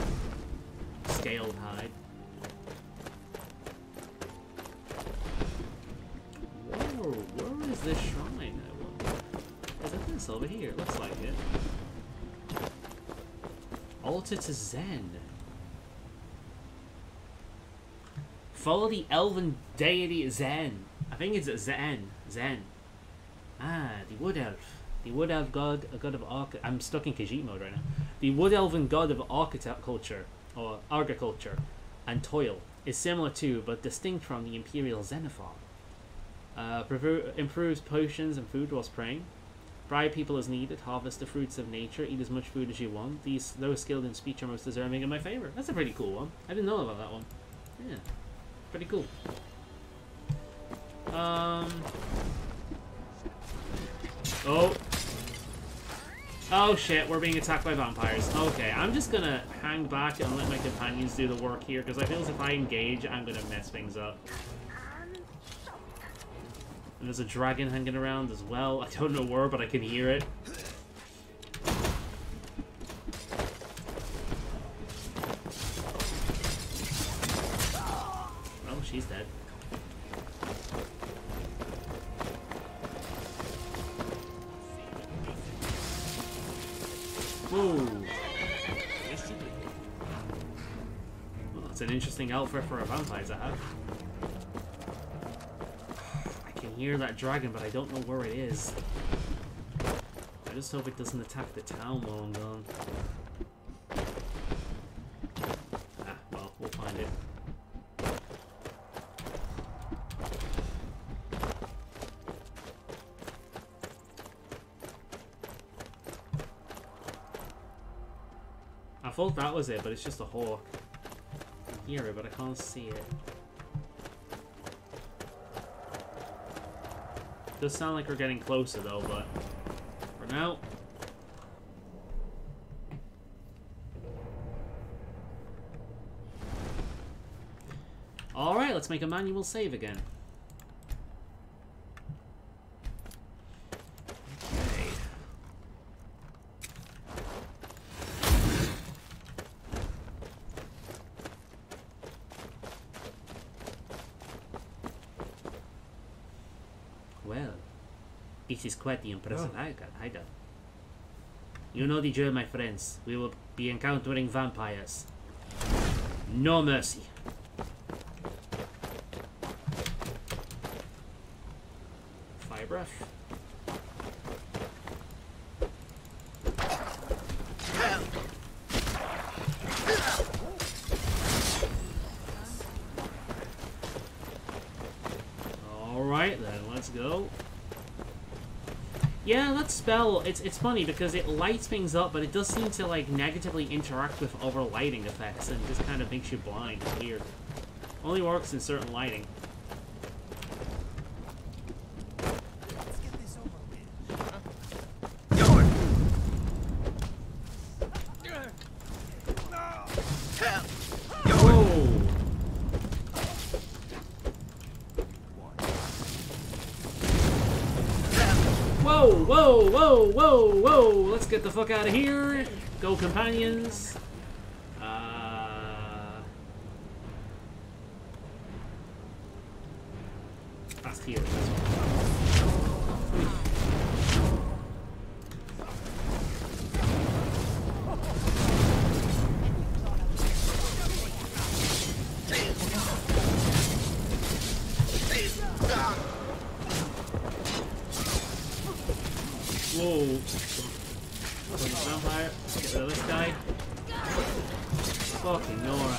scaled hide. Whoa, where is this shrine? Is it this over here? It looks like it. Altar to Zen. Follow the elven deity Zen. I think it's Zen. Zen. Ah, the wood elf. The wood elf god, a god of I'm stuck in Khajiit mode right now. The wood elven god of architecture, or agriculture, and toil is similar to, but distinct from, the Imperial Xenophon. Improves potions and food whilst praying. Bribe people as needed. Harvest the fruits of nature. Eat as much food as you want. Those skilled in speech are most deserving in my favor. That's a pretty cool one. I didn't know about that one. Yeah, pretty cool. Oh. Oh shit, we're being attacked by vampires. Okay, I'm just gonna hang back and let my companions do the work here, because I feel as if I engage, I'm gonna mess things up. And there's a dragon hanging around as well. I don't know where, but I can hear it. Oh, she's dead. Whoa. Well, that's an interesting outfit for a vampire to have. I can hear that dragon, but I don't know where it is. I just hope it doesn't attack the town while I'm gone. Ah, well, we'll find it. I thought that was it, but it's just a hawk. I can hear it, but I can't see it. Does sound like we're getting closer though, but for now. Alright, let's make a manual save again. Okay. Well, it is quite the impressive hideout. You know the drill, my friends. We will be encountering vampires. No mercy. Fire breath. Alright then, let's go. Yeah, that spell, it's funny because it lights things up, but it does seem to like negatively interact with other lighting effects and just kind of makes you blind. It's weird. Only works in certain lighting. Whoa, whoa, whoa, whoa! Let's get the fuck out of here. Go, companions. Past here. Whoa. Vampire. Get rid of this guy. Fucking Nora.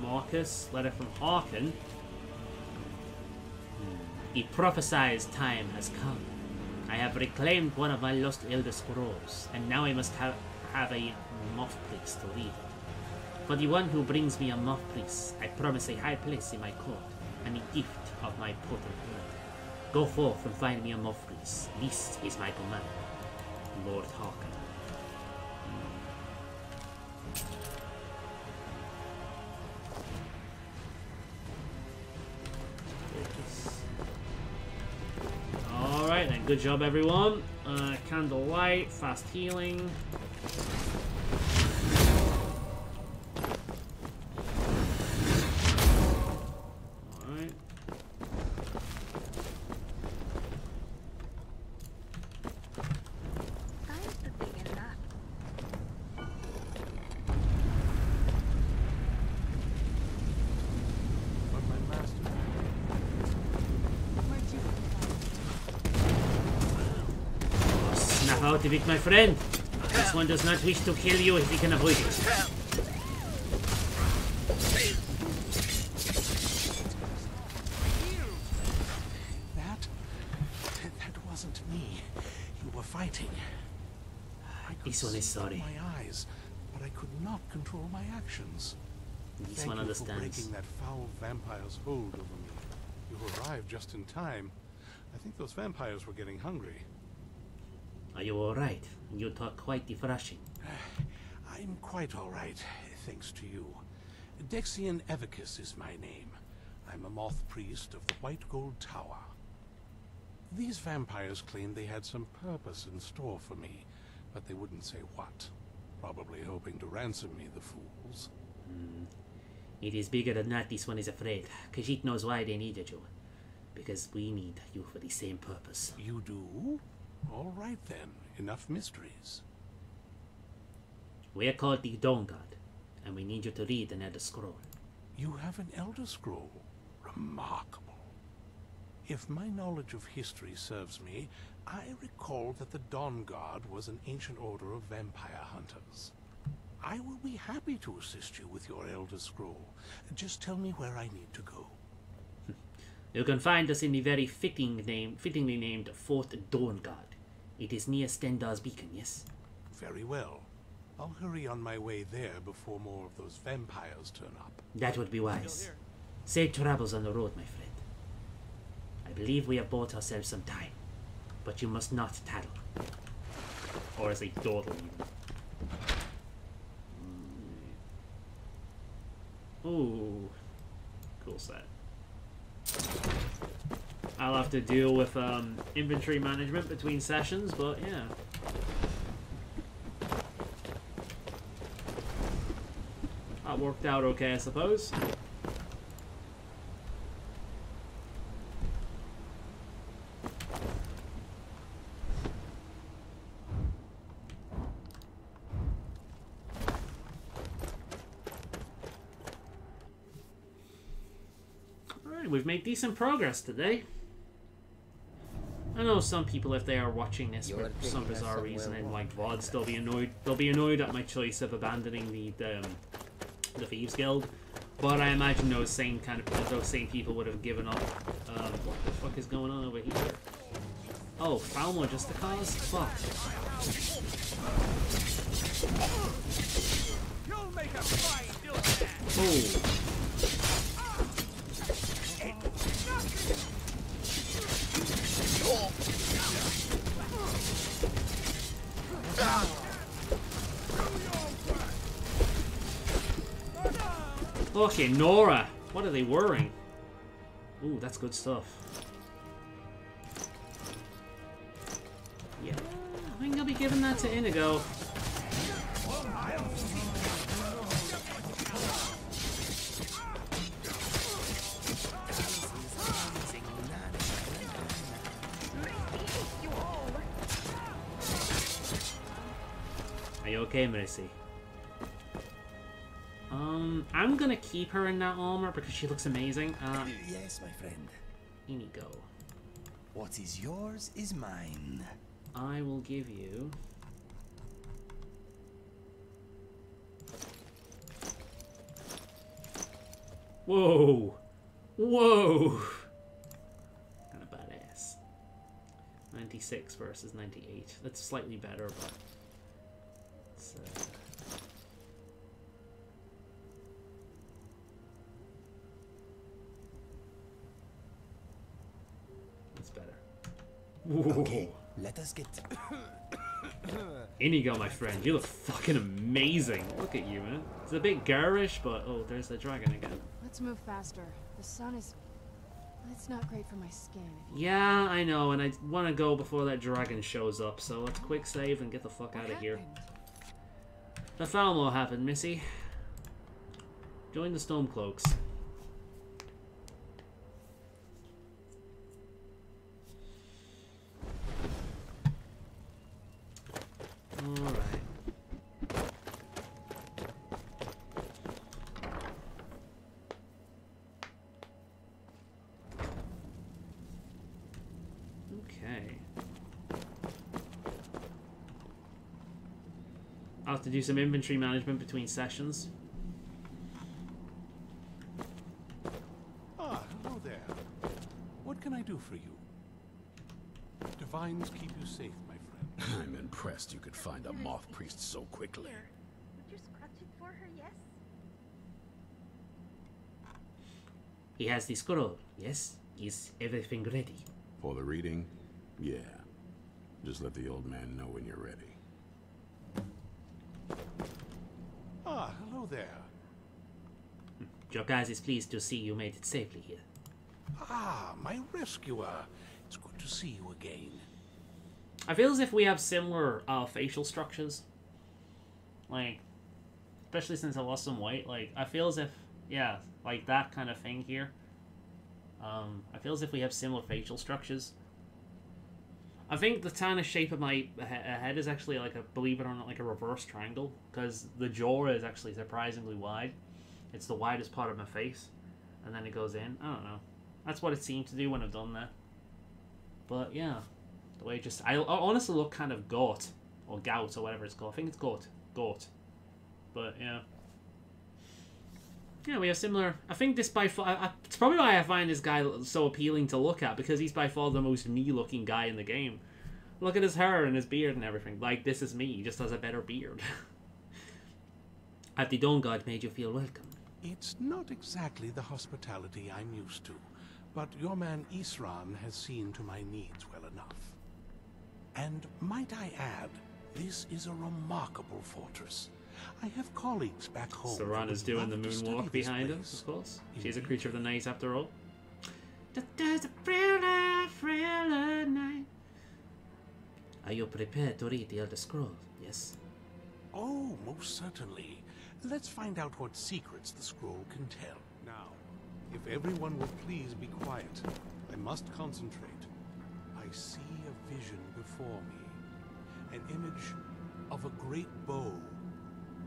Marcus, letter from Harkin. He prophesies time has come. I have reclaimed one of my lost Elder Scrolls, and now I must have a moth priest to read it. For the one who brings me a moth priest, I promise a high place in my court, and a gift of my potent blood. Go forth and find me a moth priest. This is my command, Lord Harkin. Alright then, good job everyone. Candle light, fast healing. Alright. Out of it, my friend. This one does not wish to kill you if he can avoid it. That wasn't me. You were fighting. This one is sorry. My eyes, but I could not control my actions. This one understands. For breaking that foul vampire's hold over me. You arrived just in time. I think those vampires were getting hungry. Are you alright? You talk quite refreshing. I'm quite alright, thanks to you. Dexian Evicus is my name. I'm a moth priest of the White Gold Tower. These vampires claimed they had some purpose in store for me, but they wouldn't say what. Probably hoping to ransom me, the fools. It is bigger than that. This one is afraid. Khajiit knows why they needed you. Because we need you for the same purpose. You do? All right then. Enough mysteries. We are called the Dawn Guard, and we need you to read an Elder Scroll. You have an Elder Scroll? Remarkable. If my knowledge of history serves me, I recall that the Dawn Guard was an ancient order of vampire hunters. I will be happy to assist you with your Elder Scroll. Just tell me where I need to go. You can find us in the very fittingly named Fort Dawn Guard. It is near Stendar's Beacon, yes? Very well. I'll hurry on my way there before more of those vampires turn up. That would be wise. Safe travels on the road, my friend. I believe we have bought ourselves some time, but you must not tattle. Or as a dawdle, even. Ooh. Cool set. I'll have to deal with inventory management between sessions, but yeah. That worked out okay, I suppose. Alright, we've made decent progress today. I know some people, if they are watching this for some bizarre reason in like VODs, they'll be annoyed at my choice of abandoning the Thieves Guild, but I imagine those same people would have given up. What the fuck is going on over here? Oh, Thalmor just the cause? Fuck. Oh. Okay, Nora. What are they wearing? Ooh, that's good stuff. Yeah, I think I'll be giving that to Inigo. Are you okay, Mercy? I'm gonna keep her in that armor because she looks amazing. Yes, my friend. Inigo. What is yours is mine. I will give you... Whoa! Whoa! Kind of badass. 96 versus 98. That's slightly better, but... It's, That's better. Okay, let us get... Inigo, my friend, you look fucking amazing. Look at you, man. It's a bit garish, but oh, there's the dragon again. Let's move faster. The sun is... It's not great for my skin. Yeah, I know, and I want to go before that dragon shows up, so let's quick save and get the fuck out of here. The Thalmor happened, Missy. Join the Stormcloaks. Alright. Okay. I'll have to do some inventory management between sessions. Ah, hello there. What can I do for you? Divines keep you safe, my friend. I'm impressed you could find a moth priest so quickly. Here, would you scratch it for her, yes? He has the scroll, yes? Is everything ready? For the reading? Yeah. Just let the old man know when you're ready. Ah, hello there. Jokaz is pleased to see you made it safely here. Ah, my rescuer. It's good to see you again. I feel as if we have similar facial structures. Like, especially since I lost some weight. Like, I feel as if, yeah, like that kind of thing here. I feel as if we have similar facial structures. I think the kind of shape of my head is actually like a, believe it or not, like a reverse triangle. Because the jaw is actually surprisingly wide. It's the widest part of my face. And then it goes in. I don't know. That's what it seemed to do when I've done that. But yeah. The way it just... I honestly look kind of goat. Or gout or whatever it's called. I think it's goat. Goat. But yeah. Yeah, we have similar... I think this by far... it's probably why I find this guy so appealing to look at, because he's by far the most me-looking guy in the game. Look at his hair and his beard and everything. Like, this is me, he just has a better beard. Have the Dawn Guard made you feel welcome? It's not exactly the hospitality I'm used to, but your man Isran has seen to my needs well enough. And might I add, this is a remarkable fortress. I have colleagues back home. Serana's doing the moonwalk behind us, of course. She's a creature of the night after all. There's a thriller night. Are you prepared to read the Elder Scroll? Yes? Oh, most certainly. Let's find out what secrets the scroll can tell. Now, if everyone will please be quiet, I must concentrate. I see a vision before me. An image of a great bow.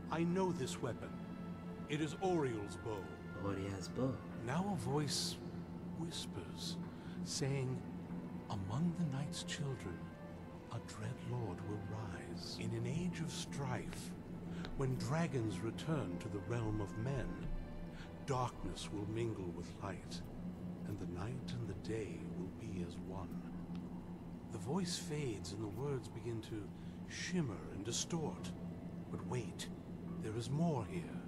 I know this weapon. It is Oriel's bow. Oriel's bow. Now a voice whispers, saying, among the night's children, a dread lord will rise. In an age of strife, when dragons return to the realm of men, darkness will mingle with light, and the night and the day will be as one. The voice fades and the words begin to shimmer and distort. But wait. There is more here.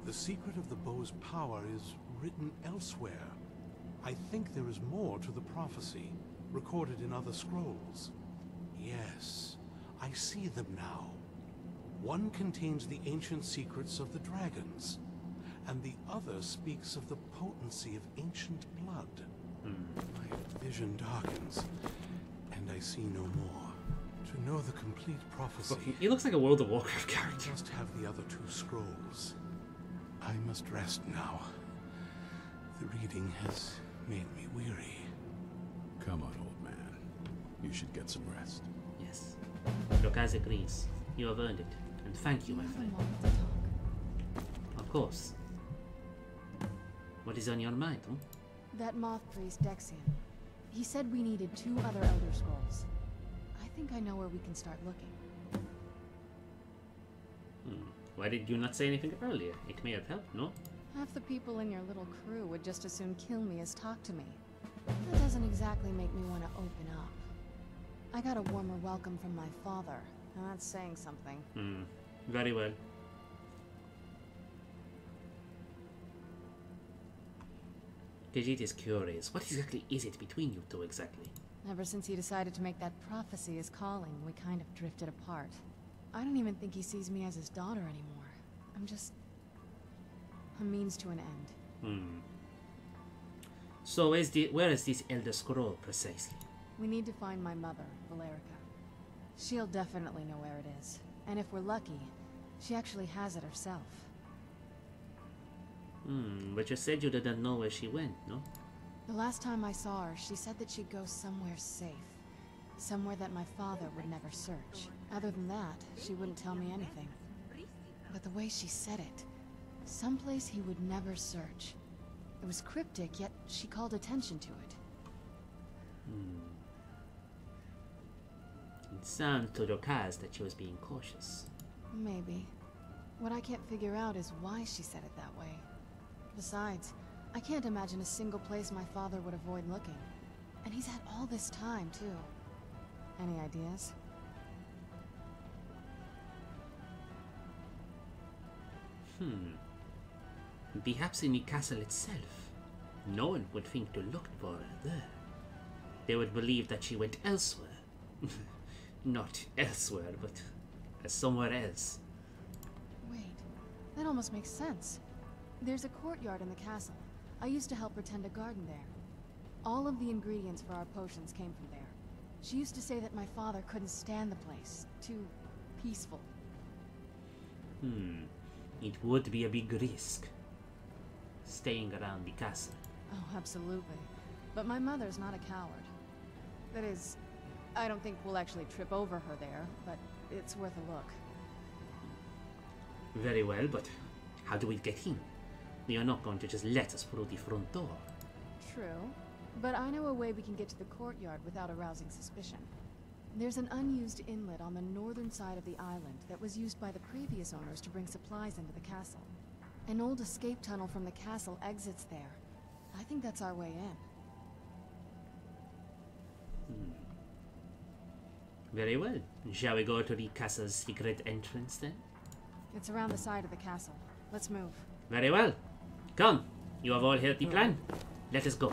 The secret of the bow's power is written elsewhere. I think there is more to the prophecy, recorded in other scrolls. Yes, I see them now. One contains the ancient secrets of the dragons, and the other speaks of the potency of ancient blood. My vision darkens, and I see no more. To know the complete prophecy... He looks like a World of Warcraft character. I must have the other two scrolls. I must rest now. The reading has made me weary. Come on, old man. You should get some rest. Yes. Jokaz agrees. You have earned it. And thank you, my friend. Of course. What is on your mind, huh? That moth priest, Dexian. He said we needed 2 other Elder Scrolls. I think I know where we can start looking. Why did you not say anything earlier? It may have helped, no? Half the people in your little crew would just as soon kill me as talk to me. That doesn't exactly make me want to open up. I got a warmer welcome from my father, and that's saying something. Very well. Khajiit is curious. What exactly is it between you two exactly? Ever since he decided to make that prophecy his calling, we kind of drifted apart. I don't even think he sees me as his daughter anymore. I'm just... a means to an end. So where is this Elder Scroll precisely? We need to find my mother, Valerica. She'll definitely know where it is. And if we're lucky, she actually has it herself. But you said you didn't know where she went, no? The last time I saw her, she said that she'd go somewhere safe. Somewhere that my father would never search. Other than that, she wouldn't tell me anything. But the way she said it, someplace he would never search. It was cryptic, yet she called attention to it. It sounds to Jokaz that she was being cautious. Maybe. What I can't figure out is why she said it that way. Besides, I can't imagine a single place my father would avoid looking. And he's had all this time, too. Any ideas? Perhaps in the castle itself. No one would think to look for her there. They would believe that she went elsewhere. Not elsewhere, but somewhere else. Wait, that almost makes sense. There's a courtyard in the castle. I used to help her tend a garden there. All of the ingredients for our potions came from there. She used to say that my father couldn't stand the place. Too peaceful. It would be a big risk. Staying around the castle. Oh, absolutely. But my mother's not a coward. That is, I don't think we'll actually trip over her there, but it's worth a look. Very well, but how do we get in? They are not going to just let us through the front door. True, but I know a way we can get to the courtyard without arousing suspicion. There's an unused inlet on the northern side of the island that was used by the previous owners to bring supplies into the castle. An old escape tunnel from the castle exits there. I think that's our way in. Very well. Shall we go to the castle's secret entrance then? It's around the side of the castle. Let's move. Very well. Come. You have all heard the plan. Let us go.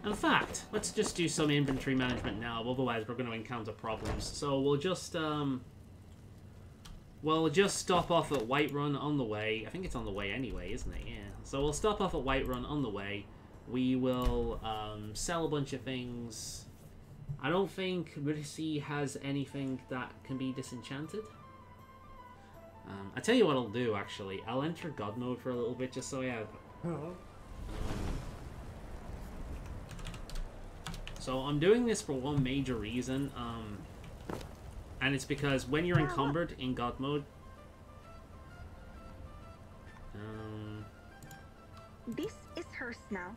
In fact, let's just do some inventory management now, otherwise we're going to encounter problems. So we'll just stop off at Whiterun on the way. I think it's on the way anyway, isn't it? Yeah. So we'll stop off at Whiterun on the way. We will sell a bunch of things. I don't think Rissy has anything that can be disenchanted. I tell you what I'll do, actually. I'll enter God mode for a little bit, just so I have... So I'm doing this for one major reason, and it's because when you're encumbered in God mode... This is hers now.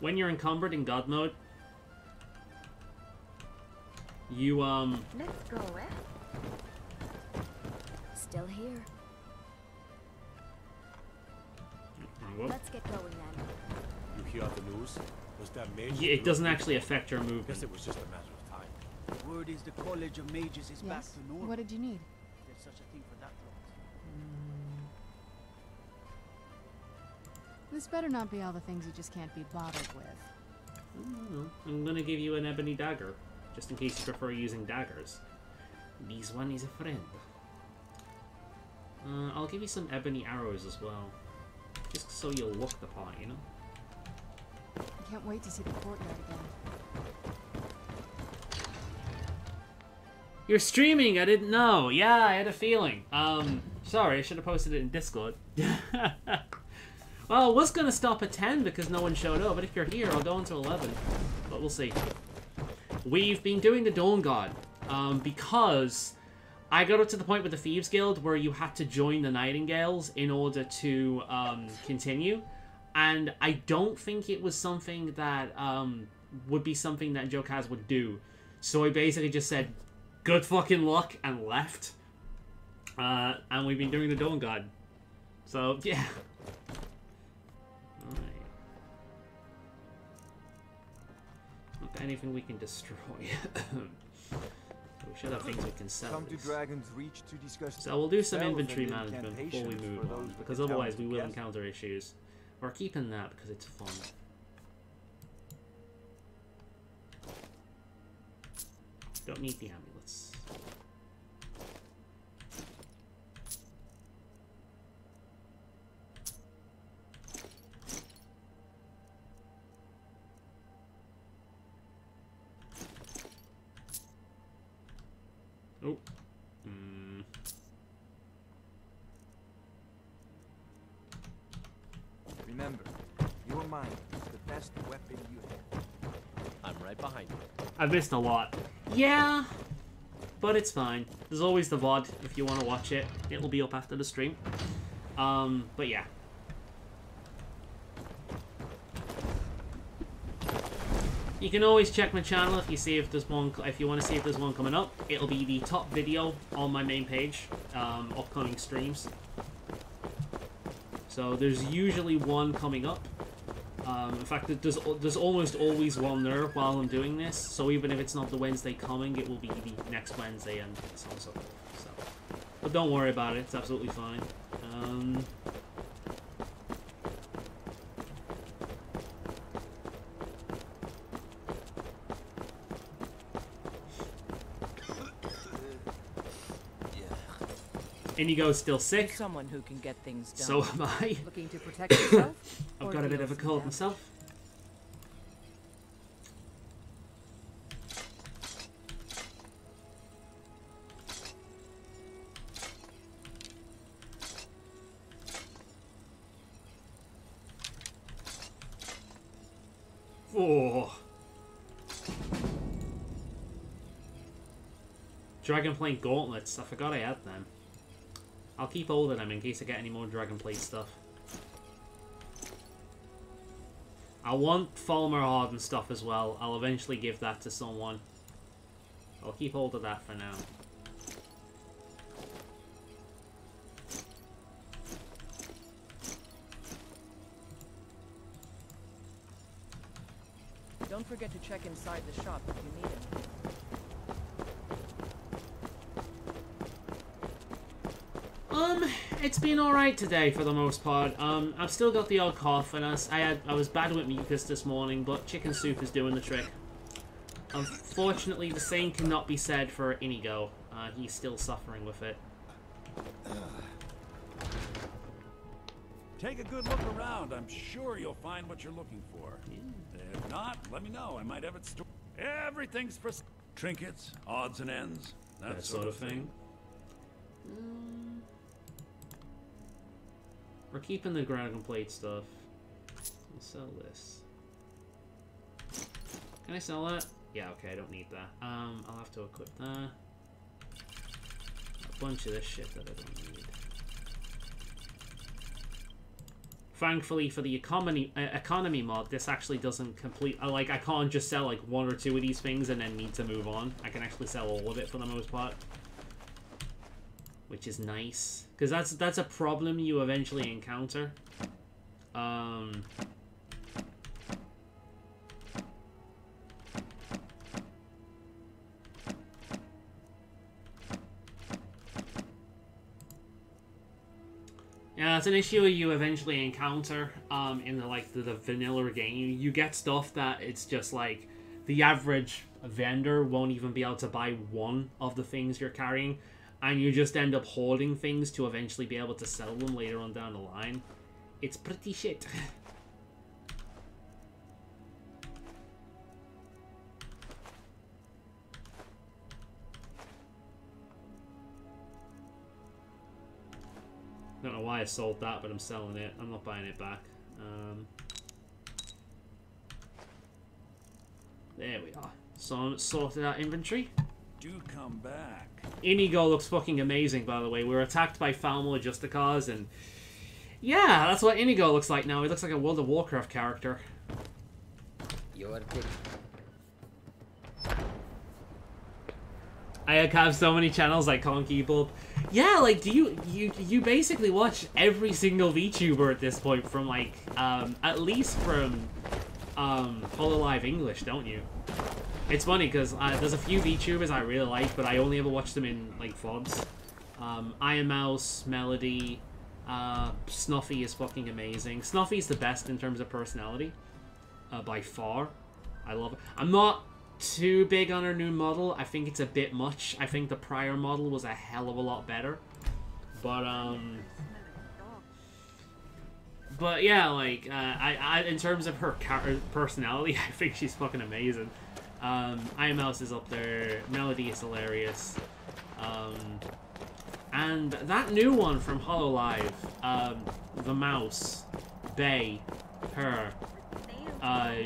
When you're encumbered in God mode, you, Let's go, eh? Still here. Let's get going then. You hear the news? Was that mage? Yeah, it doesn't actually affect your movement. Guess it was just a matter of time. Word is the College of Mages is back to normal. What did you need? There's such a thing for that lot. This better not be all the things you just can't be bothered with. I'm gonna give you an ebony dagger, just in case you prefer using daggers. This one is a friend. I'll give you some ebony arrows as well, just so you'll look the part, you know? I can't wait to see the courtyard again. You're streaming, I didn't know. Yeah, I had a feeling. Sorry, I should have posted it in Discord. Well, I was gonna stop at 10 because no one showed up, but if you're here, I'll go into 11. But we'll see. We've been doing the Dawn Guard, because I got up to the point with the Thieves Guild where you had to join the Nightingales in order to continue. And I don't think it was something that would be something that Jokaz would do. So I basically just said, good fucking luck, and left. And we've been doing the Dawn Guard. So, yeah. Alright. Not anything we can destroy. We should have things we can sell. Come to Dragon's Reach to discuss. So we'll do some inventory management before we move on, because otherwise we will encounter issues. We're keeping that because it's fun. Don't need the amulets. Oh. Remember, your mind is the best weapon you have. I'm right behind you. I missed a lot. Yeah, but it's fine. There's always the VOD if you want to watch it. It'll be up after the stream. But yeah. You can always check my channel if you see if there's one. If you want to see if there's one coming up, it'll be the top video on my main page. Upcoming streams. So there's usually one coming up. In fact, there's almost always one there while I'm doing this. So even if it's not the Wednesday coming, it will be the next Wednesday and so on and so forth. So, but don't worry about it; it's absolutely fine. Inigo's still sick. Someone who can get things done. So am I. Looking to protect yourself? I've got a bit of a cold myself. Oh. Dragonplate gauntlets. I forgot I had them. I'll keep hold of them in case I get any more Dragonplate stuff. I want Thalmor hardened stuff as well. I'll eventually give that to someone. I'll keep hold of that for now. Don't forget to check inside the shop if you need it. It's been alright today for the most part. I've still got the odd cough, and I was bad with mucus this morning, but chicken soup is doing the trick. Unfortunately, the same cannot be said for Inigo. He's still suffering with it. Take a good look around. I'm sure you'll find what you're looking for. If not, let me know. I might have it stored. Everything's for trinkets, odds and ends, that sort of thing. We're keeping the Dragonplate stuff. I'll sell this. Can I sell that? Yeah, okay, I don't need that. I'll have to equip that. A bunch of this shit that I don't need. Thankfully for the economy mod, this actually doesn't complete... I can't just sell like one or two of these things and then need to move on. I can actually sell all of it for the most part. Which is nice. Because that's a problem you eventually encounter. Yeah, it's an issue you eventually encounter in the vanilla game. You get stuff that it's just like the average vendor won't even be able to buy one of the things you're carrying, and you just end up hoarding things to eventually be able to sell them later on down the line. It's pretty shit. Don't know why I sold that, but I'm selling it. I'm not buying it back. There we are. So sorted out inventory. Do come back. Inigo looks fucking amazing, by the way. We were attacked by Thalmor just cause, and yeah, that's what Inigo looks like now. He looks like a World of Warcraft character. You're big. I have so many channels I can't keep up. Yeah, like, do you basically watch every single VTuber at this point from like at least from Hololive English, don't you? It's funny because there's a few VTubers I really like, but I only ever watch them in like VODs. Iron Mouse, Melody, Snuffy is fucking amazing. Snuffy's the best in terms of personality, by far. I love it. I'm not too big on her new model. I think it's a bit much. I think the prior model was a hell of a lot better. But yeah, like I in terms of her personality, I think she's fucking amazing. Iron Mouse is up there. Melody is hilarious. And that new one from Hololive, the mouse, Bay, her,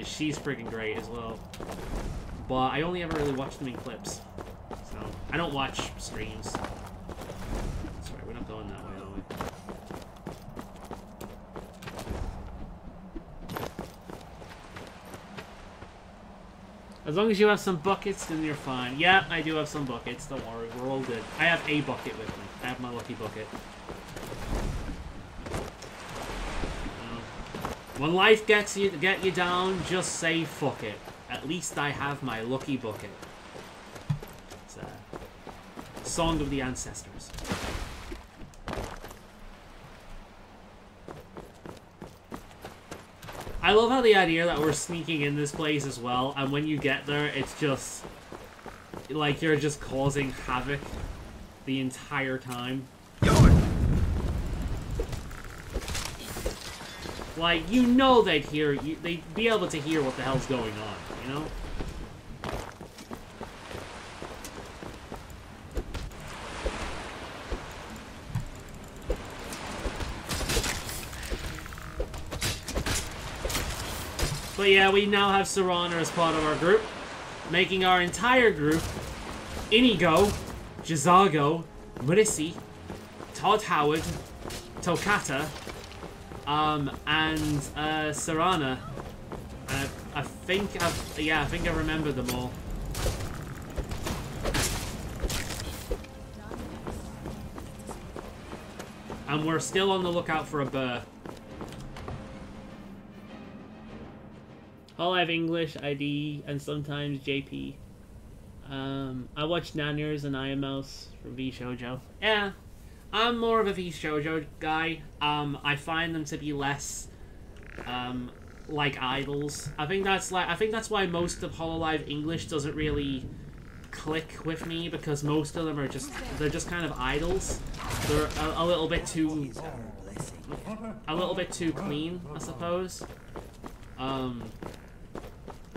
she's freaking great as well. But I only ever really watch them in clips. So, I don't watch streams. Sorry, we're not going that way, are we? As long as you have some buckets, then you're fine. Yeah, I do have some buckets. Don't worry, we're all good. I have a bucket with me. I have my lucky bucket. When life get you down, just say fuck it. At least I have my lucky bucket. It's a song of the ancestors. I love how the idea that we're sneaking in this place as well, and when you get there, it's just like you're just causing havoc the entire time. Like, you know they'd hear you, they'd be able to hear what the hell's going on, you know? But yeah, we now have Serana as part of our group, making our entire group Inigo, Jazago, Marissi, Todd Howard, Tokata, and Serana. I think I remember them all. And we're still on the lookout for a burr. I'll have English, ID, and sometimes JP. I watch Nanners and I Am Mouse from V Shoujo. Yeah, I'm more of a V Shoujo guy. I find them to be less, like idols. I think that's why most of Hololive English doesn't really click with me, because most of them are they're just kind of idols. They're a little bit too clean, I suppose.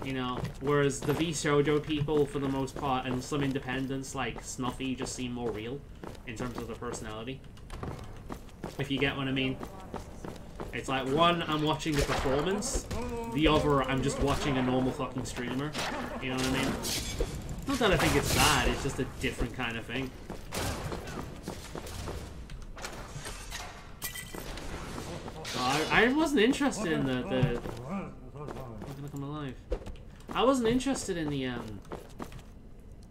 You know, whereas the V Shoujo people, for the most part, and some independents like Snuffy, just seem more real in terms of their personality. If you get what I mean. It's like, one, I'm watching the performance, the other, I'm just watching a normal fucking streamer. You know what I mean? Not that I think it's bad, it's just a different kind of thing. I wasn't interested in the look, I'm alive. I wasn't interested in the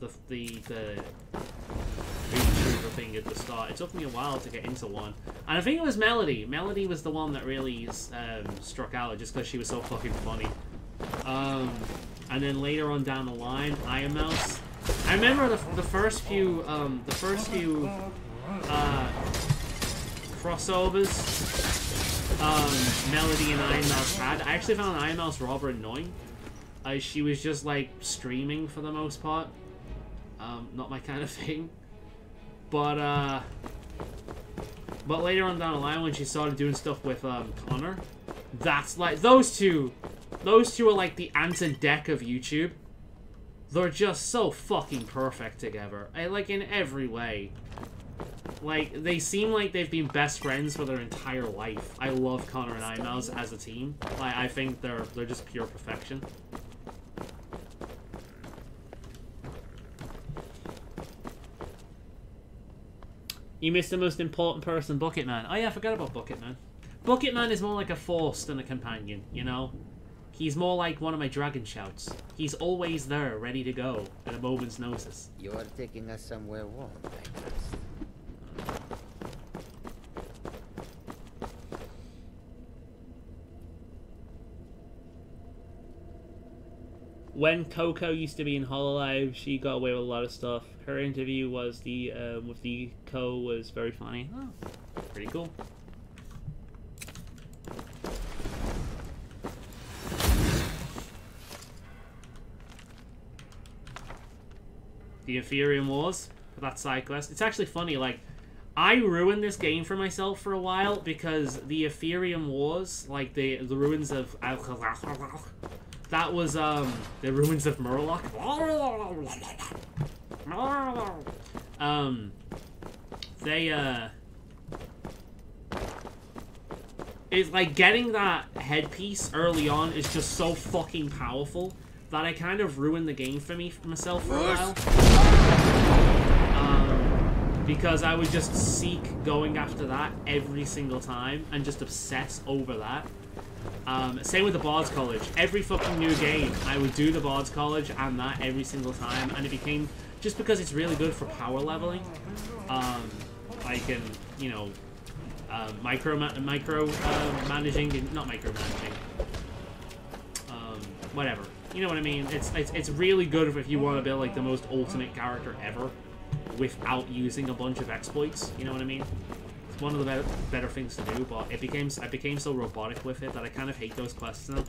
YouTuber thing at the start. It took me a while to get into one. And I think it was Melody. Melody was the one that really struck out, just because she was so fucking funny. And then later on down the line, I Am Mouse. I remember the first few crossovers Melody and I Am Mouse had. I actually found I Am Mouse rather annoying. She was just like streaming for the most part. Not my kind of thing. But later on down the line, when she started doing stuff with Connor, that's like those two are like the Ant and Dec of YouTube. They're just so fucking perfect together. Like in every way. Like, they seem like they've been best friends for their entire life. I love Connor and I Am Mouse as a team. Like, I think they're just pure perfection. You missed the most important person, Bucketman. Oh yeah, I forgot about Bucketman. Bucketman is more like a force than a companion, you know? He's more like one of my dragon shouts. He's always there, ready to go, at a moment's notice. You're taking us somewhere warm, I guess. When Coco used to be in Hololive, she got away with a lot of stuff. Her interview was with the Co was very funny. Oh, pretty cool. The Ethereum Wars, for that side quest. It's actually funny, like, I ruined this game for myself for a while because the Ethereum Wars, like the ruins of that was the ruins of Murloc. It's like getting that headpiece early on is just so fucking powerful that I kind of ruined the game for myself for a while. Because I would just seek going after that every single time and just obsess over that. Same with the Bard's College. Every fucking new game, I would do the Bard's College and that every single time, and it became, just because it's really good for power leveling, I can, you know, managing, not micromanaging, whatever. You know what I mean? It's really good if you want to build like the most ultimate character ever without using a bunch of exploits. You know what I mean? It's one of the better things to do, but I became so robotic with it that I kind of hate those quests now.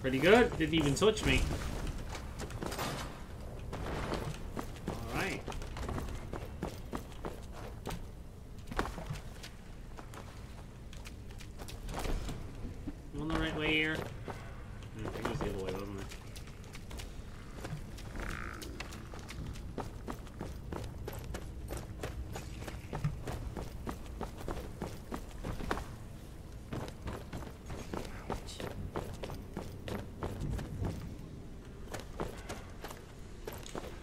Pretty good. Didn't even touch me. Alright. I'm on the right way here. I think it was the other way, wasn't it?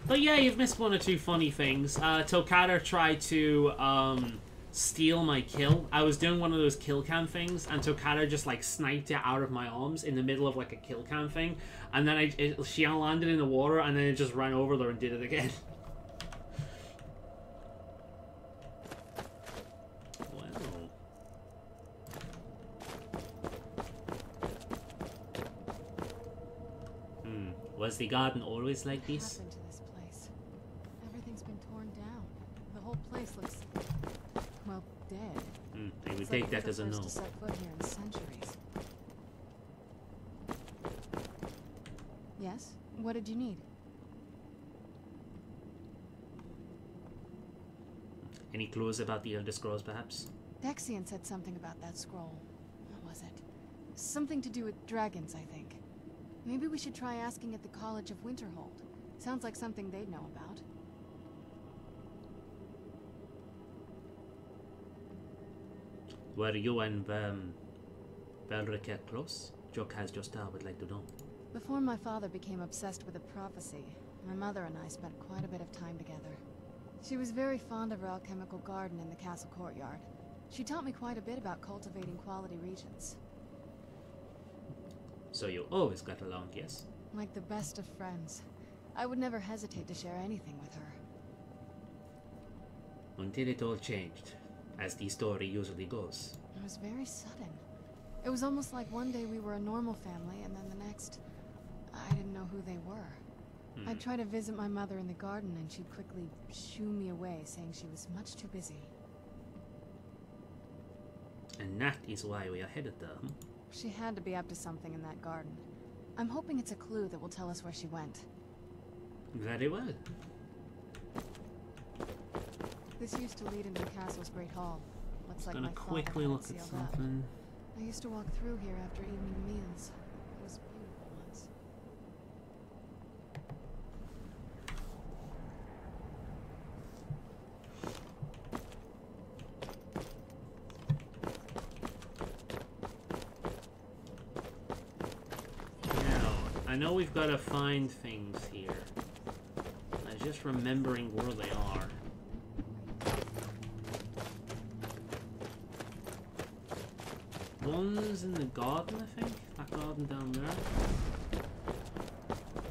But yeah, you've missed one or two funny things. Tokata tried to steal my kill. I was doing one of those kill cam things, and Tokata just like sniped it out of my arms in the middle of like a kill cam thing, and then she landed in the water, and then it just ran over there and did it again. Wow. Was the garden always like this? Place looks, well, dead. They would take that as a no. To set foot here in centuries. Yes? What did you need? Any clues about the Elder Scrolls, perhaps? Dexian said something about that scroll. What was it? Something to do with dragons, I think. Maybe we should try asking at the College of Winterhold. Sounds like something they'd know about. Were you and Belric close? Jokaz Jostar would like to know. Before my father became obsessed with a prophecy, my mother and I spent quite a bit of time together. She was very fond of her alchemical garden in the castle courtyard. She taught me quite a bit about cultivating quality regions. So you always got along, yes? Like the best of friends. I would never hesitate to share anything with her. Until it all changed. As the story usually goes. It was very sudden. It was almost like one day we were a normal family, and then the next, I didn't know who they were. I'd try to visit my mother in the garden, and she'd quickly shoo me away, saying she was much too busy. And that is why we are headed there, huh? She had to be up to something in that garden. I'm hoping it's a clue that will tell us where she went. Very well. This used to lead into the castle's great hall. Looks like gonna my quickly father look at sealed something. Up. I used to walk through here after evening meals. It was beautiful once. Now, I know we've got to find things here. I'm just remembering where they are. One's in the garden, I think. That garden down there.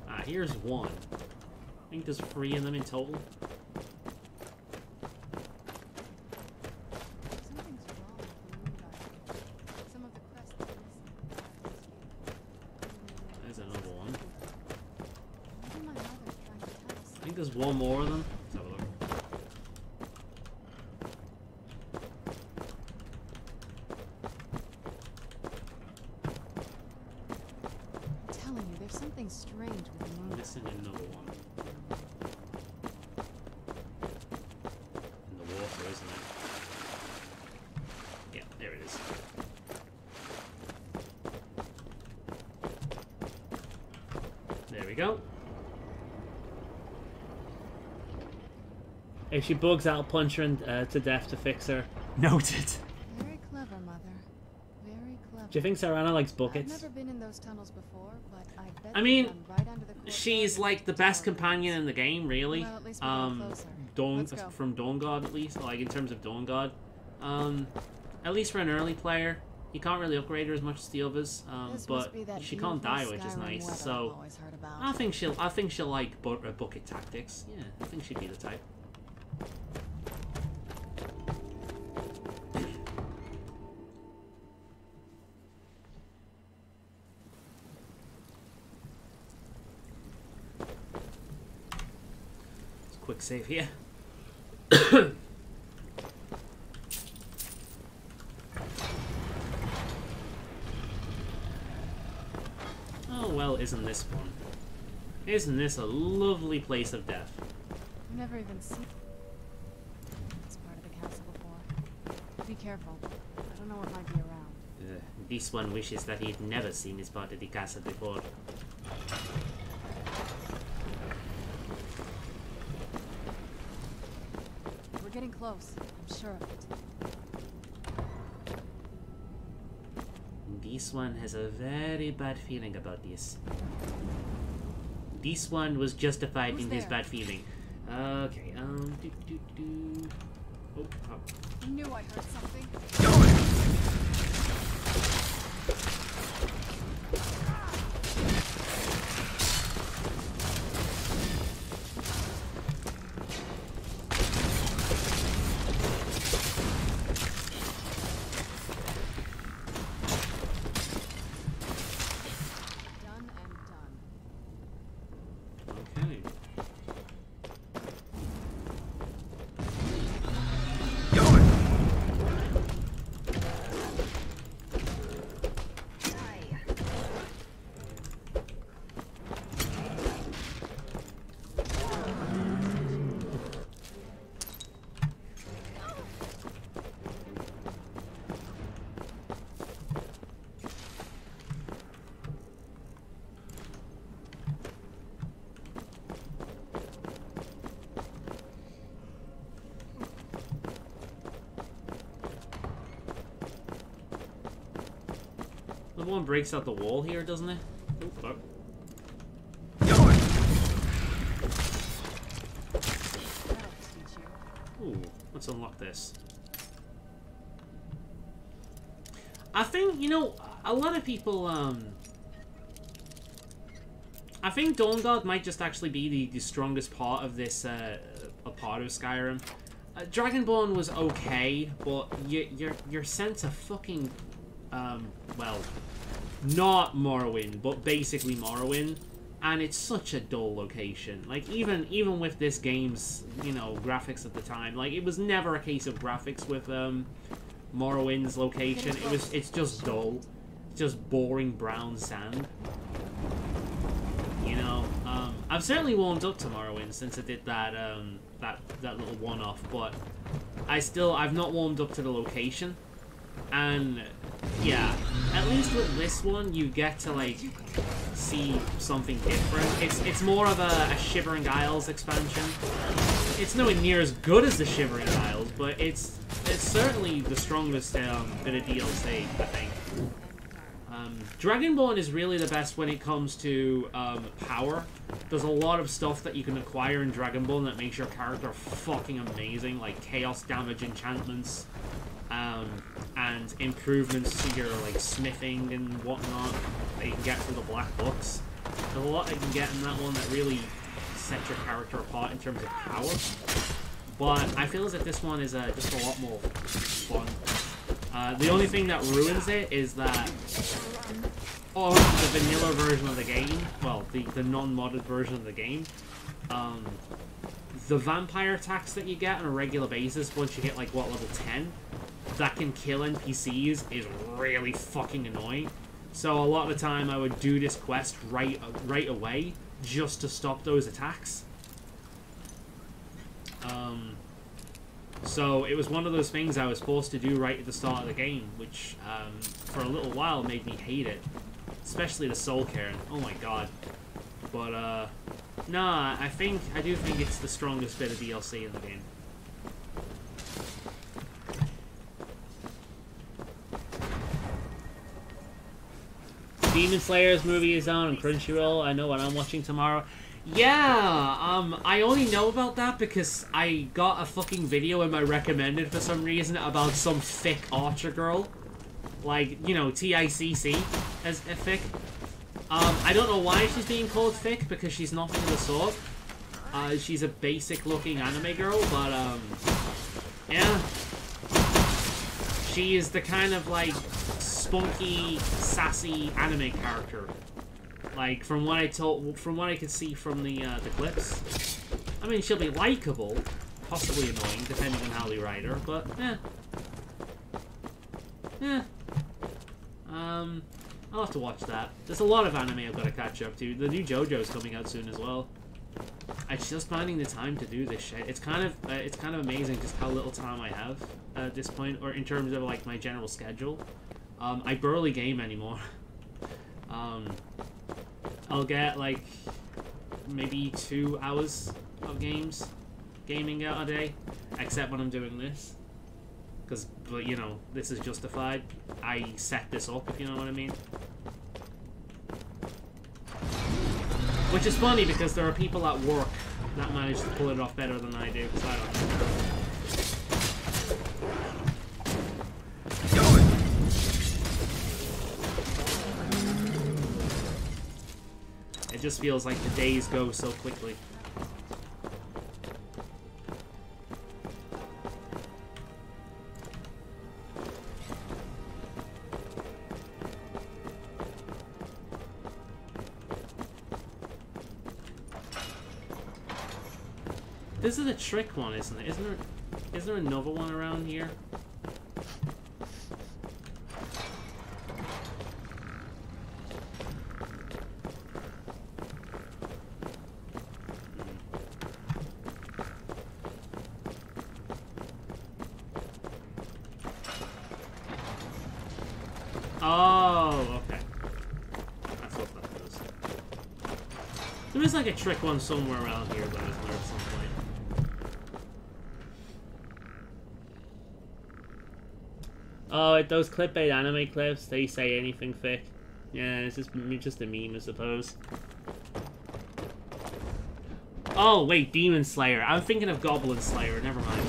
Ah, here's one. I think there's 3 of them in total. Something's wrong with the moon garden. Some of the crests are missing. There's another one. Maybe my mother's trying to tell us. I think there's one more of them. Let's have a look. Something strange with the moon. Missing another one. In the water, isn't it? Yeah, there it is. There we go. If she bugs out, punch her to death to fix her. Noted. Very clever, Mother. Very clever. Do you think Sarana likes buckets? I've never been in those tunnels before, but I bet I mean, right under the she's like the best companion in the game, really. Well, at least we're closer. From Dawnguard, at least, like in terms of Dawnguard. At least for an early player, you can't really upgrade her as much as the others. But she can't die, which is nice. So I think she'll like bucket tactics. Yeah, I think she'd be the type. quick save here. Oh, well, isn't this fun? Isn't this a lovely place of death? I've never even seen this part of the castle before. Be careful. I don't know what might be around. This one wishes that he'd never seen this part of the castle before. We're getting close. I'm sure of it. This one has a very bad feeling about this. This one was justified in his bad feeling. Okay, Oh, oh. I knew I heard something. The one breaks out the wall here, doesn't it? Oh, fuck. Ooh, let's unlock this. I think, you know, a lot of people, I think Dawnguard might just actually be the strongest part of this, a part of Skyrim. Dragonborn was okay, but you're sent to fucking, well, not Morrowind, but basically Morrowind, and it's such a dull location. Like, even with this game's, you know, graphics at the time, like, it was never a case of graphics with, Morrowind's location. It's just dull. It's just boring brown sand. You know, I've certainly warmed up to Morrowind since I did that, that little one-off, but I've not warmed up to the location. And yeah, at least with this one, you get to like see something different. It's more of a Shivering Isles expansion. It's nowhere near as good as the Shivering Isles, but it's certainly the strongest bit of DLC, I think. Dragonborn is really the best when it comes to power. There's a lot of stuff that you can acquire in Dragonborn that makes your character fucking amazing, like chaos damage enchantments, and improvements to your like smithing and whatnot that you can get through the black books. There's a lot that you can get in that one that really sets your character apart in terms of power. But I feel as if this one is just a lot more fun. The only thing that ruins it is that on the vanilla version of the game, well, the non-modded version of the game, the vampire attacks that you get on a regular basis once you hit like, what, level 10, that can kill NPCs is really fucking annoying. So a lot of the time I would do this quest right away just to stop those attacks. So it was one of those things I was forced to do right at the start of the game, which for a little while made me hate it. Especially the Soul Cairn. Oh my god. But nah, I do think it's the strongest bit of DLC in the game. Demon Slayer's movie is on Crunchyroll. I know what I'm watching tomorrow. Yeah, I only know about that because I got a fucking video in my recommended for some reason about some thick archer girl. Like, you know, TICC as a thick. I don't know why she's being called thick because she's nothing of the sort. She's a basic looking anime girl, but yeah. She is the kind of like spunky, sassy anime character. Like from what I could see from the clips. I mean, she'll be likable, possibly annoying, depending on how they write her, but, I'll have to watch that. There's a lot of anime I've got to catch up to. The new JoJo's coming out soon as well. I'm just finding the time to do this shit. It's kind of amazing just how little time I have at this point, or in terms of like my general schedule. I barely game anymore. I'll get like maybe 2 hours of gaming out a day, except when I'm doing this. But you know, this is justified. I set this up, if you know what I mean. Which is funny because there are people at work that manage to pull it off better than I do, because I don't. It just feels like the days go so quickly. This is a trick one, isn't it? Is there another one around here? Oh, okay. That's what that was. There is like a trick one somewhere around here, but I was there at some point. Oh, those clickbait anime clips, they say anything thick. Yeah, it's just a meme, I suppose. Oh, wait, Demon Slayer. I'm thinking of Goblin Slayer, never mind.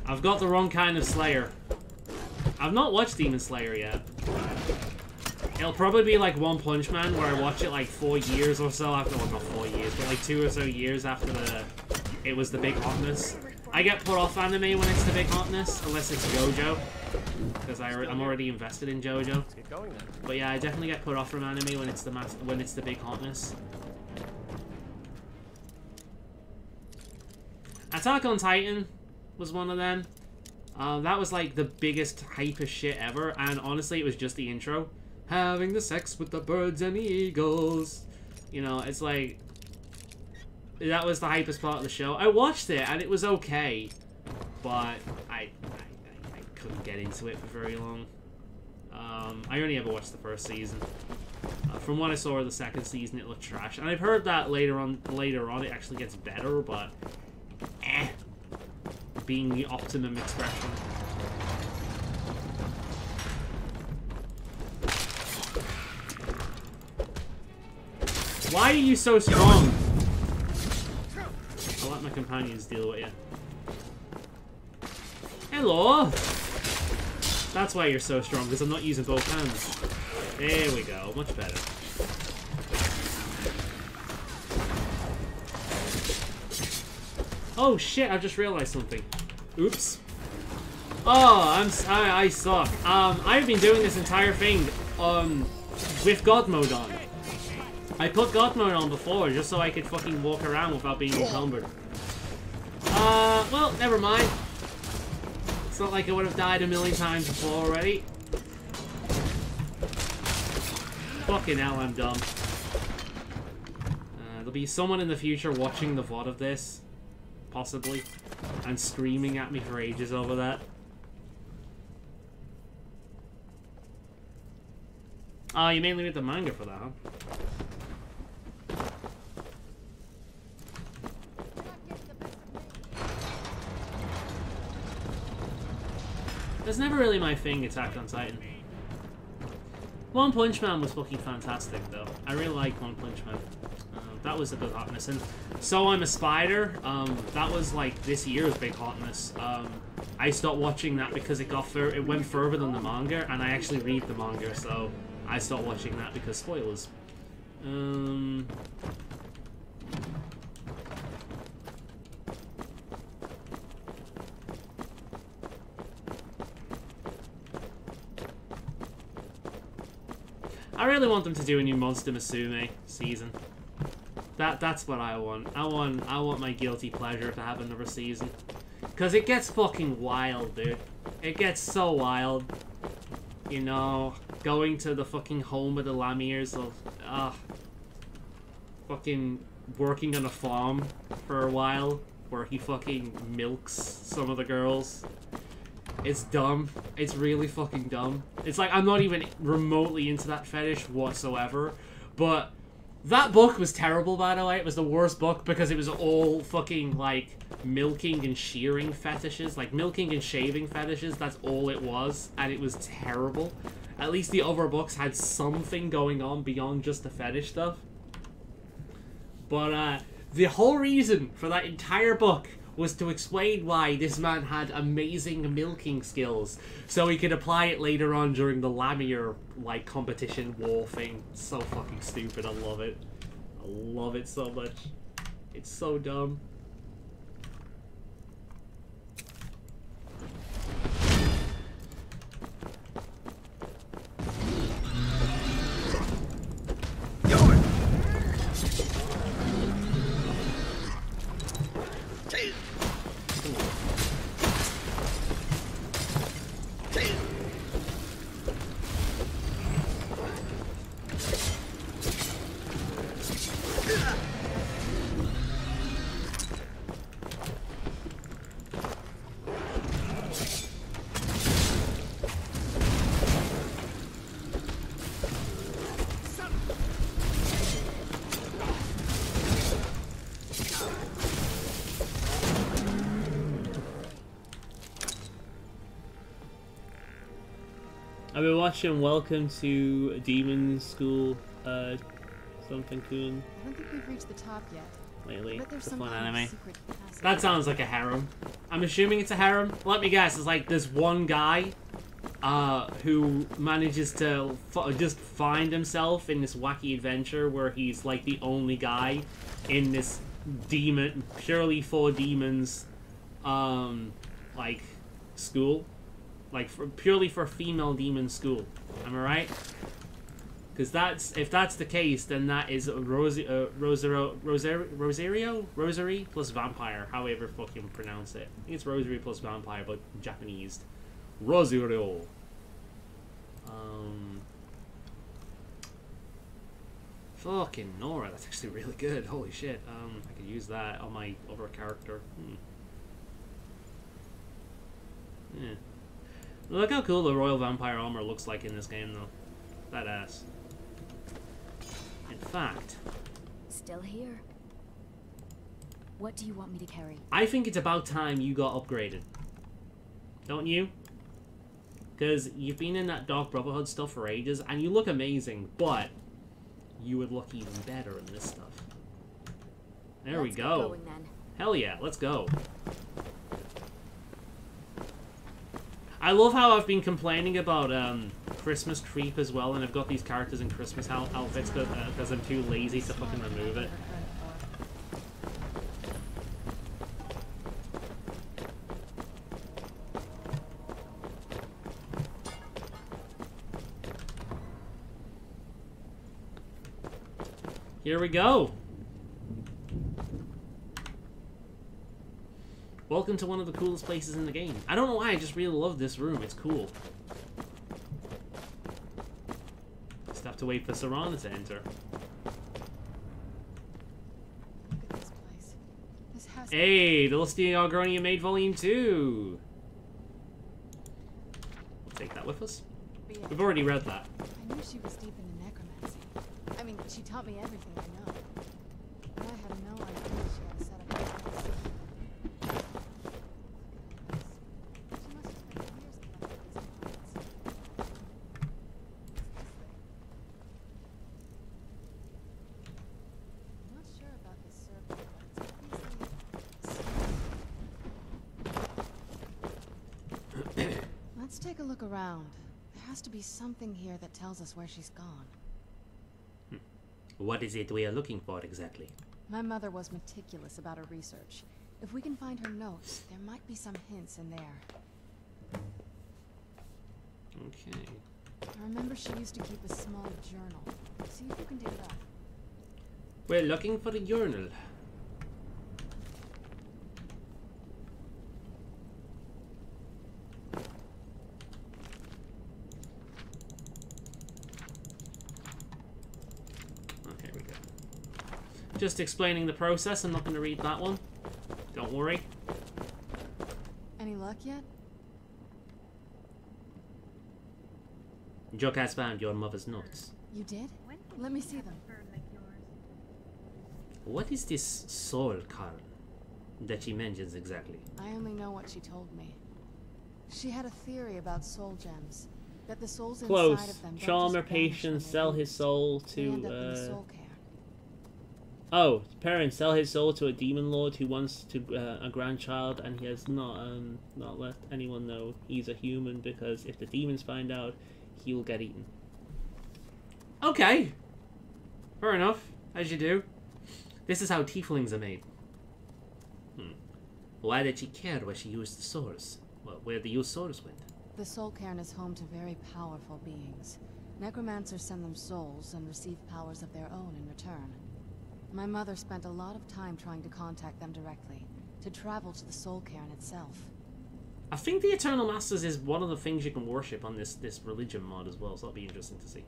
I've got the wrong kind of Slayer. I've not watched Demon Slayer yet. It'll probably be like One Punch Man, where I watch it like 4 years or so after, well, not 4 years, but like 2 or so years after it was the big hotness. I get put off anime when it's the big hotness, unless it's JoJo, because I'm already invested in JoJo. Let's get going then. But yeah, I definitely get put off from anime when it's the big hotness. Attack on Titan was one of them. That was like the biggest hypest shit ever, and honestly, it was just the intro. Having the sex with the birds and the eagles. You know, it's like, that was the hypest part of the show. I watched it, and it was okay, but I couldn't get into it for very long. I only ever watched the first season. From what I saw of the second season, it looked trash, and I've heard that later on it actually gets better, but being the optimum expression. Why are you so strong? I'll let my companions deal with you. Hello! That's why you're so strong, because I'm not using both hands. There we go, much better. Oh shit, I just realized something. Oops. Oh, I suck. I've been doing this entire thing with God mode on. I put God mode on before just so I could fucking walk around without being encumbered. Well, never mind. It's not like I would have died a million times before already. Fucking hell, I'm dumb. There'll be someone in the future watching the VOD of this. Possibly. And screaming at me for ages over that. Oh, you mainly read the manga for that, huh? That's never really my thing, Attack on Titan. One Punch Man was fucking fantastic, though. I really like One Punch Man. That was a good hotness. And So I'm a Spider, that was like this year's big hotness. I stopped watching that because it went further than the manga, and I actually read the manga, so I stopped watching that because spoilers. I really want them to do a new Monster Musume season. That's what I want. I want my guilty pleasure to have another season. Cause it gets fucking wild, dude. It gets so wild. You know, going to the fucking home of the Lammiers of fucking working on a farm for a while where he fucking milks some of the girls. It's dumb. It's really fucking dumb. It's like I'm not even remotely into that fetish whatsoever, but that book was terrible, by the way. It was the worst book because it was all fucking, like, milking and shearing fetishes. Like, milking and shaving fetishes, that's all it was. And it was terrible. At least the other books had something going on beyond just the fetish stuff. But, the whole reason for that entire book was to explain why this man had amazing milking skills, so he could apply it later on during the Lammier, like, competition war thing. It's so fucking stupid. I love it. I love it so much. It's so dumb. I've been watching Welcome to Demon School, something cool. I don't think we've reached the top yet. Lately, But there's it's a some fun kind of anime. secret passage. That sounds like a harem. I'm assuming it's a harem. Let me guess. It's like this one guy, who manages to just find himself in this wacky adventure where he's like the only guy in this demon, purely for demons, like school. Like, purely for female demon school. Am I right? Because if that's the case, then that is Rosary plus vampire, however fucking pronounce it. I think it's Rosary plus vampire, but Japanese. Rosario. Fucking Nora, that's actually really good. Holy shit. I could use that on my other character. Yeah. Look how cool the Royal Vampire Armor looks like in this game, though. Badass. In fact... Still here. What do you want me to carry? I think it's about time you got upgraded. Don't you? Because you've been in that Dark Brotherhood stuff for ages, and you look amazing, but you would look even better in this stuff. There we go. Let's get going, then. Hell yeah, let's go. I love how I've been complaining about Christmas creep as well, and I've got these characters in Christmas outfits because I'm too lazy to fucking remove it. Here we go. Welcome to one of the coolest places in the game. I don't know why, I just really love this room. It's cool. Just have to wait for Serana to enter. Look at this place. This has Hey, the Lusty Argonia Maid Volume 2. We'll take that with us. We've already read that. I knew she was deep into necromancy. I mean, she taught me everything I know. But I had no idea she had a set up like this. Let's take a look around. There has to be something here that tells us where she's gone. What is it we are looking for exactly? My mother was meticulous about her research. If we can find her notes, there might be some hints in there. Okay. I remember she used to keep a small journal. See if you can dig it up. We're looking for a urinal. Okay, we go. Just explaining the process. I'm not going to read that one. Don't worry. Any luck yet? Jock has found your mother's notes. You did? Let me see them. What is this soul, Karl, that she mentions exactly? I only know what she told me. She had a theory about soul gems. That the souls inside Close. of them don't Charmer, just vanish patience, when sell they his lose. soul They end up in the to... soul care. Oh, parents sell his soul to a demon lord who wants to a grandchild, and he has not let anyone know he's a human, because if the demons find out, he will get eaten. Okay, fair enough. As you do. This is how tieflings are made. Why did she care where she used the souls? Well, where the used souls went? The soul cairn is home to very powerful beings. Necromancers send them souls and receive powers of their own in return. My mother spent a lot of time trying to contact them directly, to travel to the soul cairn itself. I think the Eternal Masters is one of the things you can worship on this religion mod as well, so that'll be interesting to see.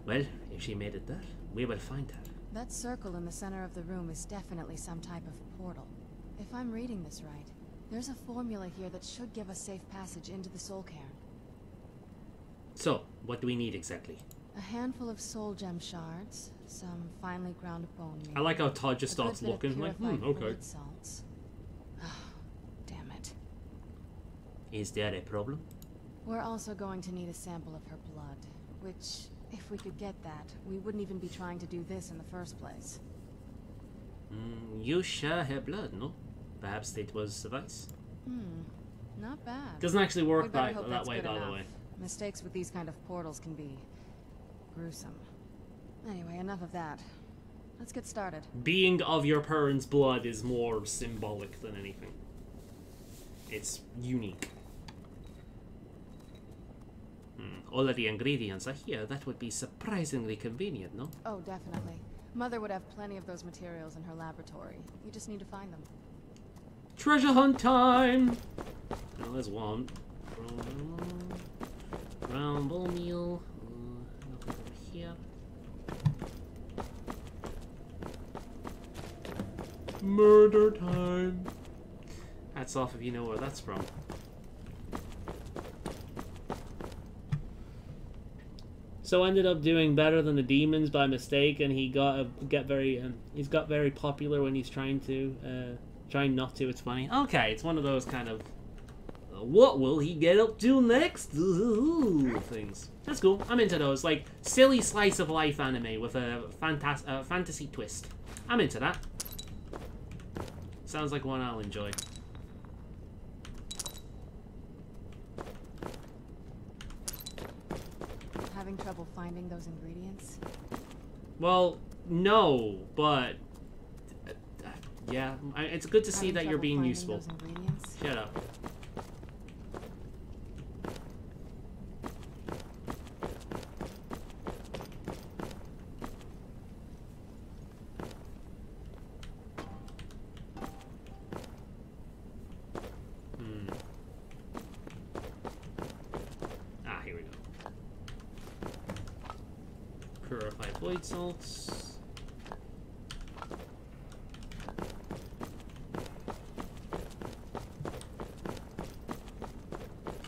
Well, if she made it there, we will find her. That circle in the center of the room is definitely some type of portal. If I'm reading this right, there's a formula here that should give us safe passage into the soul cairn. So, what do we need exactly? A handful of soul gem shards, some finely ground bone meal. I like how Todd just starts looking like, okay. Salts. Oh, damn it. Is there a problem? We're also going to need a sample of her blood, which, if we could get that, we wouldn't even be trying to do this in the first place. You share her blood, no? Perhaps it was suffice. Not bad. Doesn't actually work We'd better that hope that's way, good by the enough. way. Mistakes with these kind of portals can be gruesome. Anyway, enough of that. Let's get started. Being of your parents' blood is more symbolic than anything. It's unique. All of the ingredients are here. That would be surprisingly convenient, no? Oh, definitely. Mother would have plenty of those materials in her laboratory. You just need to find them. Treasure hunt time! Now there's one. Brown bone meal. Nothing over here. Murder time. Hats off if you know where that's from. So ended up doing better than the demons by mistake, and he he's got very popular when he's trying not to. It's funny. Okay, it's one of those kind of what will he get up to next things. That's cool. I'm into those, like silly slice of life anime with a fantasy twist. I'm into that. Sounds like one I'll enjoy. Having trouble finding those ingredients? Well, no, but yeah, it's good to see that you're being useful. Shut up. Here we go. Purified void salts.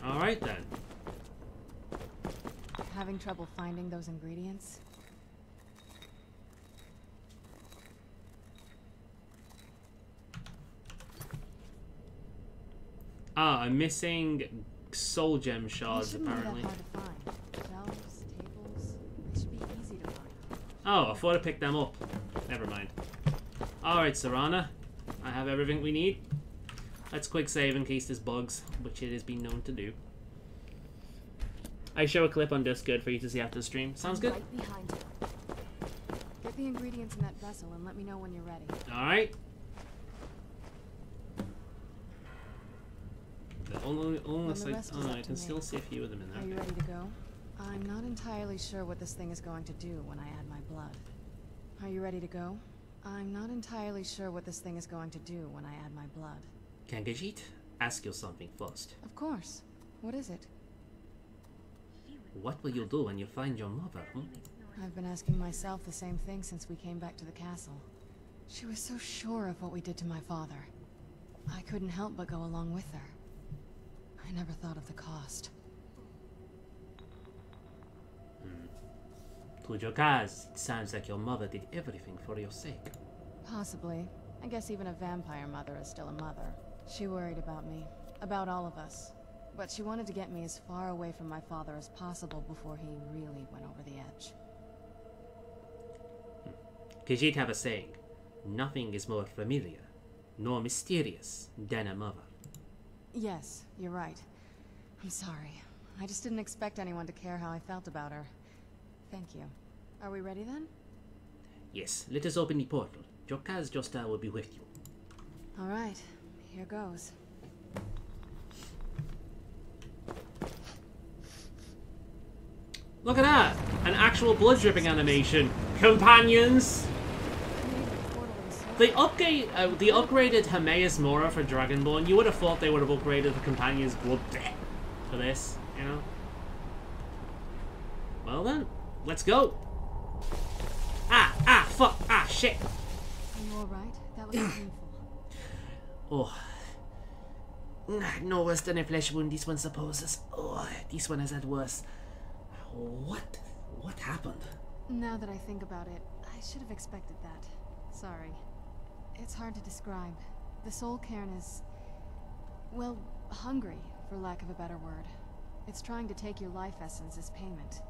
Alright then. Having trouble finding those ingredients? I'm missing soul gem shards apparently. Be that hard to find. Shelves, tables, they should be easy to find. Oh, I thought I picked them up. Never mind. Alright, Serana. I have everything we need. Let's quick save in case there's bugs, which it has been known to do. I show a clip on Discord for you to see after the stream. Sounds good? Right behind you. Get the ingredients in that vessel and let me know when you're ready. Alright. I can still see a few of them in there. Are you ready to go? I'm not entirely sure what this thing is going to do when I add my blood. Are you ready to go? I'm not entirely sure what this thing is going to do when I add my blood. Can Khajiit ask you something first? Of course. What is it? What will you do when you find your mother, I've been asking myself the same thing since we came back to the castle. She was so sure of what we did to my father. I couldn't help but go along with her. I never thought of the cost. To Jokaz, it sounds like your mother did everything for your sake. Possibly. I guess even a vampire mother is still a mother. She worried about me. About all of us. But she wanted to get me as far away from my father as possible before he really went over the edge. Khajiit have a saying, nothing is more familiar, nor mysterious than a mother. Yes, you're right. I'm sorry. I just didn't expect anyone to care how I felt about her. Thank you. Are we ready then? Yes, let us open the portal. Jokaz just will be with you. Alright, here goes. Look at that! An actual blood dripping animation. Companions! They upgraded Hermaeus Mora for Dragonborn. You would have thought they would have upgraded the Companion's blood for this, you know? Well then, let's go! Ah, fuck, shit! Are you alright? That was painful. Oh. No worse than a flesh wound, this one supposes. Oh, this one has had worse. What happened? Now that I think about it, I should have expected that. Sorry. It's hard to describe. The soul cairn is... well, hungry, for lack of a better word. It's trying to take your life essence as payment.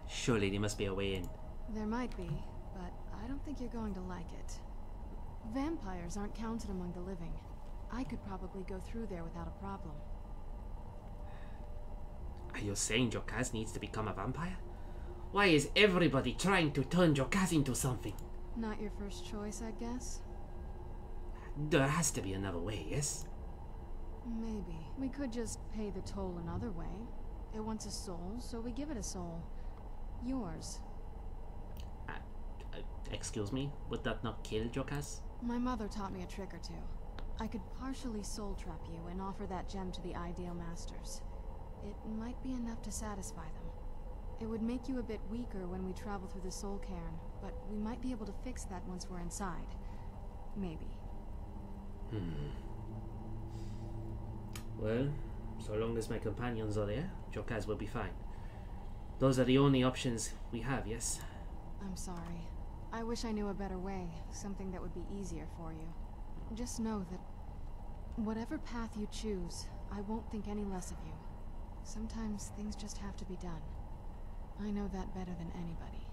Surely there must be a way in. There might be, but I don't think you're going to like it. Vampires aren't counted among the living. I could probably go through there without a problem. Are you saying Jokaz needs to become a vampire? Why is everybody trying to turn Jokaz into something? Not your first choice, I guess? There has to be another way, yes? Maybe. We could just pay the toll another way. It wants a soul, so we give it a soul. Yours. Excuse me? Would that not kill Jokaz? My mother taught me a trick or two. I could partially soul trap you and offer that gem to the Ideal Masters. It might be enough to satisfy them. It would make you a bit weaker when we travel through the soul cairn, but we might be able to fix that once we're inside. Maybe. Well, so long as my companions are there, Jokaz will be fine. Those are the only options we have, yes? I'm sorry. I wish I knew a better way, something that would be easier for you. Just know that whatever path you choose, I won't think any less of you. Sometimes things just have to be done. I know that better than anybody.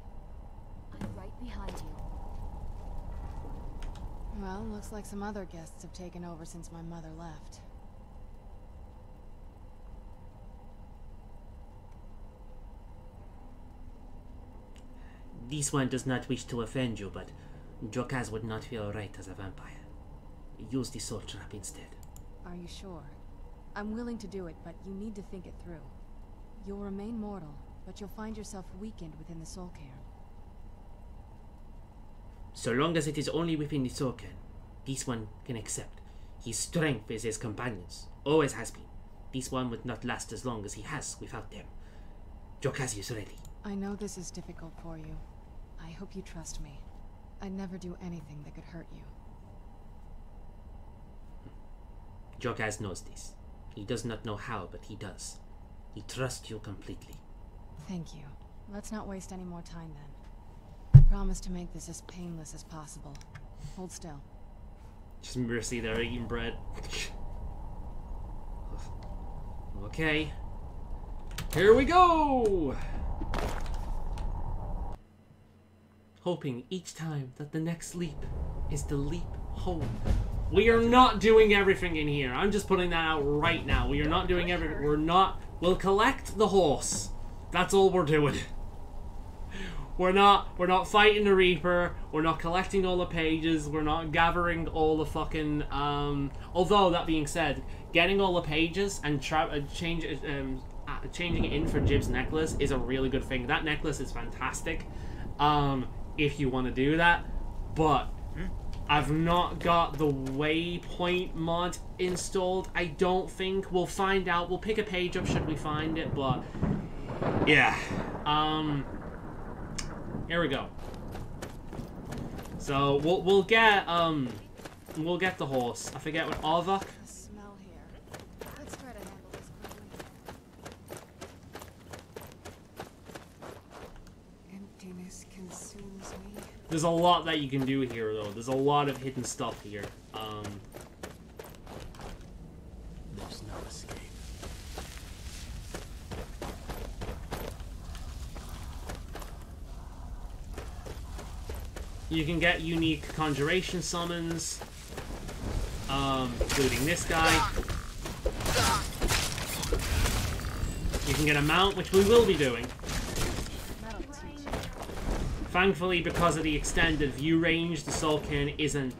I'm right behind you. Well, looks like some other guests have taken over since my mother left. This one does not wish to offend you, but Jokaz would not feel right as a vampire. Use the soul trap instead. Are you sure? I'm willing to do it, but you need to think it through. You'll remain mortal, but you'll find yourself weakened within the soul cairn. So long as it is only within the soul cairn, this one can accept. His strength is his companions, always has been. This one would not last as long as he has without them. Jokaz is ready. I know this is difficult for you. I hope you trust me. I'd never do anything that could hurt you. Jokaz knows this. He does not know how, but he does. He trusts you completely. Thank you. Let's not waste any more time then. I promise to make this as painless as possible. Hold still. Just mercy there eating bread. Okay. Here we go! Hoping each time that the next leap is the leap home. We are not doing everything in here. I'm just putting that out right now. We are not doing everything. We'll collect the horse. That's all we're doing. We're not fighting the Reaper. We're not collecting all the pages. We're not gathering all the fucking, although, that being said, getting all the pages and changing it in for Jib's necklace is a really good thing. That necklace is fantastic. if you want to do that, but I've not got the waypoint mod installed. I don't think. We'll find out. We'll pick a page up should we find it, but yeah. Here we go. So we'll get the horse. I forget what Arvak. The smell here. Let's try to handle this quickly. Emptiness consumes me. There's a lot that you can do here, though. There's a lot of hidden stuff here. There's no escape. You can get unique conjuration summons, including this guy. You can get a mount, which we will be doing. Thankfully, because of the extended view range, the Sulcan isn't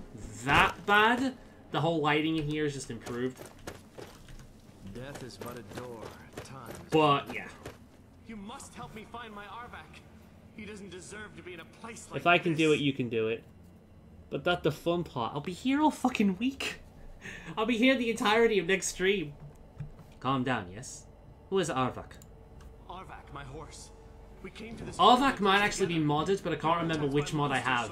that bad. The whole lighting in here is just improved. Death is but a door. Time is but yeah. You must help me find my Arvak. He doesn't deserve to be in a place like If I can this. do it, you can do it. But that's the fun part. I'll be here all fucking week. I'll be here the entirety of next stream. Calm down, yes? Who is Arvak? Arvak, my horse. We came to this Arvak might actually be modded, but I can't remember which mod I have.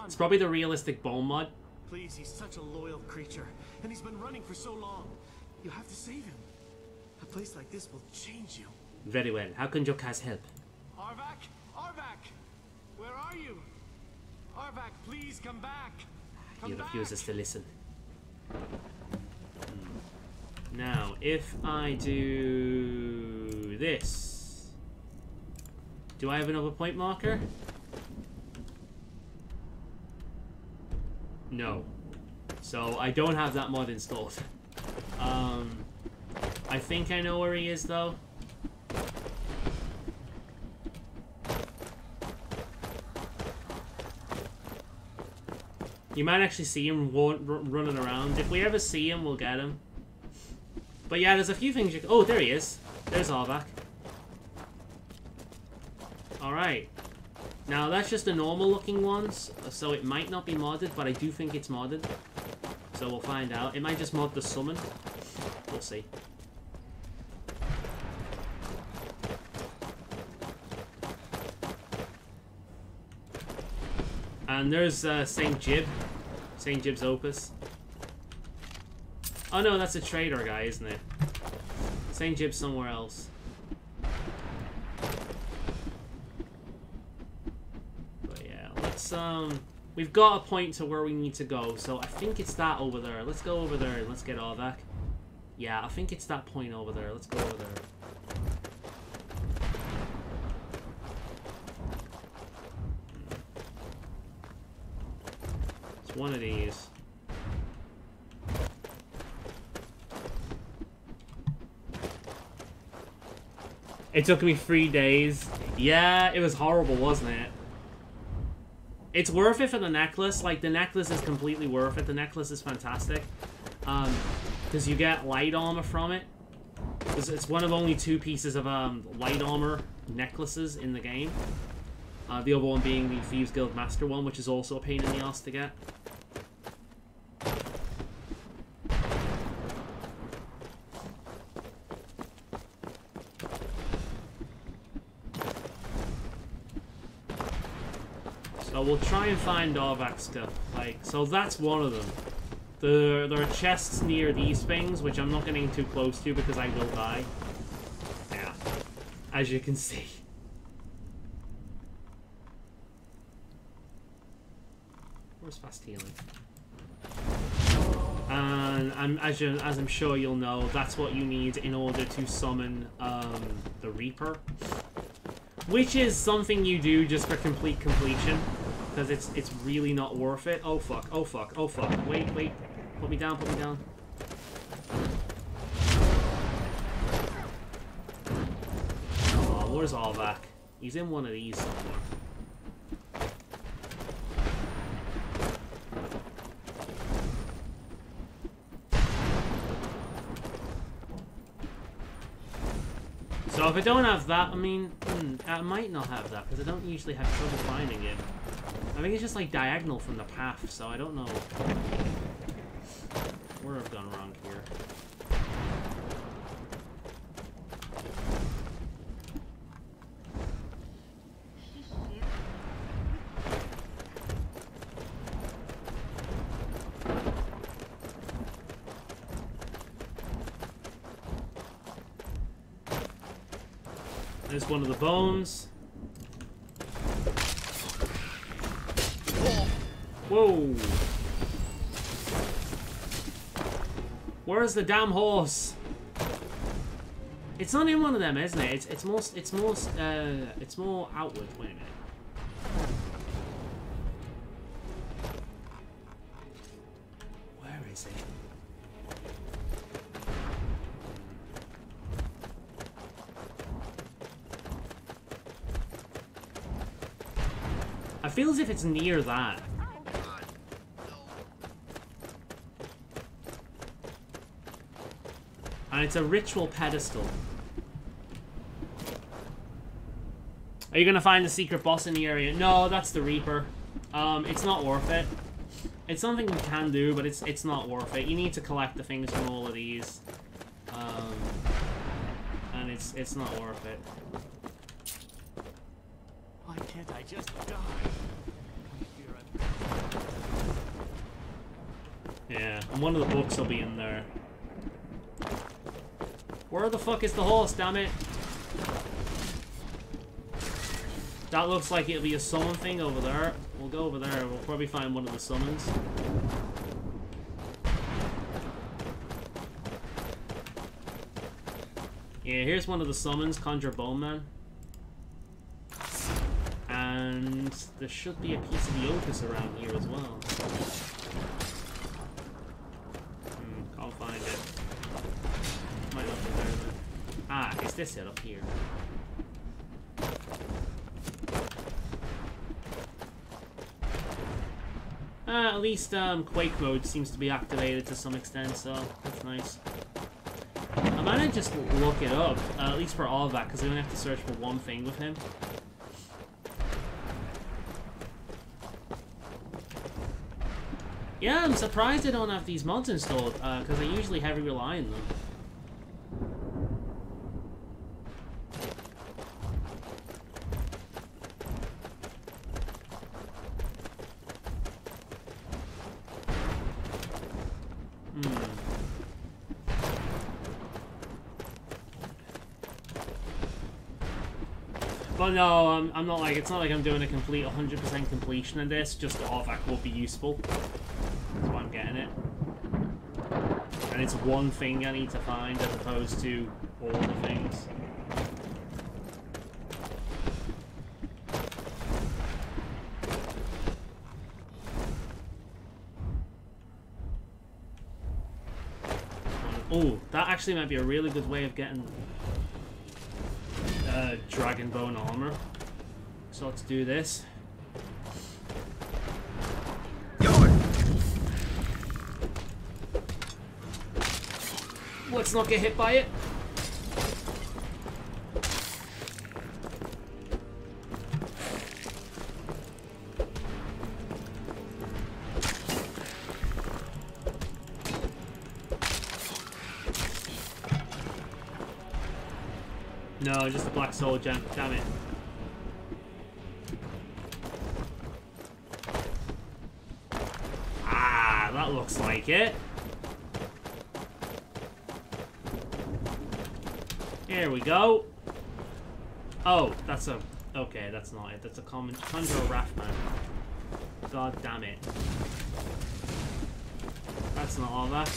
It's probably the realistic bone mod. Please, he's such a loyal creature, and he's been running for so long. You have to save him. A place like this will change you. Very well. How can Jokas help? Arvak! Arvak! Where are you? Arvak, please come back! He refuses to listen. Now, if I do this, do I have another point marker? No. So I don't have that mod installed. I think I know where he is though. You might actually see him running around. If we ever see him, we'll get him. But yeah, there's a few things you can... Oh, there he is. There's Arvak. Alright. Now, that's just the normal looking ones, so it might not be modded, but I do think it's modded. So we'll find out. It might just mod the summon. We'll see. And there's St. Jib. St. Jib's Opus. Oh no, that's a trader guy, isn't it? St. Jib's somewhere else. But yeah, let's we've got a point to where we need to go, so I think it's that over there. Let's go over there and let's get Arvak. Yeah, I think it's that point over there. Let's go over there. It's one of these. It took me 3 days. Yeah, it was horrible, wasn't it? It's worth it for the necklace. Like, the necklace is completely worth it. The necklace is fantastic. Because you get light armor from it. It's one of only 2 pieces of light armor necklaces in the game. The other one being the Thieves Guild Master one, which is also a pain in the ass to get. So we'll try and find Arvak stuff. Like, so that's one of them. There are chests near these things, which I'm not getting too close to because I will die. Yeah, as you can see. Where's fast healing? And as I'm sure you'll know, that's what you need in order to summon the Reaper. Which is something you do just for complete completion. Because it's really not worth it. Oh fuck, oh fuck, oh fuck. Wait, wait. Put me down, put me down. Oh, where's Arvak? He's in one of these somewhere. So if I don't have that, I mean, I might not have that, because I don't usually have trouble finding it. I think it's just like diagonal from the path, so I don't know where I've gone wrong here. There's one of the bones. Whoa! Where's the damn horse? It's not in one of them, isn't it? It's more outward. Wait a minute. Where is it? I feel as if it's near that. And it's a ritual pedestal. Are you gonna find the secret boss in the area? No, that's the Reaper. It's not worth it. It's something you can do, but it's not worth it. You need to collect the things from all of these. And it's not worth it. Why can't I just die? Yeah, and one of the books will be in there. Where the fuck is the horse, damn it? That looks like it'll be a summon thing over there. We'll go over there. We'll probably find one of the summons. Yeah, here's one of the summons, Conjure Bowman. And there should be a piece of the Opus around here as well. Can't find it. Might not be there then. Ah, it's this it up here. At least Quake mode seems to be activated to some extent, so that's nice. I might just look it up, at least for all of that, because we only have to search for one thing with him. Yeah, I'm surprised I don't have these mods installed, because I usually heavily rely on them. But no, I'm not like, it's not like I'm doing a complete 100% completion of this, just Orvac will be useful. That's why I'm getting it. And it's one thing I need to find as opposed to all the things. Oh, that actually might be a really good way of getting Dragonbone armor. So let's do this. Let's not get hit by it. No, just a black soul gem. Damn it. Ah, that looks like it. Here we go. Oh, that's a... Okay, that's not it. That's a common... Conjure Rathman. God damn it. That's not all that.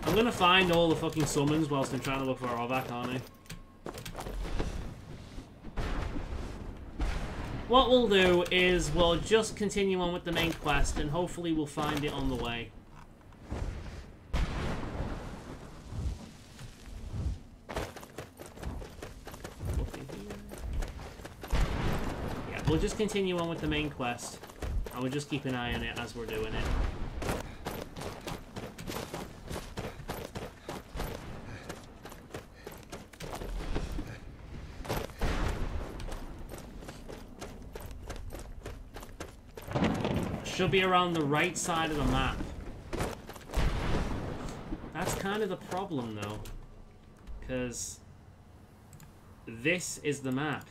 I'm gonna find all the fucking summons whilst I'm trying to look for Orvac, aren't I? What we'll do is we'll just continue on with the main quest and hopefully we'll find it on the way. Yeah, we'll just continue on with the main quest and we'll just keep an eye on it as we're doing it. Should be around the right side of the map. That's kind of the problem, though. Because this is the map.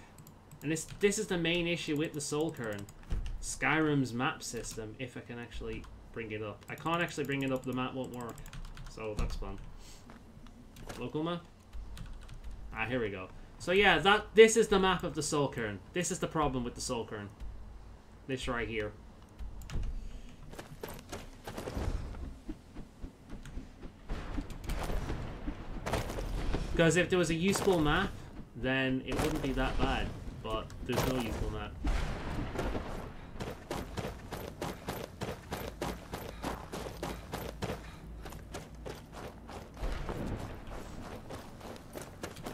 And this is the main issue with the Soul Cairn. Skyrim's map system, if I can actually bring it up. I can't actually bring it up, the map won't work. So that's fun. Local map? Ah, here we go. So yeah, this is the map of the Soul Cairn. This is the problem with the Soul Cairn. This right here. Because if there was a useful map, then it wouldn't be that bad. But there's no useful map.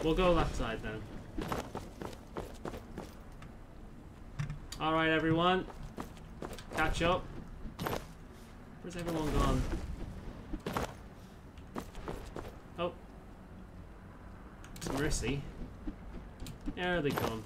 We'll go left side then. Alright, everyone. Catch up. Where's everyone gone? Oh. Mercy. There they come.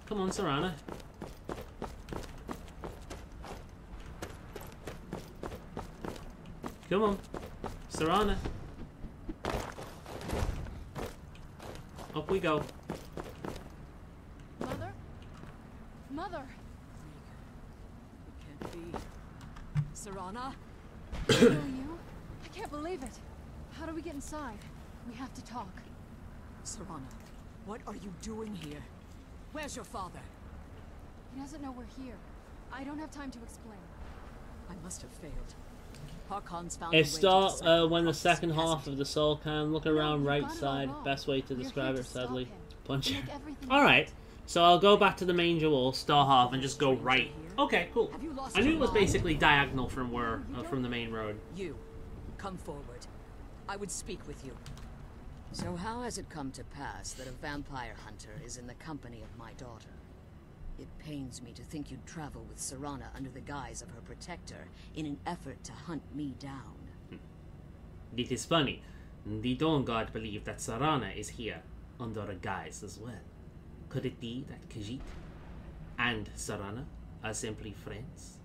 Come on, Serana. Come on, Serana. Up we go. Mother? Mother! It can't be. Serana? Are you? I can't believe it. How do we get inside? We have to talk. Serana, what are you doing here? Where's your father? He doesn't know we're here. I don't have time to explain. I must have failed. Harkon's found If start when the second half of the Soul Cairn, look around right side. Best way to describe it, sadly. Punch it. Alright, so I'll go back to the main jewel, star half, and just go right. Okay, cool. I knew it was basically diagonal from where, from the main road. You, come forward. I would speak with you. So how has it come to pass that a vampire hunter is in the company of my daughter? It pains me to think you'd travel with Serana under the guise of her protector in an effort to hunt me down. It is funny. The Dawn God believe that Serana is here under a guise as well. Could it be that Khajiit and Serana are simply friends?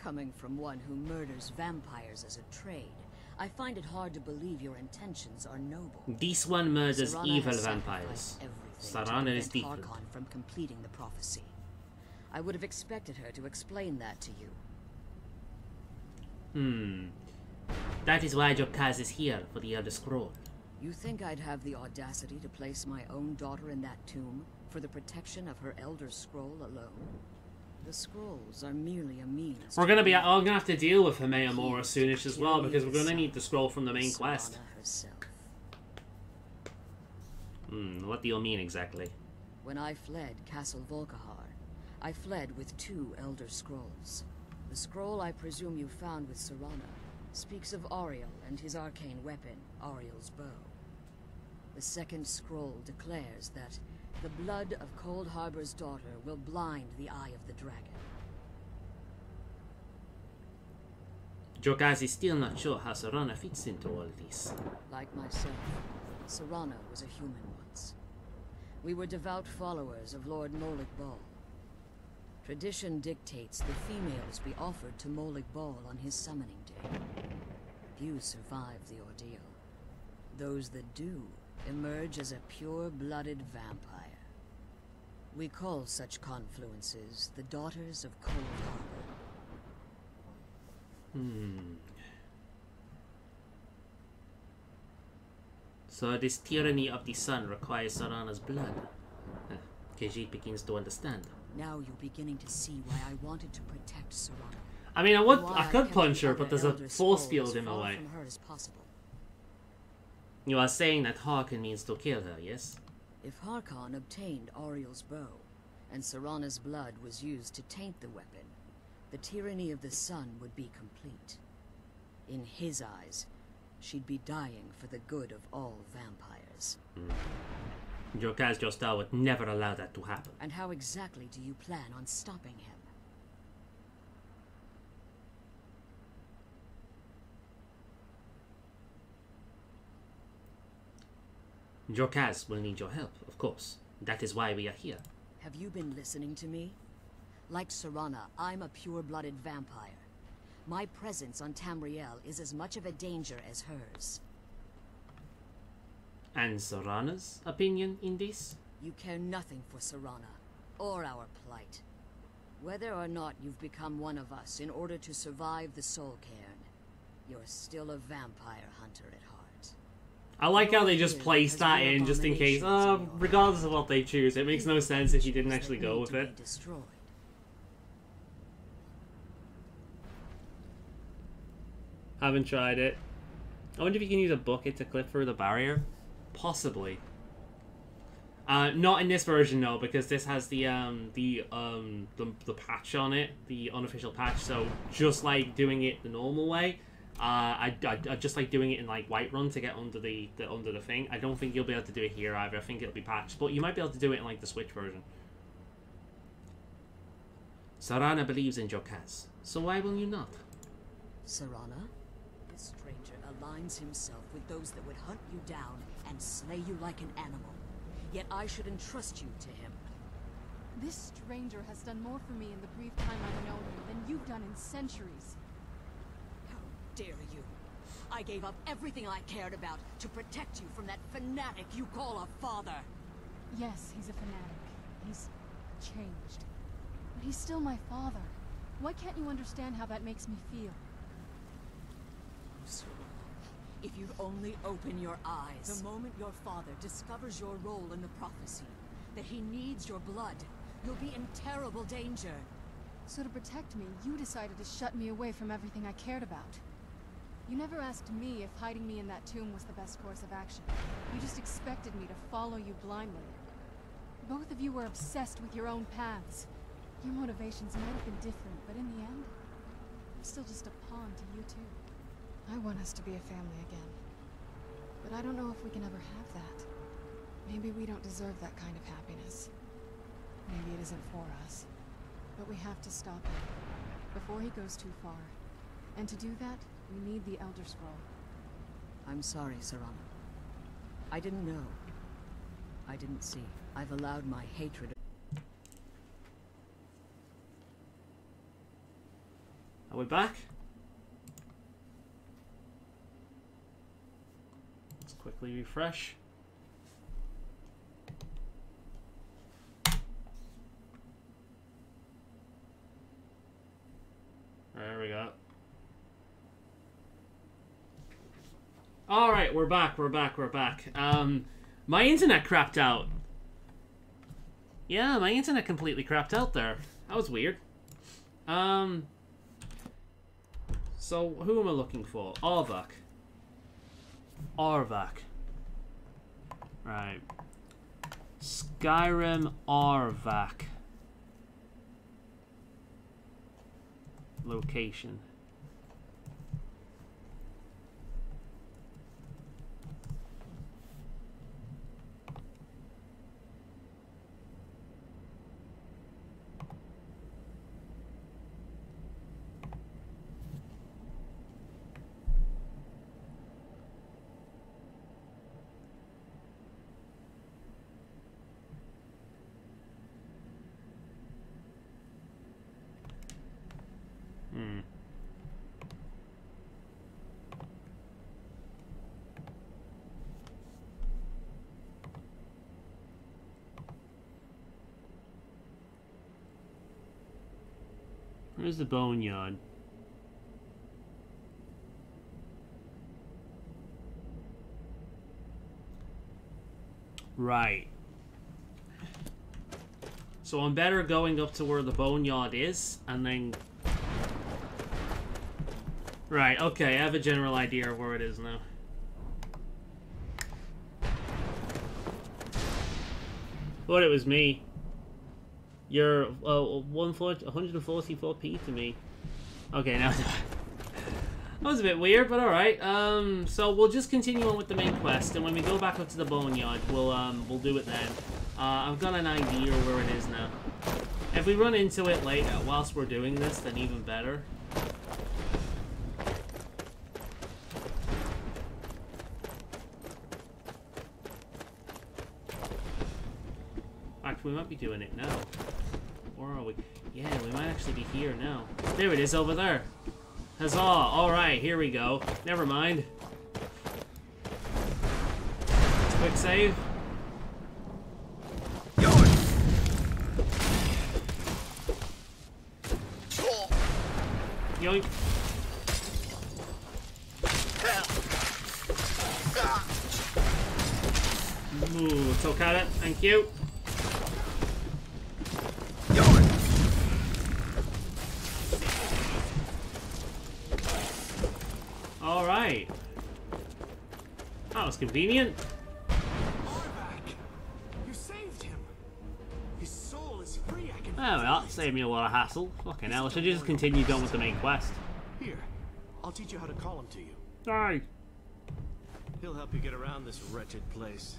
Coming from one who murders vampires as a trade, I find it hard to believe your intentions are noble. This one murders Serana evil has vampires. Serana is different. Harkon from completing the prophecy. I would have expected her to explain that to you. That is why Jokaz is here for the Elder Scroll. You think I'd have the audacity to place my own daughter in that tomb for the protection of her Elder Scroll alone? The scrolls are merely a means. We're gonna be. I'm gonna have to deal with Hamea more soonish as well because we're gonna need the scroll from the main quest. What do you mean exactly? When I fled Castle Volkahar, I fled with 2 Elder Scrolls. The scroll I presume you found with Serana speaks of Auriel and his arcane weapon, Auriel's bow. The second scroll declares that the blood of Cold Harbor's daughter will blind the eye of the dragon. Jokaz is still not sure how Serana fits into all this. Like myself, Serana was a human once. We were devout followers of Lord Molig Bal. Tradition dictates the females be offered to Molig Bal on his summoning day. Few survive the ordeal. Those that do emerge as a pure-blooded vampire. We call such confluences the Daughters of Cold Harbor. So this tyranny of the sun requires Serana's blood. Khajiit begins to understand. Now you're beginning to see why I wanted to protect Serana. I mean, I could punch her, but there's a force field in my way. From her as possible. You are saying that Harkon means to kill her, yes? If Harkon obtained Auriel's bow, and Serana's blood was used to taint the weapon, the tyranny of the sun would be complete. In his eyes, she'd be dying for the good of all vampires. Jokaz Jostal would never allow that to happen. And how exactly do you plan on stopping him? Jokaz will need your help, of course. That is why we are here. Have you been listening to me? Like Serana, I'm a pure-blooded vampire. My presence on Tamriel is as much of a danger as hers. And Serana's opinion in this? You care nothing for Serana, or our plight. Whether or not you've become one of us in order to survive the Soul Cairn, you're still a vampire hunter at heart. I like how they just place that in just in case. Regardless of what they choose, it makes no sense if you didn't actually go with it. Haven't tried it. I wonder if you can use a bucket to clip through the barrier. Possibly. Not in this version, no, because this has the patch on it, the unofficial patch. So just like doing it the normal way, I just like doing it in like Whiterun to get under the thing. I don't think you'll be able to do it here either. I think it'll be patched, but you might be able to do it in like the Switch version. Serana believes in Jokaz, so why will you not? Serana? This stranger aligns himself with those that would hunt you down and slay you like an animal. Yet I should entrust you to him. This stranger has done more for me in the brief time I've known him than you've done in centuries. How dare you? I gave up everything I cared about to protect you from that fanatic you call a father. Yes, he's a fanatic. He's changed. But he's still my father. Why can't you understand how that makes me feel? If you'd only open your eyes. The moment your father discovers your role in the prophecy, that he needs your blood, you'll be in terrible danger. So to protect me, you decided to shut me away from everything I cared about. You never asked me if hiding me in that tomb was the best course of action. You just expected me to follow you blindly. Both of you were obsessed with your own paths. Your motivations might have been different, but in the end, I'm still just a pawn to you two. I want us to be a family again. But I don't know if we can ever have that. Maybe we don't deserve that kind of happiness. Maybe it isn't for us. But we have to stop him before he goes too far. And to do that, we need the Elder Scroll. I'm sorry, Serana. I didn't know. I didn't see. I've allowed my hatred. Are we back? Let's quickly refresh. There we go. Alright, we're back. My internet crapped out. Yeah, my internet completely crapped out there. That was weird. So, who am I looking for? Arvak. Right. Skyrim Arvak. Location. Where's the boneyard? Right. So I'm better going up to where the boneyard is, and then... Right, okay, I have a general idea of where it is now. Thought it was me. You're 144p to me. Okay, now That was a bit weird, but alright. So we'll just continue on with the main quest, and when we go back up to the boneyard, we'll do it then. I've got an idea where it is now. If we run into it later, whilst we're doing this, then even better. We might be doing it now. Where are we? Yeah, we might actually be here now. There it is over there. Huzzah! Alright, here we go. Never mind. Quick save. Yoink. Ooh, took at it. Thank you. Alright. That was convenient. You saved him. His soul is free. I can. Oh well, that saved me a lot of hassle. Fucking hell, I should just continue on with the main quest. Here, I'll teach you how to call him to you. Sorry. He'll help you get around this wretched place.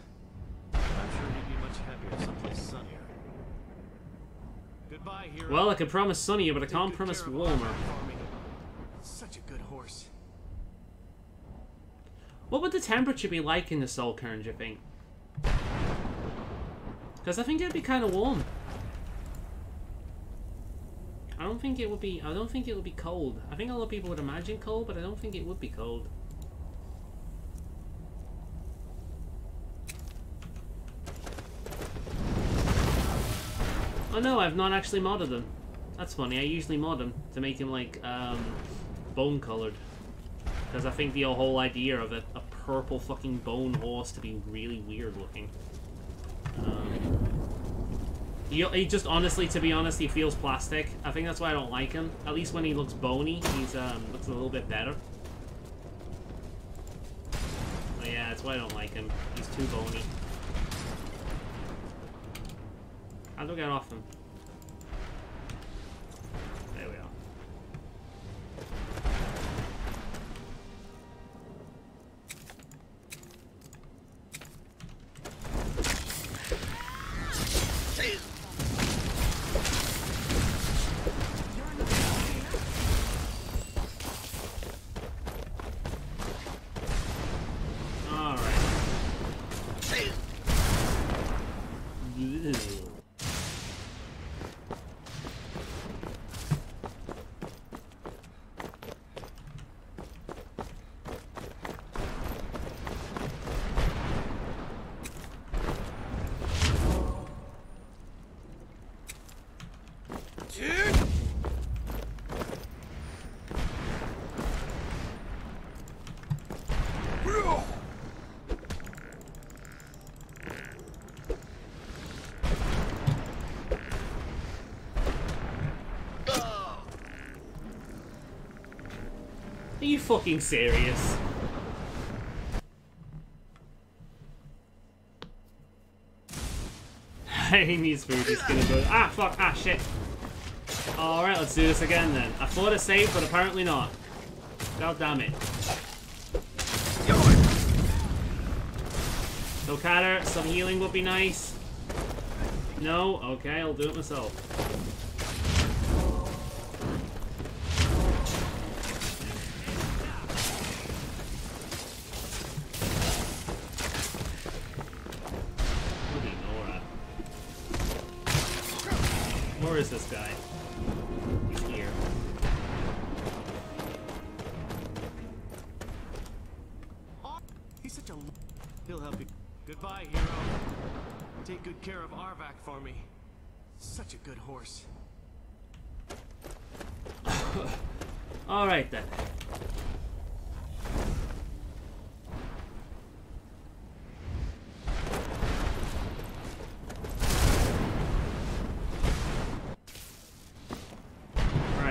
I'm sure he'd be much happier someplace sunnier. Goodbye, hero. Well, I can promise sunnier, but I can't promise warmer. Such a good horse. What would the temperature be like in the Soul Cairn, do you think? Because I think it'd be kind of warm. I don't think it would be cold. I think a lot of people would imagine cold, but I don't think it would be cold. Oh no, I've not actually modded them. That's funny, I usually mod them to make them like, bone colored. Because I think the whole idea of a purple fucking bone horse to be really weird looking. He just, honestly, to be honest, he feels plastic. I think that's why I don't like him. At least when he looks bony, he's, looks a little bit better. But yeah, that's why I don't like him. He's too bony. How do I get off him? There we are. Are you fucking serious? He needs food, he's gonna go. Ah, fuck, ah, shit. Alright, let's do this again then. I thought it saved, but apparently not. God damn it. So, Catter, some healing would be nice. No? Okay, I'll do it myself. Where is this guy? He's here. He's such a... He'll help you. Goodbye, hero. Take good care of Arvak for me. Such a good horse. Alright then.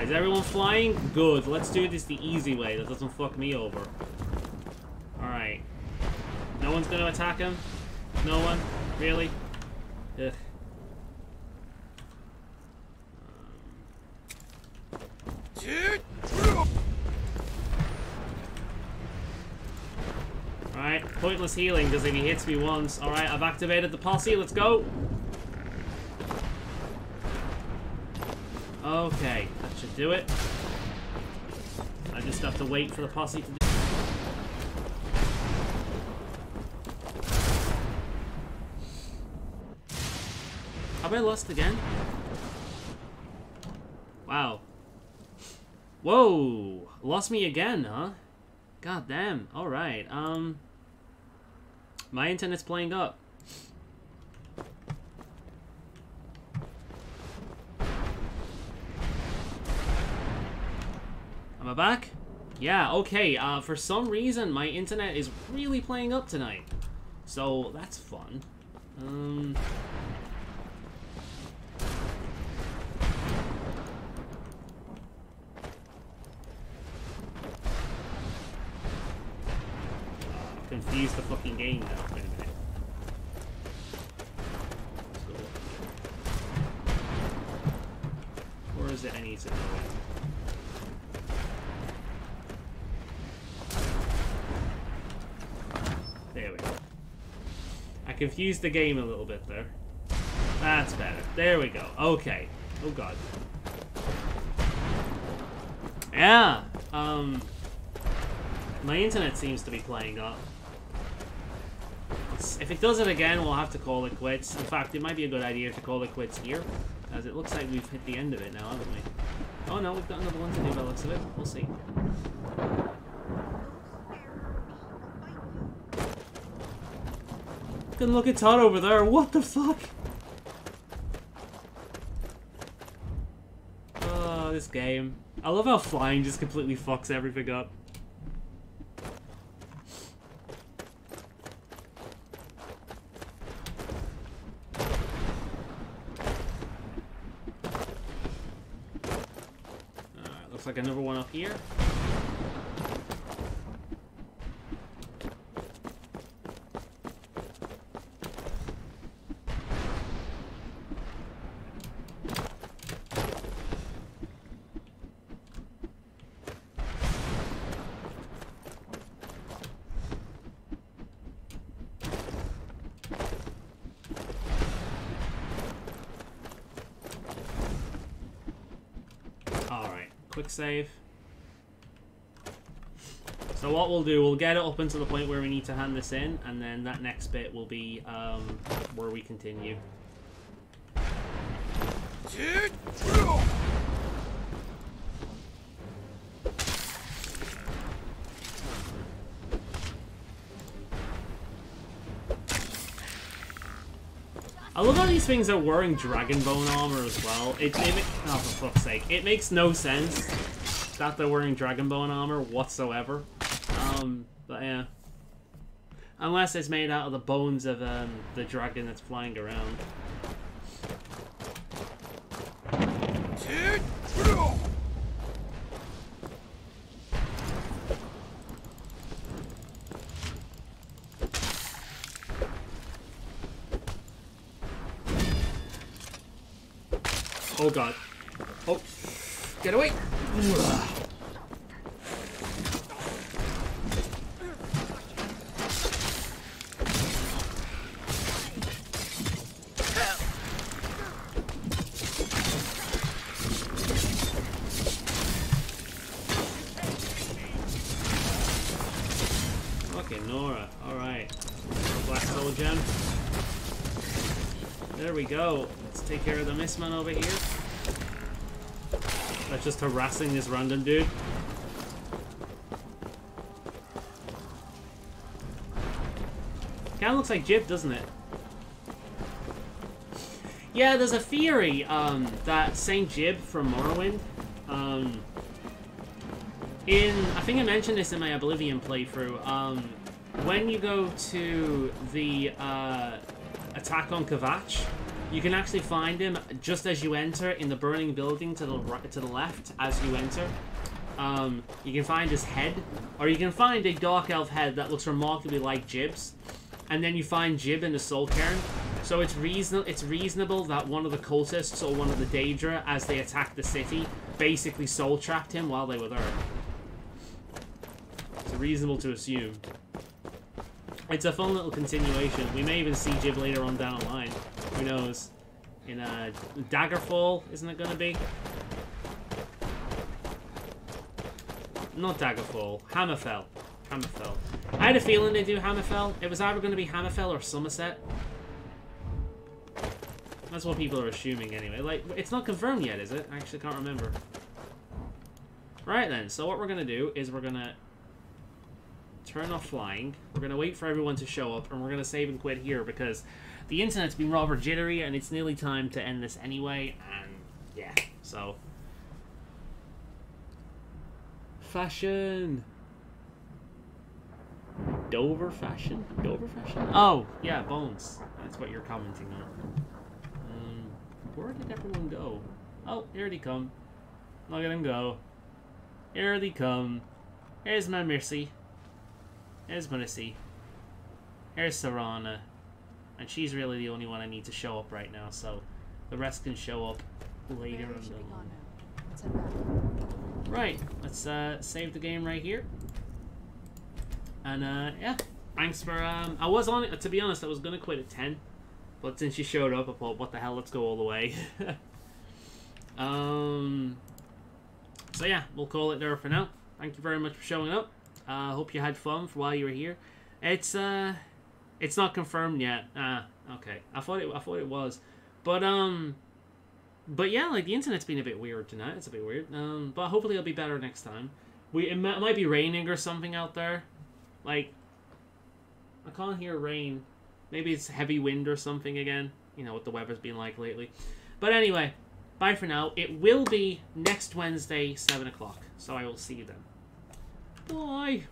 Is everyone flying? Good. Let's do this the easy way. That doesn't fuck me over. Alright. No one's gonna attack him? No one? Really? Ugh. Pointless healing, because if he hits me once... Alright, I've activated the posse, let's go! Okay, that should do it. I just have to wait for the posse to do... Have I lost again? Wow. Whoa! Lost me again, huh? God damn. Alright, my internet's playing up. Am I back? Yeah, okay, for some reason my internet is really playing up tonight. So, that's fun. Confuse the fucking game now. Wait a minute. Let's go. Where is it I need to go in? There we go. I confused the game a little bit there. That's better. There we go. Okay. Oh god. Yeah. My internet seems to be playing up. If it does it again, we'll have to call it quits. In fact, it might be a good idea to call it quits here, as it looks like we've hit the end of it now, haven't we? Oh no, we've got another one to do by the looks of it. We'll see. Good look at Todd over there. What the fuck? Oh, this game. I love how flying just completely fucks everything up. Looks like another one up here. Quick save. So what we'll do, we'll get it up until the point where we need to hand this in, and then that next bit will be where we continue. I love how these things are wearing dragonbone armor as well. Oh, for fuck's sake. It makes no sense that they're wearing dragonbone armor whatsoever. But yeah. Unless it's made out of the bones of the dragon that's flying around. Oh god. Oh. Get away! Okay, Nora. Alright. Black Soul Gem. There we go. Let's take care of the Mistman over here. That's just harassing this random dude. Kinda looks like Jib, doesn't it? Yeah, there's a theory that Saint Jib from Morrowind, I think I mentioned this in my Oblivion playthrough, when you go to the attack on Kvatch, you can actually find him just as you enter in the burning building to the right, to the left as you enter. You can find his head, or you can find a Dark Elf head that looks remarkably like Jib's, and then you find Jib in the Soul Cairn. So it's reasonable that one of the cultists or one of the Daedra, as they attacked the city, basically soul trapped him while they were there. It's reasonable to assume. It's a fun little continuation. We may even see Jib later on down the line. Who knows? In Daggerfall, isn't it going to be? Not Daggerfall. Hammerfell. Hammerfell. I had a feeling they'd do Hammerfell. It was either going to be Hammerfell or Somerset. That's what people are assuming anyway. Like, it's not confirmed yet, is it? I actually can't remember. Right then, so what we're going to do is we're going to turn off flying. We're going to wait for everyone to show up, and we're going to save and quit here because the internet's been rather jittery, and it's nearly time to end this anyway, and yeah, so... Fashion! Dover fashion? Dover fashion? Oh, yeah, Bones. That's what you're commenting on. Where did everyone go? Oh, here they come. Look at them go. Here they come. Here's my Missy. Here's Missy. Here's Serana. And she's really the only one I need to show up right now, so the rest can show up later on. Right, let's save the game right here. And yeah, thanks for I was on it, to be honest, I was gonna quit at 10. But since you showed up, I thought, what the hell, let's go all the way. So yeah, we'll call it there for now. Thank you very much for showing up. Hope you had fun for while you were here. It's not confirmed yet. Okay. I thought it was. But yeah, like the internet's been a bit weird tonight. It's a bit weird. But hopefully it'll be better next time. It might be raining or something out there. Like, I can't hear rain. Maybe it's heavy wind or something again. You know what the weather's been like lately. But anyway, bye for now. It will be next Wednesday, 7 o'clock. So I will see you then. Bye.